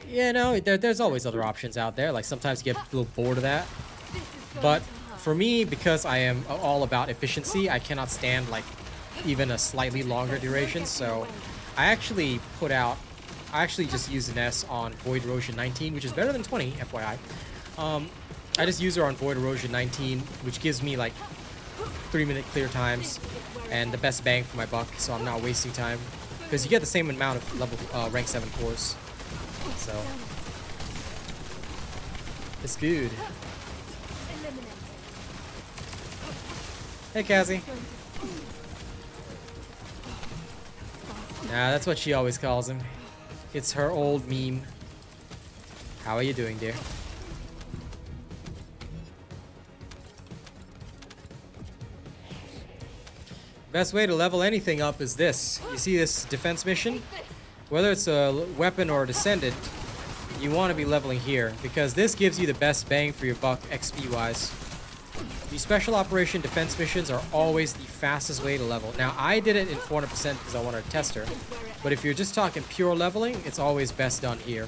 you know, there's always other options out there. Like, sometimes you get a little bored of that. But for me, because I am all about efficiency, I cannot stand, like, even a slightly longer duration, so I actually just use Ness on Void Erosion 19, which is better than 20, FYI. I just use her on Void Erosion 19, which gives me like 3-minute clear times and the best bang for my buck, so I'm not wasting time. Because you get the same amount of level rank 7 cores. So it's good. Hey, Cassie. Nah, that's what she always calls him. It's her old meme. How are you doing, dear? Best way to level anything up is this. You see this defense mission? Whether it's a weapon or a descendant, you want to be leveling here because this gives you the best bang for your buck XP wise. The special operation defense missions are always the fastest way to level. Now, I did it in 400% because I wanted to test her, but if you're just talking pure leveling, it's always best done here.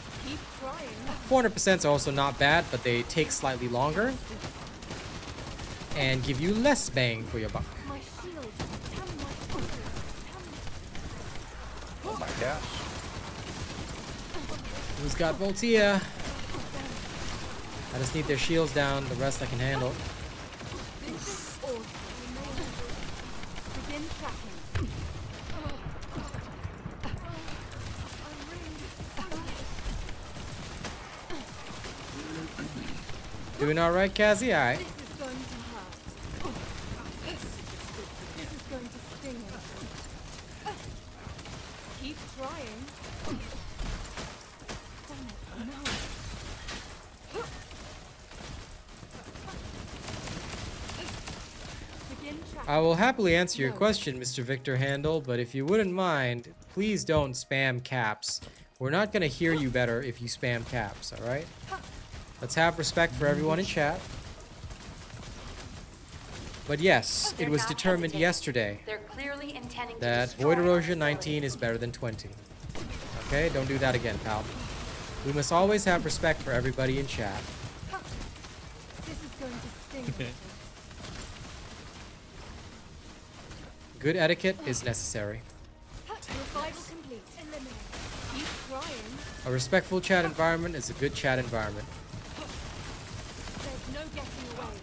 400% is also not bad, but they take slightly longer and give you less bang for your buck. Oh my gosh. Who's got Voltia? I just need their shields down, the rest I can handle. Begin tracking. Doing alright, Cassie? Alright. This is going to hurt. This is going to sting him. Keep trying. Damn it, no. Begin tracking. I will happily answer your question, Mr. Victor Handel, but if you wouldn't mind, please don't spam caps. We're not gonna hear you better if you spam caps, alright? Let's have respect for everyone in chat. But yes, it was determined yesterday They're clearly intending to that destroy Void our Erosion facility. 19 is better than 20. Okay, don't do that again, pal. We must always have respect for everybody in chat. This is going to sting him. Good etiquette is necessary. Revival complete. Eliminate. Keep trying. A respectful chat environment is a good chat environment. There's no getting away.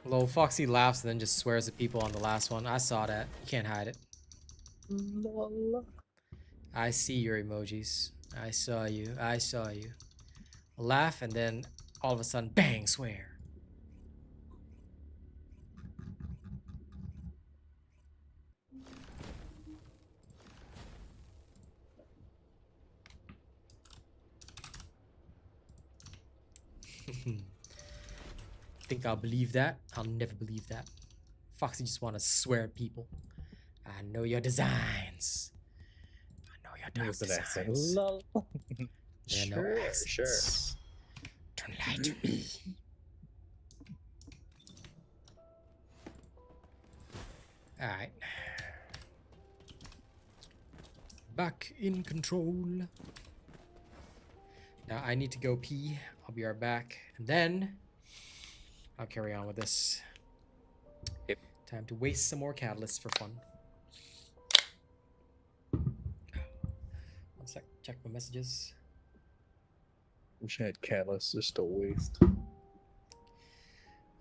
Lol, Foxy laughs and then just swears at people on the last one. I saw that. You can't hide it. Lol. I see your emojis. I saw you. I saw you. Laugh and then all of a sudden, bang, swear. Think I'll believe that? I'll never believe that. Foxy just want to swear at people. I know your designs. I know your dark What's the next thing? designs. Lol. There are no Sure, accents. Don't lie to me. Alright. Back in control. Now I need to go pee. I'll be right back. And then I'll carry on with this. Yep. Time to waste some more catalysts for fun. One sec. Check my messages. Wish I had catalyst just to waste.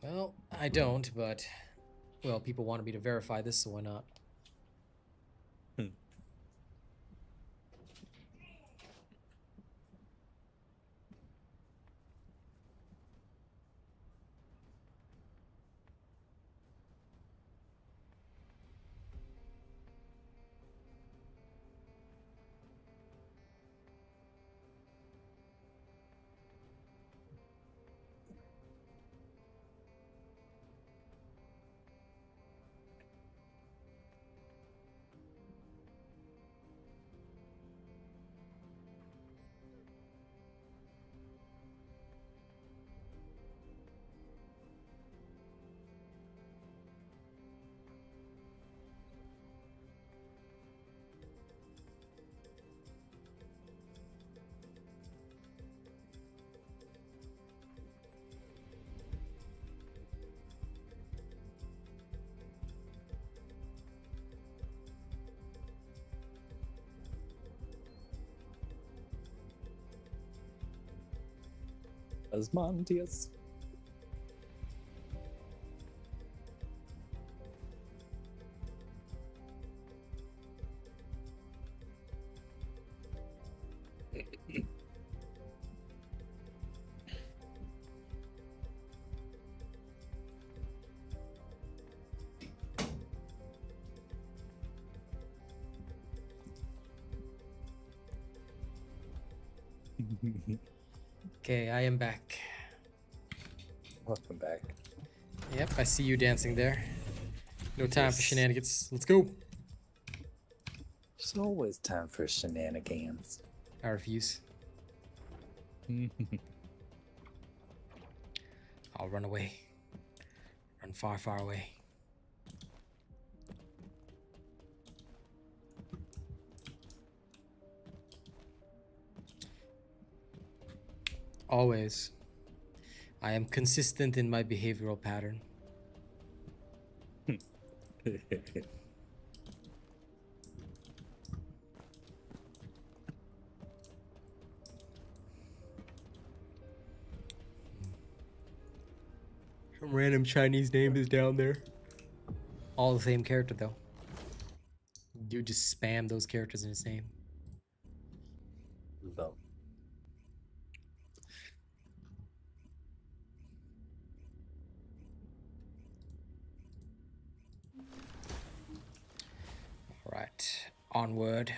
Well, I don't, but well, people wanted me to verify this, so why not? Asmontius. Okay, I am back. Welcome back. Yep, I see you dancing there. No time for shenanigans. Let's go. There's always time for shenanigans. I refuse. I'll run away. Run far, far away. Always. I am consistent in my behavioral pattern. Some random Chinese name is down there. All the same character though. You just spam those characters in his name. Lol. Alright, onward.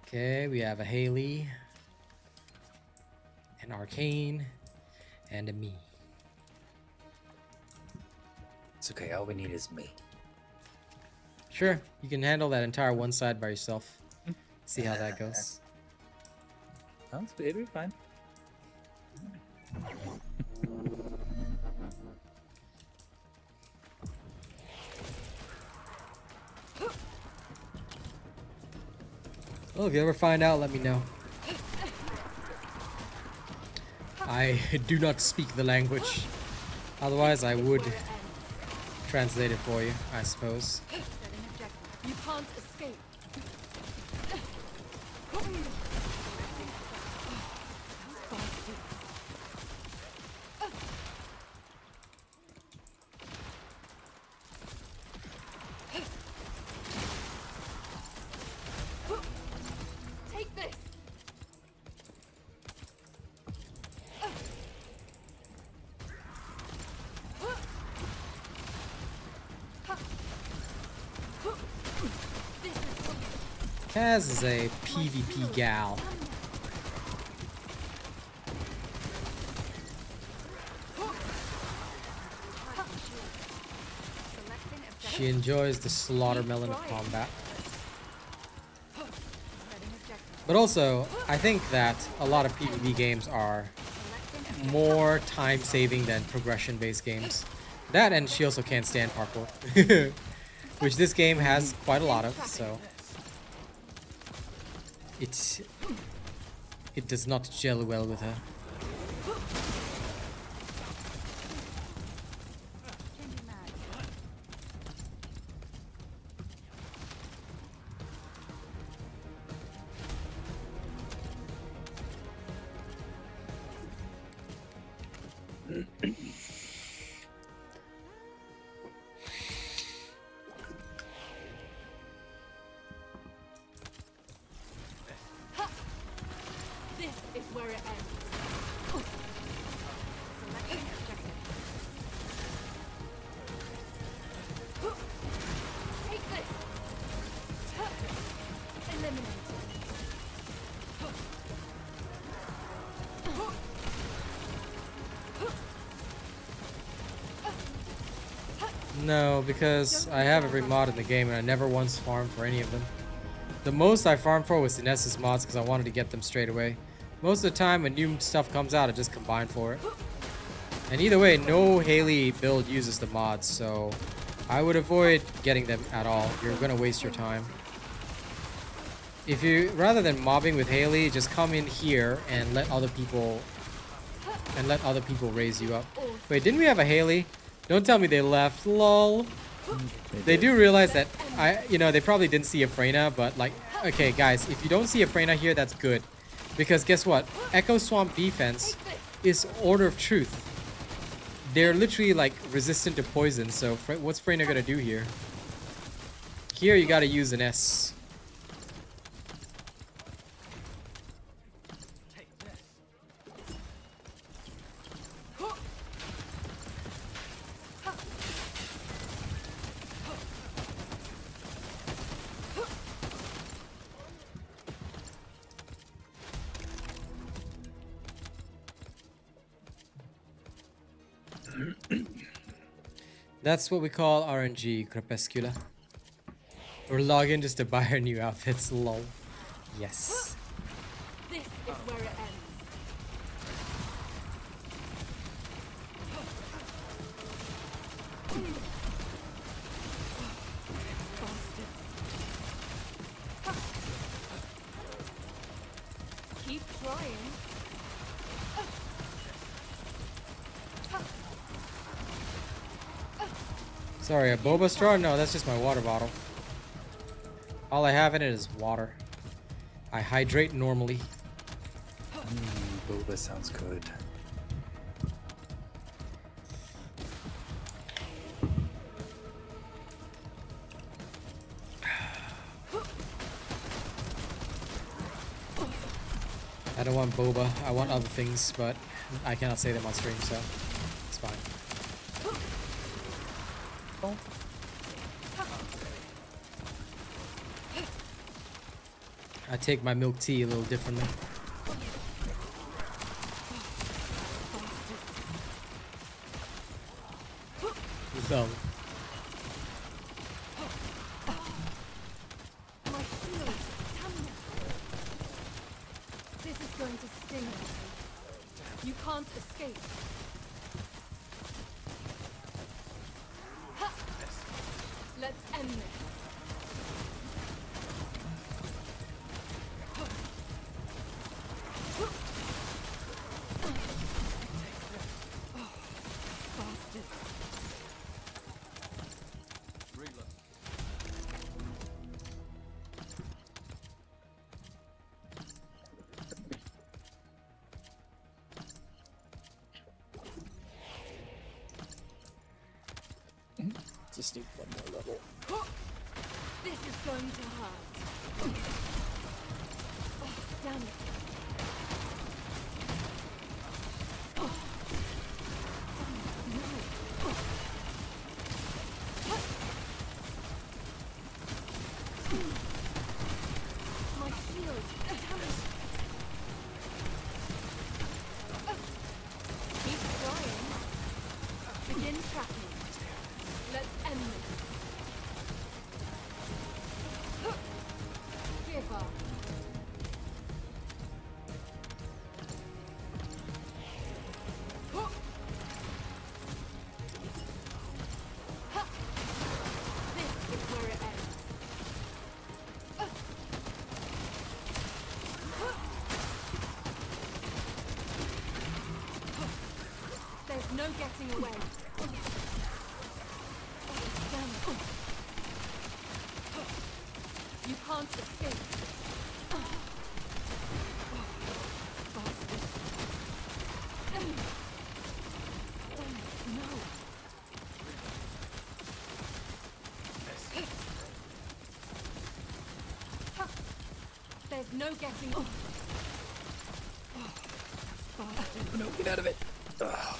Okay, we have a Haley, an Arcane, and a me. It's okay, all we need is me. Sure, you can handle that entire one side by yourself. See how that goes. It'll be fine. Well, if you ever find out, let me know. I do not speak the language. Otherwise, I would translate it for you, I suppose. You can't escape. Kaz is a PvP gal. She enjoys the slaughtermelon of combat. But also, I think that a lot of PvP games are more time-saving than progression-based games. That, and she also can't stand parkour. Which this game has quite a lot of, so... It does not gel well with her. This is where it ends. Selecting objective. Take this. Eliminate No, because I have every mod in the game and I never once farmed for any of them. The most I farmed for was the Ness's mods because I wanted to get them straight away. Most of the time when new stuff comes out, I just combine for it. And either way, no Haley build uses the mods, so I would avoid getting them at all. You're gonna waste your time. If you, rather than mobbing with Haley, just come in here and let other people raise you up. Wait, didn't we have a Haley? Don't tell me they left. Lol. They do realize that they probably didn't see a Freyna, but like, okay, guys, if you don't see a Freyna here, that's good, because guess what? Echo Swamp defense is Order of Truth. They're literally like resistant to poison. So what's Freyna gonna do here? Here you gotta use an S. That's what we call RNG, Crepuscula. Or log in just to buy her new outfits, lol. Yes. This is where it ends. Keep trying. Sorry, a boba straw? No, that's just my water bottle. All I have in it is water. I hydrate normally. Boba sounds good. I don't want boba. I want other things, but I cannot say them on stream, so it's fine. I take my milk tea a little differently. So, My shield. Stamina. This is going to sting. You can't escape. Ha! Let's end this. Just need one more level. This is going to hurt. Oh, damn it. Oh. Damn it, no. no getting away. Oh, damn it. You can't escape. Bastards. Damn it, no. There's no getting. Bastard. No, get out of it. Ugh.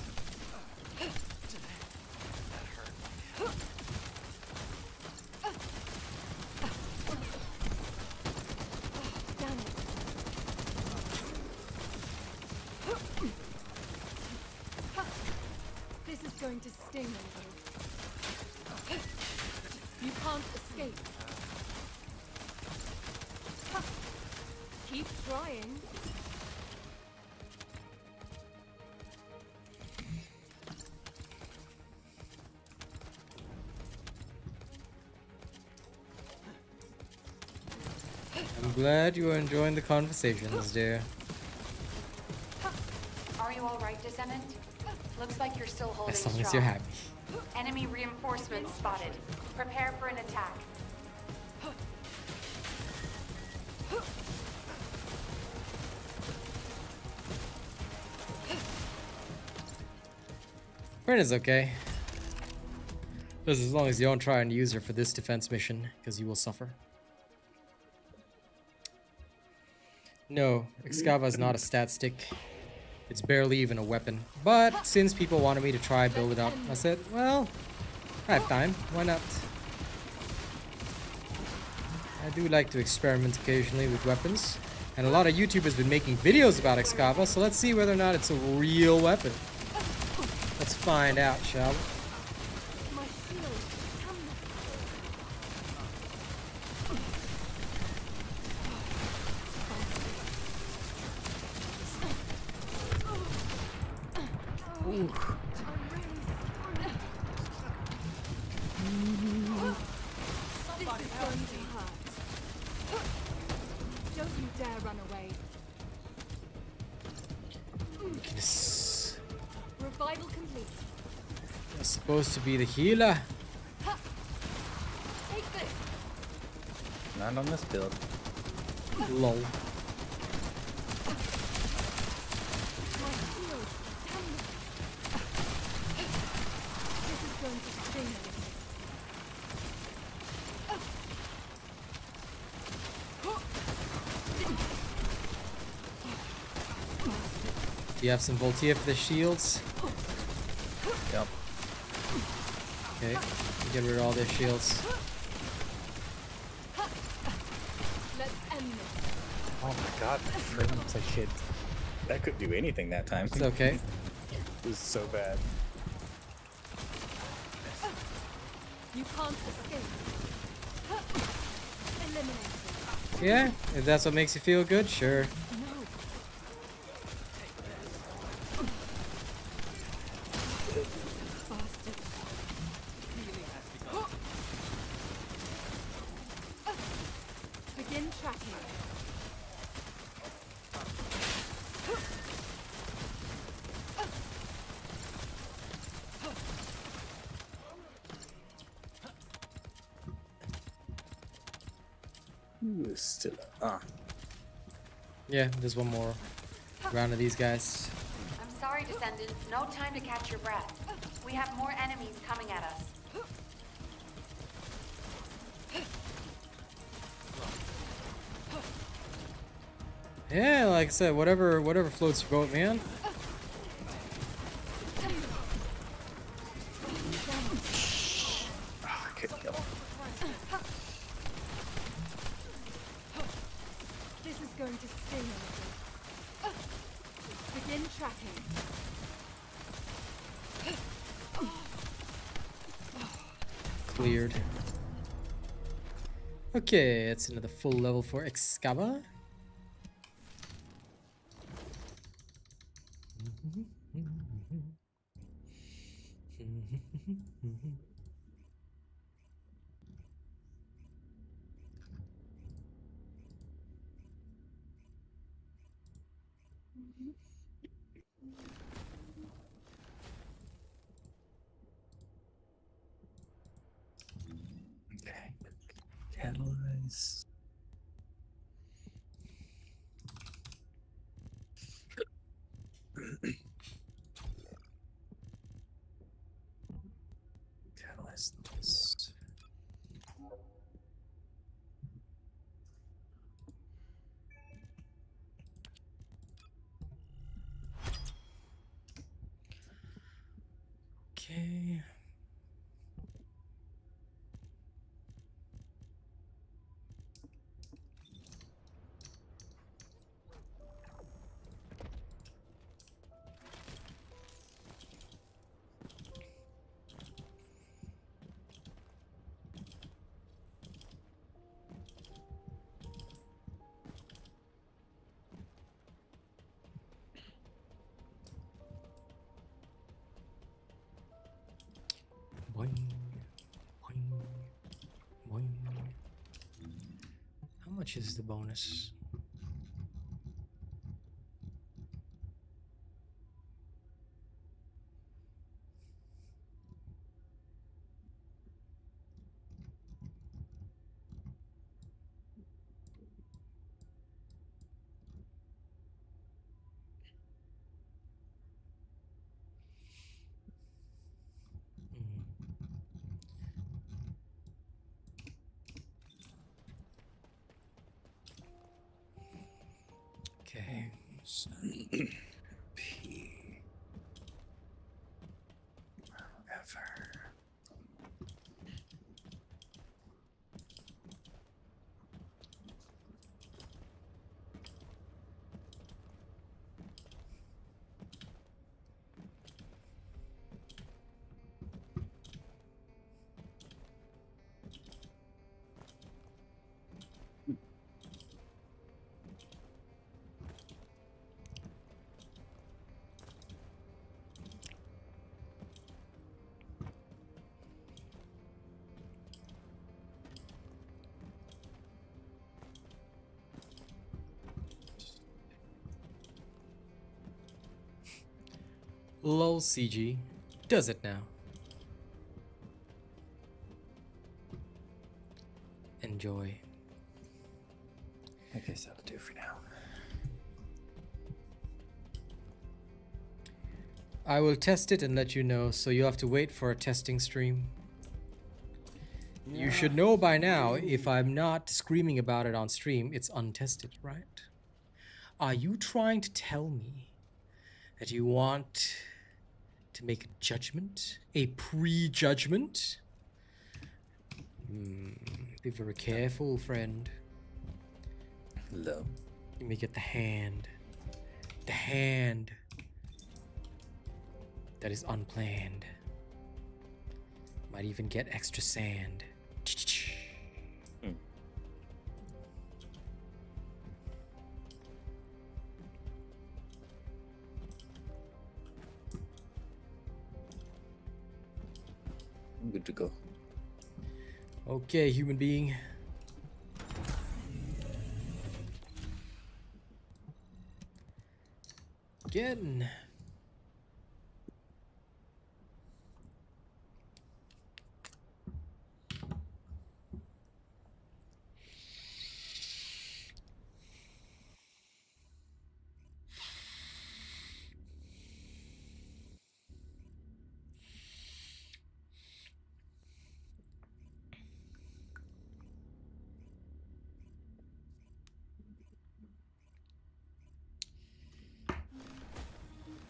Damn it. This is going to sting a little. You can't escape. Keep trying. I'm glad you are enjoying the conversations, dear. Are you all right, Descendant? Looks like you're still holding As long strong. as you're happy. Enemy reinforcements spotted. Prepare for an attack. Brenna's okay. Just as long as you don't try and use her for this defense mission, because you will suffer. No, Excava is not a stat stick. It's barely even a weapon. But since people wanted me to try build it up, I said, well, I have time. Why not? I do like to experiment occasionally with weapons. And a lot of YouTubers have been making videos about Excava, so let's see whether or not it's a real weapon. Let's find out, shall we? My shield. Come. Ooh. This is going to hurt. Don't you dare run away. Goodness. Revival complete. You're supposed to be the healer. Take this. Not on this build. Lol. My shield. Come. This is going to sting a little. Do you have some Voltia for the shields? Yep. Okay. Get rid of all their shields. Let's end this. Oh my god, my frames, I kid. That could do anything that time. It's okay. It was so bad. You can't escape. Eliminate. Yeah, if that's what makes you feel good, sure. No. Bastards. Begin tracking. Ooh, still. Yeah, there's one more round of these guys. I'm sorry, Descendant. No time to catch your breath. We have more enemies coming at us. Yeah, like I said, whatever floats your boat, man. I couldn't kill him. This is going to sting a little. Begin tracking. Cleared. Okay, that's another full level for Excava. Catalyze. Catalyze this. Okay. Boing, boing, boing. How much is the bonus? Okay. P. However. Lol CG. Does it now? Enjoy. I guess that'll do for now. I will test it and let you know, so you'll have to wait for a testing stream. You should know by now, if I'm not screaming about it on stream, it's untested, right? Are you trying to tell me that you want to make a judgment? A prejudgment? Be very careful, friend. Low. You may get the hand. The hand that is unplanned. Might even get extra sand. I'm good to go. Okay, human being. Again.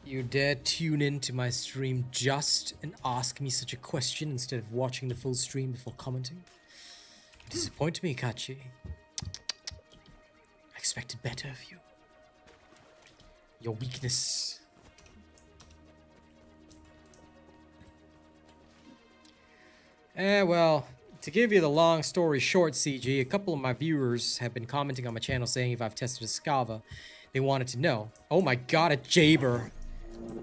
You dare tune in to my stream just and ask me such a question instead of watching the full stream before commenting? You disappoint me, Kachi. I expected better of you. Your weakness. Well, to give you the long story short, CG, a couple of my viewers have been commenting on my channel saying if I've tested a Scava, they wanted to know. Oh my god, a Jaber.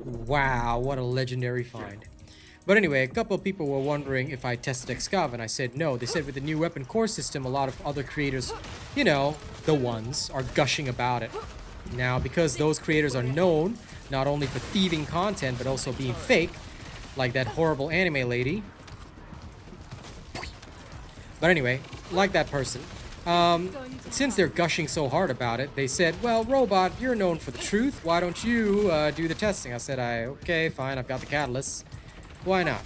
Wow, what a legendary find. But anyway, a couple of people were wondering if I tested Excava, and I said no. They said with the new weapon core system, a lot of other creators, you know, the ones, are gushing about it. Now, because those creators are known not only for thieving content, but also being fake, like that horrible anime lady, But anyway, like that person. Since they're gushing so hard about it, they said, well, Robot, you're known for the truth. Why don't you do the testing? I said, okay, fine, I've got the catalyst. Why not?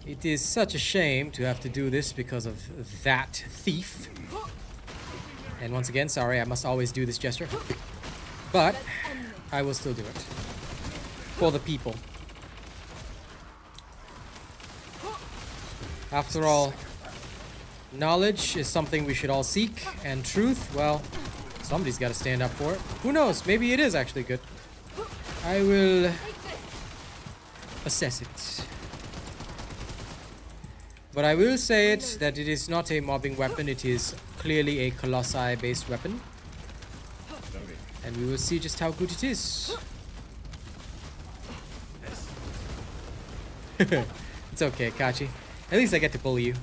It is such a shame to have to do this because of that thief. And once again, sorry, I must always do this gesture. But I will still do it. For the people. After all, knowledge is something we should all seek, and truth, well, somebody's got to stand up for it. Who knows? Maybe it is actually good. I will assess it. But I will say it that it is not a mobbing weapon. It is clearly a Colossi-based weapon. And we will see just how good it is. It's okay, Kachi. At least I get to bully you.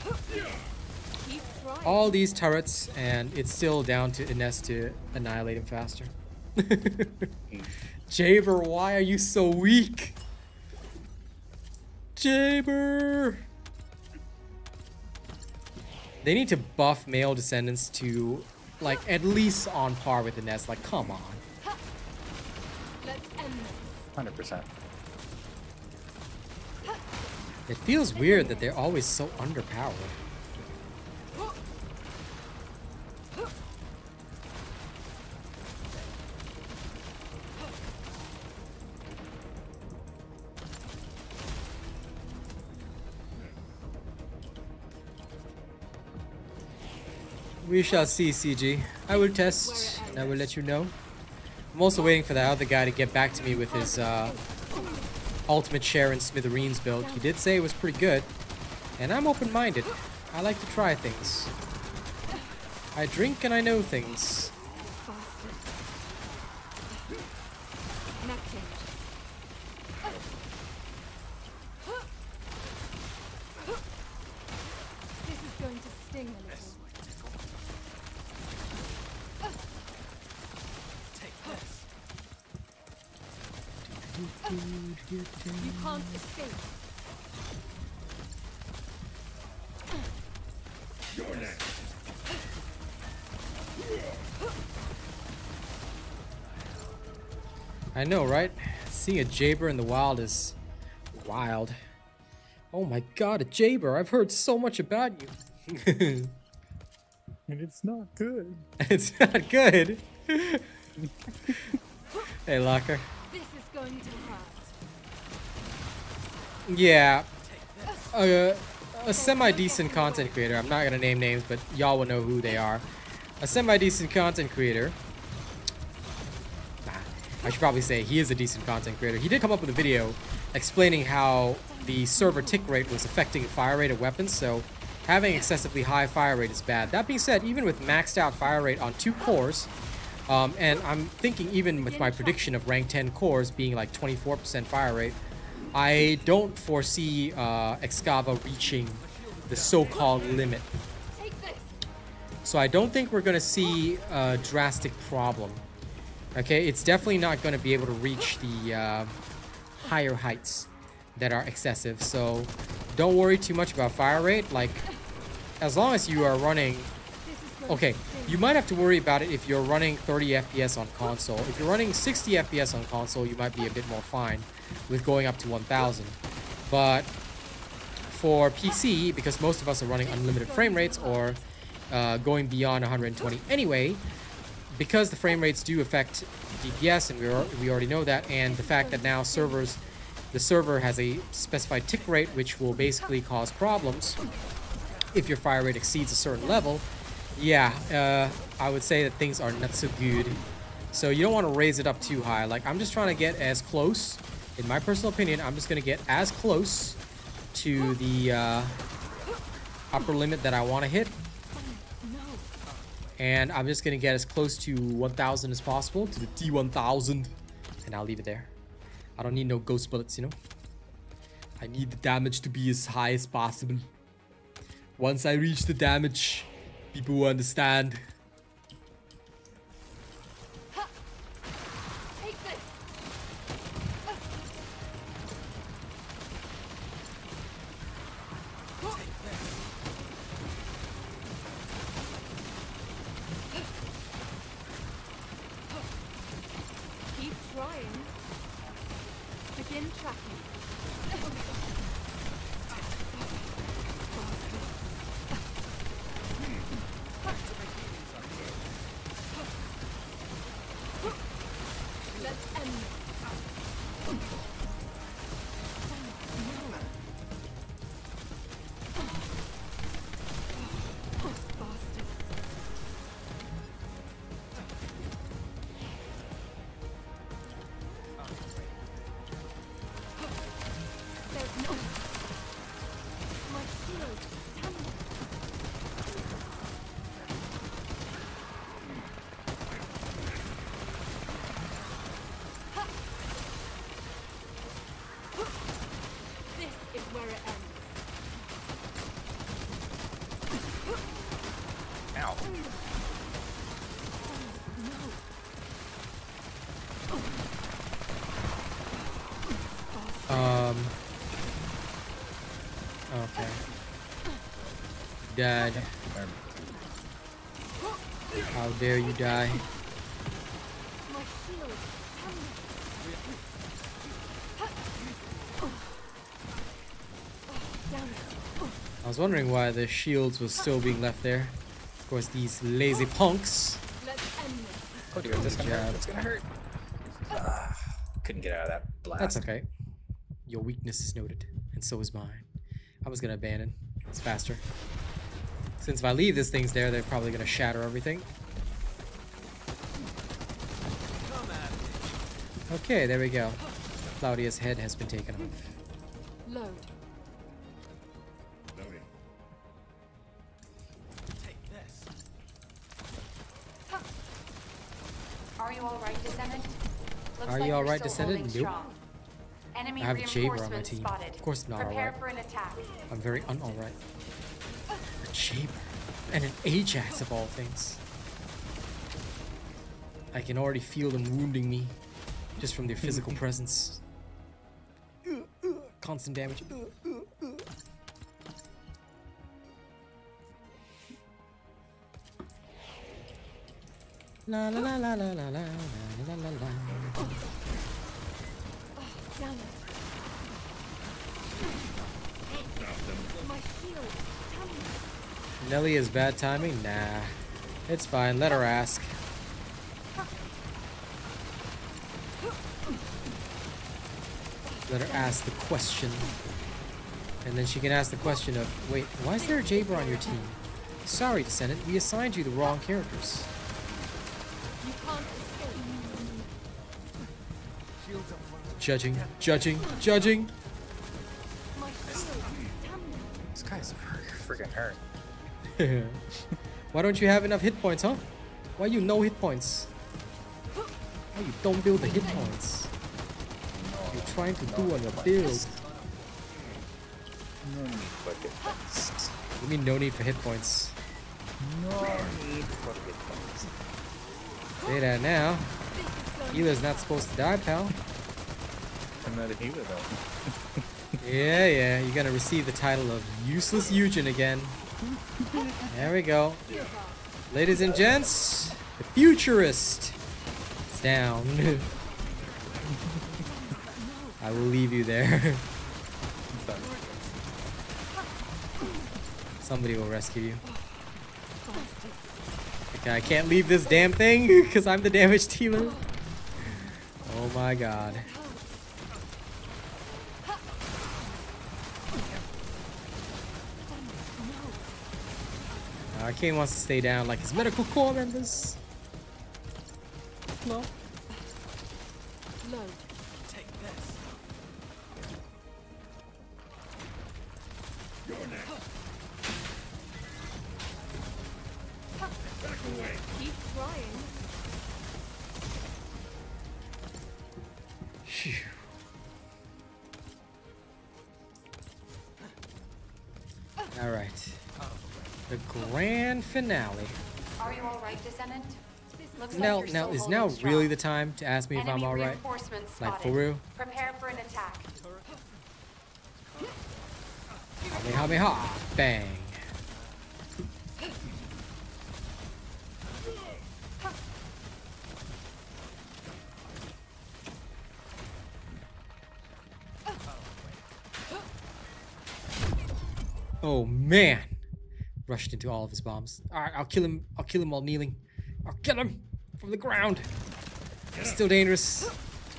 All these turrets, and it's still down to Ness to annihilate him faster. Jaber, why are you so weak? Jaber! They need to buff male descendants to, like, at least on par with the Ness. Like, come on. Let's end this. 100%. It feels weird that they're always so underpowered. We shall see, CG. I will test, and I will let you know. I'm also waiting for that other guy to get back to me with his ultimate share in Smithereens build. He did say it was pretty good, and I'm open-minded. I like to try things. I drink and I know things. This is going to sting a little. You can't escape. You're next. I know, right? Seeing a Jaber in the wild is wild. Oh my god, a Jaber! I've heard so much about you. And it's not good. It's not good. Hey, Locker. This is going to hurt. Yeah. A semi-decent content creator. I'm not gonna name names, but y'all will know who they are. A semi-decent content creator. I should probably say he is a decent content creator. He did come up with a video explaining how the server tick rate was affecting fire rate of weapons, so having excessively high fire rate is bad. That being said, even with maxed out fire rate on 2 cores, and I'm thinking even with my prediction of rank 10 cores being like 24% fire rate, I don't foresee Excava reaching the so-called limit. So I don't think we're going to see a drastic problem. Okay, it's definitely not going to be able to reach the higher heights that are excessive. So don't worry too much about fire rate. Like, as long as you are running... Okay, you might have to worry about it if you're running 30 FPS on console. If you're running 60 FPS on console, you might be a bit more fine with going up to 1000. But for PC, because most of us are running unlimited frame rates or going beyond 120 anyway, because the frame rates do affect DPS, and we already know that, and the fact that now the server has a specified tick rate, which will basically cause problems if your fire rate exceeds a certain level. Yeah, I would say that things are not so good. So you don't want to raise it up too high. Like, I'm just trying to get as close, in my personal opinion, I'm just going to get as close to the upper limit that I want to hit. And I'm just going to get as close to 1000 as possible, to the T1000. And I'll leave it there. I don't need no ghost bullets, you know? I need the damage to be as high as possible. Once I reach the damage, people will understand. tracking. Let's end this. Bastards. There's no... My shield. Damn it. This is where it ends. Ow. Okay. Died. How dare you die? My shield. Damn it. Damn it. I was wondering why the shields was still being left there. Of course, these lazy punks. Let's end this. Oh dear, this gonna Good hurt. job. It's gonna hurt. Couldn't get out of that blast. That's okay. Your weakness is noted, and so is mine. I was gonna abandon. It's faster. Since if I leave this thing's there, they're probably gonna shatter everything. Okay, there we go. Claudia's head has been taken off. Load. Are you all right, Descendant? Looks Are like you all you're right, still Descendant? holding Nope. strong. Enemy I have a Jaber on my reinforcements team. spotted. Of course I'm not Prepare alright. for an attack. I'm very unalright. A Jaber. And an Ajax of all things. I can already feel them wounding me just from their physical presence. Constant damage. La la la la la la la la la la. Damn it. My shield. Damn it. Nelly is bad timing? Nah. It's fine. Let her ask. Let her ask the question. And then she can ask the question of, wait, why is there a Jaber on your team? Sorry, Descendant, we assigned you the wrong characters. You can't escape. Judging, judging, judging. My shield. Damn it. This guy's freaking hurt. Why don't you have enough hit points, huh? Why you no hit points? Why you don't build the hit points? You're trying to do on your build. No need for hit points. You mean no need for hit points? No need for hit points. Say that now. Healer's not supposed to die, pal. I'm not a healer though. Yeah, you're gonna receive the title of Useless Eugen again. There we go. Ladies and gents, the futurist is down. I will leave you there. Somebody will rescue you. Okay, I can't leave this damn thing because I'm the damage dealer. Oh my god. Arcane wants to stay down like his medical corps members. No. Load. Keep trying. Phew. All right. The grand finale. Are you all right, Descendant? Looks Now, like you're now still is holding now strong. really the time to ask me if Enemy I'm all right? reinforcements Like, spotted. for real? Prepare for an attack. Kamehameha! Bang! Oh man! Rushed into all of his bombs. Alright, I'll kill him. I'll kill him while kneeling. I'll kill him from the ground. Still dangerous.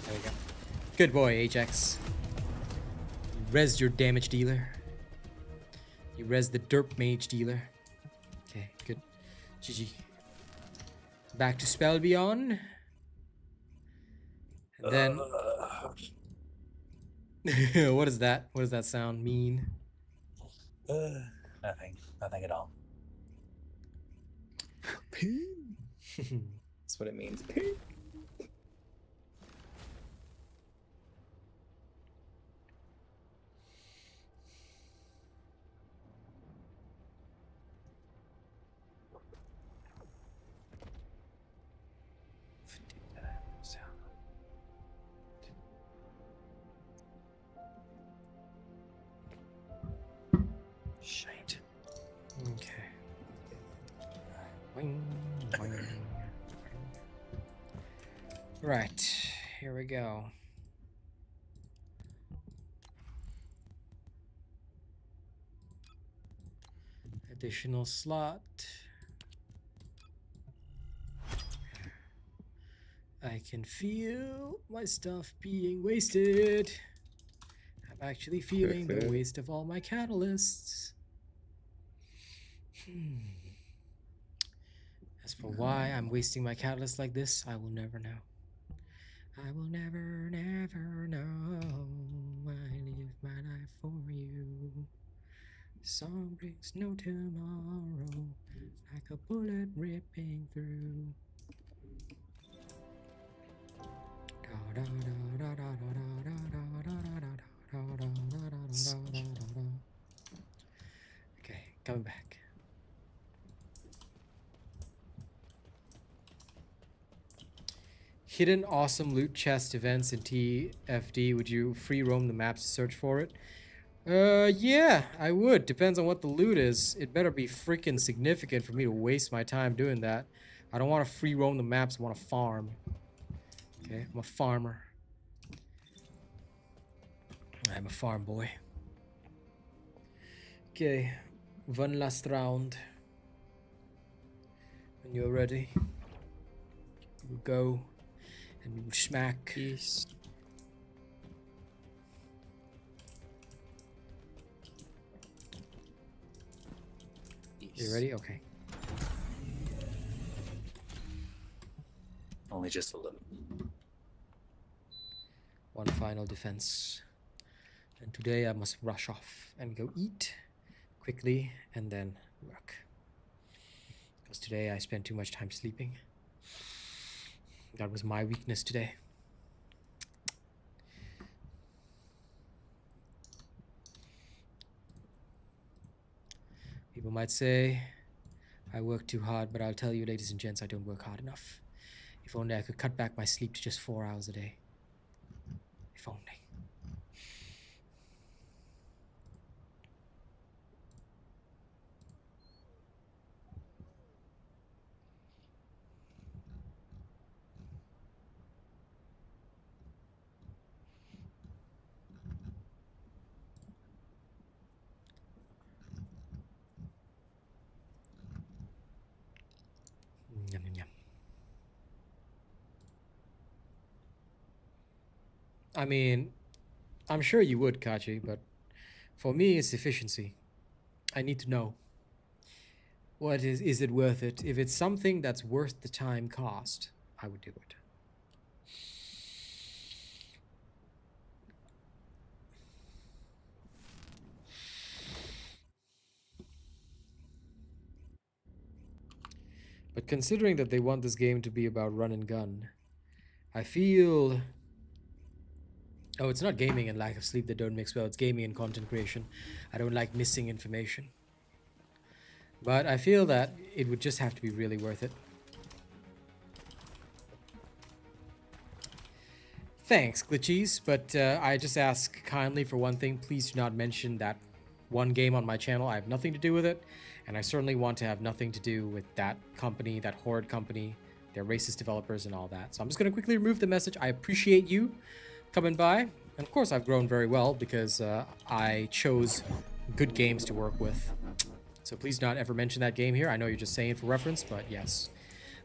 There we go. Good boy, Ajax. You rezzed your damage dealer. You rezzed the derp mage dealer. Okay, good. GG. Back to Spellbeyond. And then... what is that? What does that sound mean? Nothing. Nothing at all. That's what it means. Shite. Okay. Boing, boing. Right, here we go. Additional slot. I can feel my stuff being wasted. I'm actually feeling the waste of all my catalysts. As for why I'm wasting my catalyst like this, I will never know. I will never, never know. I live my life for you. Song brings no tomorrow, like a bullet ripping through. Okay, coming back. Hidden awesome loot chest events in TFD. Would you free roam the maps to search for it? Yeah, I would. Depends on what the loot is. It better be freaking significant for me to waste my time doing that. I don't want to free roam the maps. I want to farm. Okay, I'm a farmer. I'm a farm boy. Okay, one last round. When you're ready, we'll go and we'll smack. Peace. You ready? Okay. Only just a little. One final defense. And today I must rush off and go eat quickly and then work. Because today I spent too much time sleeping. That was my weakness today. People might say I work too hard, but I'll tell you, ladies and gents, I don't work hard enough. If only I could cut back my sleep to just 4 hours a day. If only. Yum, yum, yum. I mean, I'm sure you would, Kachi, but for me, it's efficiency. I need to know. What is it worth it? If it's something that's worth the time cost, I would do it. But considering that they want this game to be about run and gun, I feel... Oh, it's not gaming and lack of sleep that don't mix well. It's gaming and content creation. I don't like missing information. But I feel that it would just have to be really worth it. Thanks, Glitchies. But I just ask kindly for one thing. Please do not mention that one game on my channel. I have nothing to do with it. And I certainly want to have nothing to do with that company, that horrid company, their racist developers and all that. So I'm just going to quickly remove the message. I appreciate you coming by. And of course, I've grown very well because I chose good games to work with. So please not ever mention that game here. I know you're just saying it for reference, but yes,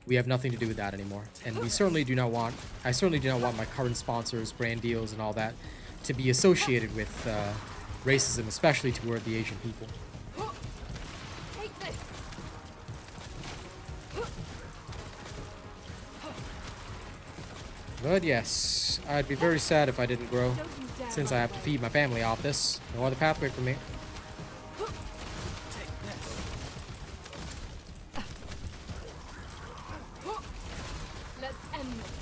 we have nothing to do with that anymore. And we certainly do not want, I certainly do not want my current sponsors, brand deals, and all that to be associated with racism, especially toward the Asian people. Take this. But yes, I'd be very sad if I didn't grow, Don't you dare since I have to feed my family off this. No other pathway for me. Let's end this.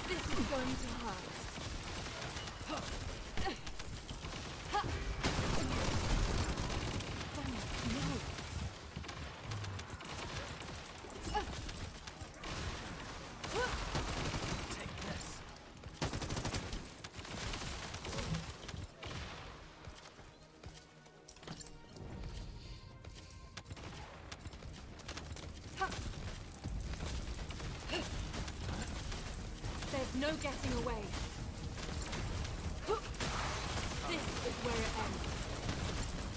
This is going to hurt. No. There's no getting away. This is where it ends.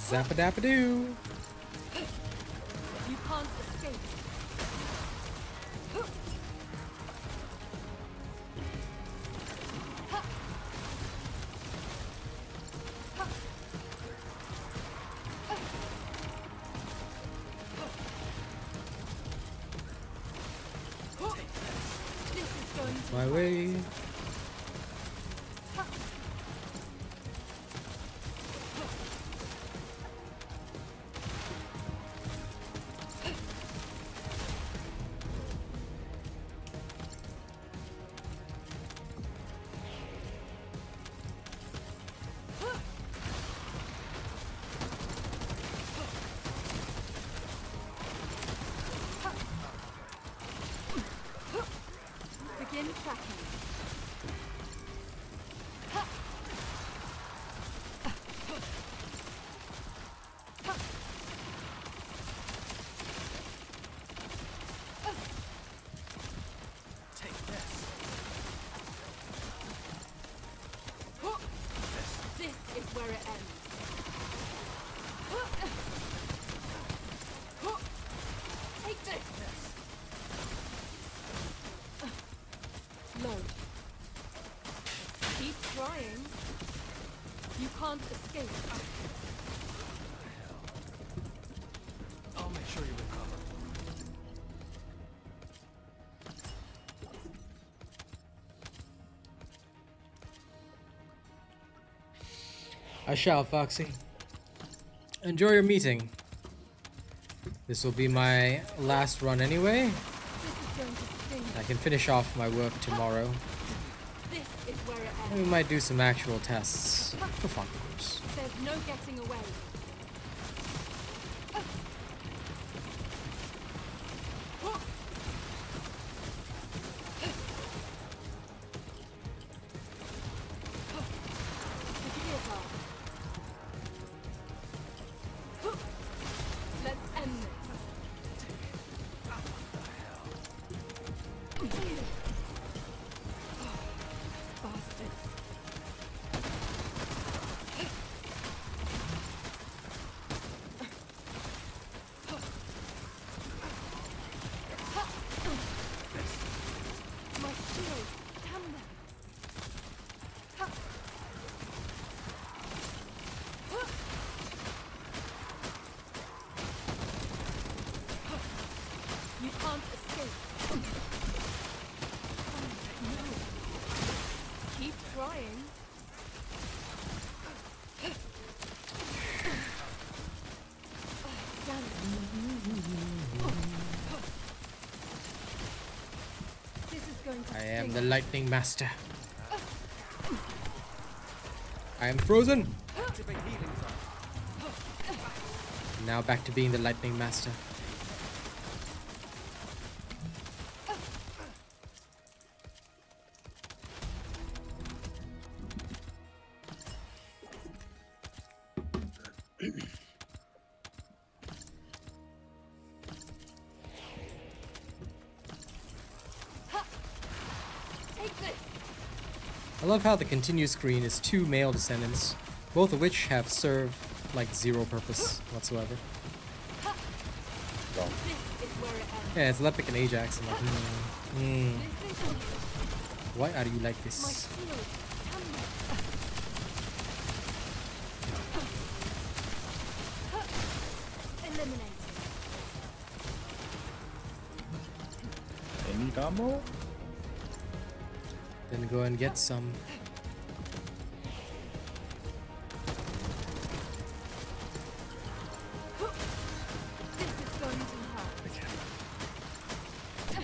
Zappadappadoo. You can't escape. This is going to My way. begin tracking. This is where it ends. Take this. Load. Keep trying. You can't escape. I'll make sure you recover. I shall, Foxy. Enjoy your meeting. This will be my last run anyway. This is going to sting. I can finish off my work tomorrow. This is where it And we ends. might do some actual tests. For fun, of course. There's no getting away. Let's end this. Bastards. My shield. Damn them. You can't escape. No. Keep trying. Damn it. This is going to I am sting. the Lightning Master. I am frozen. Activate healing zone. Now back to being the lightning master. Take this. I love how the continue screen is 2 male descendants, both of which have served like 0 purpose whatsoever. Wrong. This is where it ends. Yeah, it's Lepic and Ajax. I'm like, This isn't why are you like my this? shield. Come Eliminate. Any combo? Then go and get some. This is going to hurt. Damn.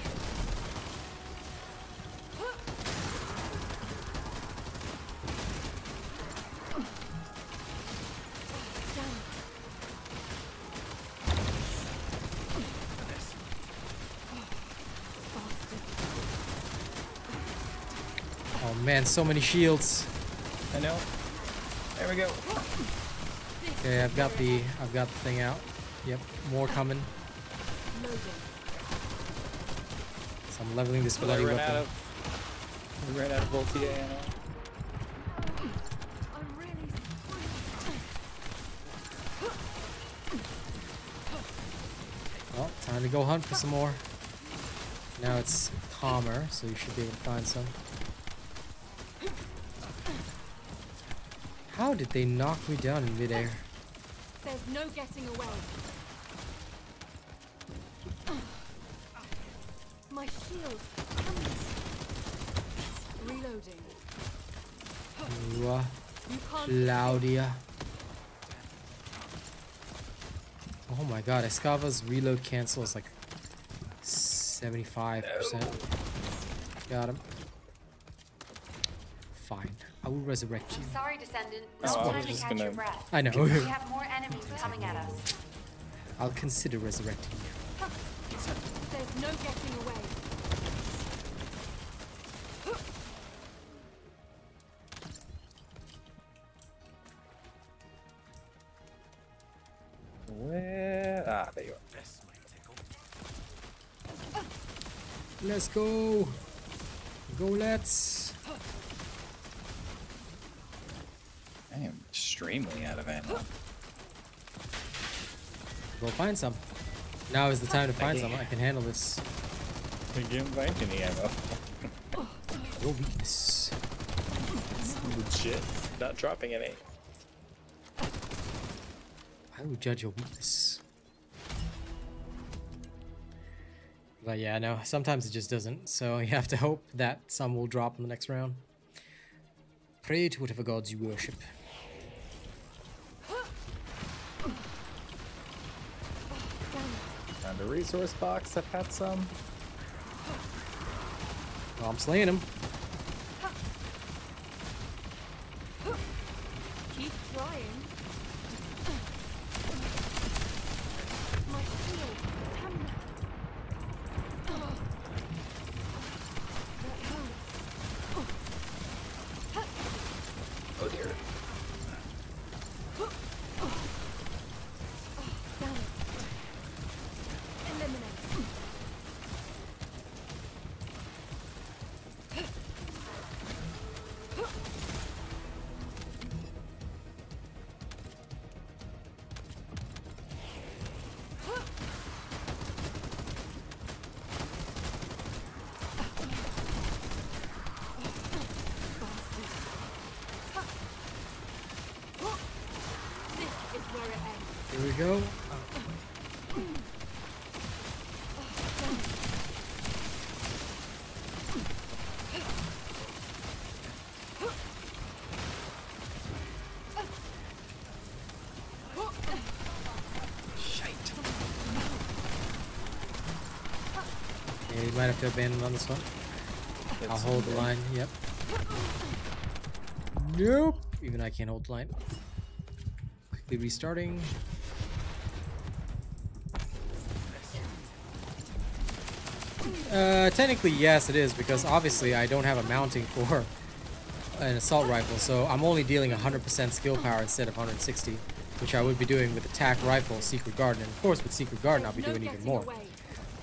Oh man, so many shields. I know. There we go. Okay, I've got the thing out. Yep, more coming. Loading. So I'm leveling this We bloody ran weapon. out of Voltia ammo. I'm really Well, time to go hunt for some more. Now it's calmer, so you should be able to find some. How did they knock me down in midair? There's no getting away. My shield. Reloading. Ooh, You can't. Claudia. Oh my god, Escava's reload cancel is like 75%. Got him. Fine. I will resurrect you. Sorry, Descendant. Oh, No I time was to just catch your gonna- breath. I know. We have more enemies coming at us. I'll consider resurrecting you. There's no getting away. Where? Ah, there you are. This might tickle. Let's go. Go, let's. I am extremely out of ammo. Go find some. Now is the time to find some. I can handle this. I can't find any ammo. Your weakness. Legit. Not dropping any. I will judge your weakness. But yeah, no, sometimes it just doesn't. So you have to hope that some will drop in the next round. Pray to whatever gods you worship. Found a resource box that had some. Well, I'm slaying him. Keep trying. My shield. Come. That hurts. Oh dear. Damn it. Eliminate. This is where it ends. Here we go. Shite. Yeah, you might have to abandon on this one. I'll hold the line. Yep. Nope. even I can't hold the line. Quickly restarting. Technically, yes, it is, because obviously I don't have a mounting for an assault rifle, so I'm only dealing 100% skill power instead of 160, which I would be doing with attack rifle, Secret Garden, and of course with Secret Garden I'll be doing even more.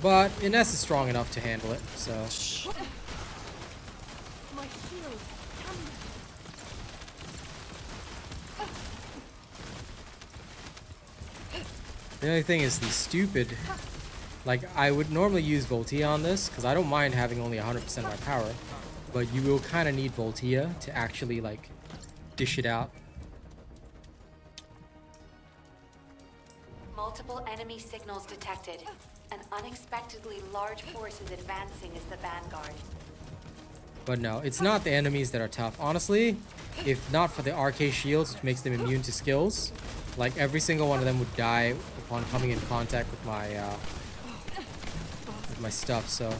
But Ness is strong enough to handle it, so... My shield. The only thing is the stupid... Like, I would normally use Voltia on this, because I don't mind having only 100% of my power, but you will kind of need Voltia to actually, like, dish it out. Multiple enemy signals detected. An unexpectedly large force is advancing as the vanguard. But no, it's not the enemies that are tough. Honestly, if not for the RK shields, which makes them immune to skills, like, every single one of them would die upon coming in contact with my stuff, so... This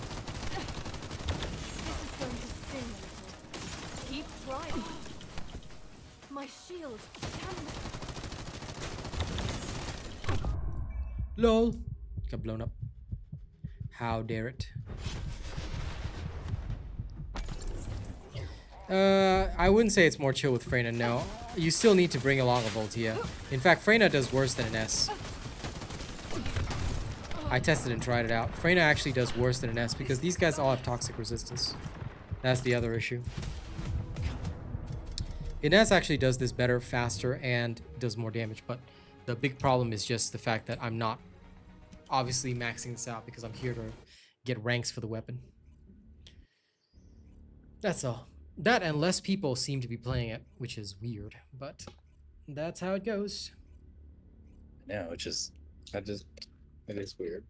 is going to sting a little. Keep trying. My shield. LOL. Got blown up. How dare it. I wouldn't say it's more chill with Freyna, no. You still need to bring along a Voltia. In fact, Freyna does worse than an S. I tested and tried it out. Freyna actually does worse than an S because these guys all have toxic resistance. That's the other issue. Ness actually does this better, faster, and does more damage, but the big problem is just the fact that I'm not obviously maxing this out because I'm here to get ranks for the weapon. That's all. That and less people seem to be playing it, which is weird, but that's how it goes. No, it is weird.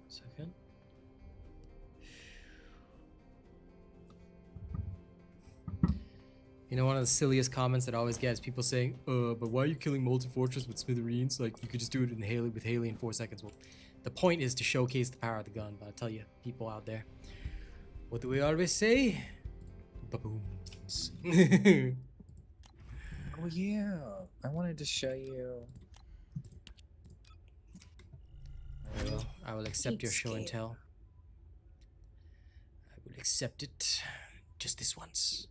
Second. You know, one of the silliest comments that I always get is people saying, but why are you killing multi-fortress with smithereens? Like, you could just do it with Haley in 4 seconds. Well, the point is to showcase the power of the gun, but I tell you, people out there, what do we always say? Baboons. Oh yeah, I wanted to show you. I will accept your show and tell. I will accept it just this once.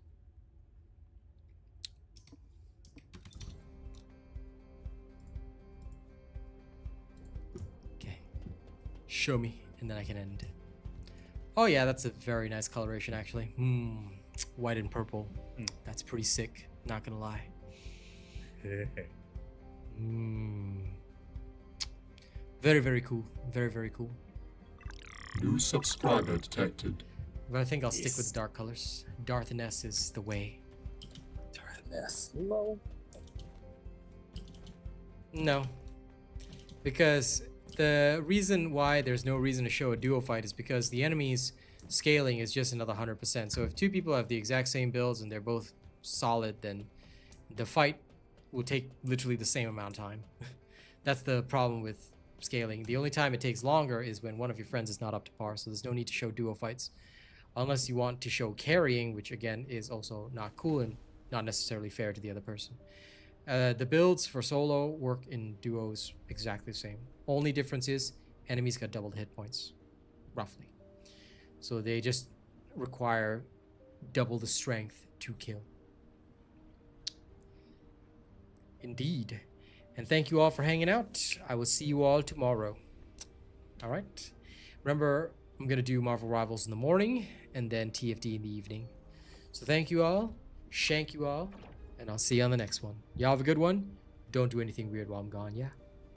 Okay. Show me, and then I can end. Oh yeah, that's a very nice coloration actually. White and purple. That's pretty sick, not gonna lie. Very, very cool. Very, very cool. New subscriber detected. But I think I'll stick with dark colors. Darth Ness is the way. Darth Ness. Lol. No. Because the reason why there's no reason to show a duo fight is because the enemy's scaling is just another 100%. So if two people have the exact same builds and they're both solid, then the fight will take literally the same amount of time. That's the problem with scaling. The only time it takes longer is when one of your friends is not up to par, so there's no need to show duo fights. Unless you want to show carrying, which again is also not cool and not necessarily fair to the other person. The builds for solo work in duos exactly the same. Only difference is enemies got double the hit points, roughly. So they just require double the strength to kill. Indeed. And thank you all for hanging out. I will see you all tomorrow. All right. Remember, I'm going to do Marvel Rivals in the morning and then TFD in the evening. So thank you all. Shank you all. And I'll see you on the next one. Y'all have a good one. Don't do anything weird while I'm gone, yeah?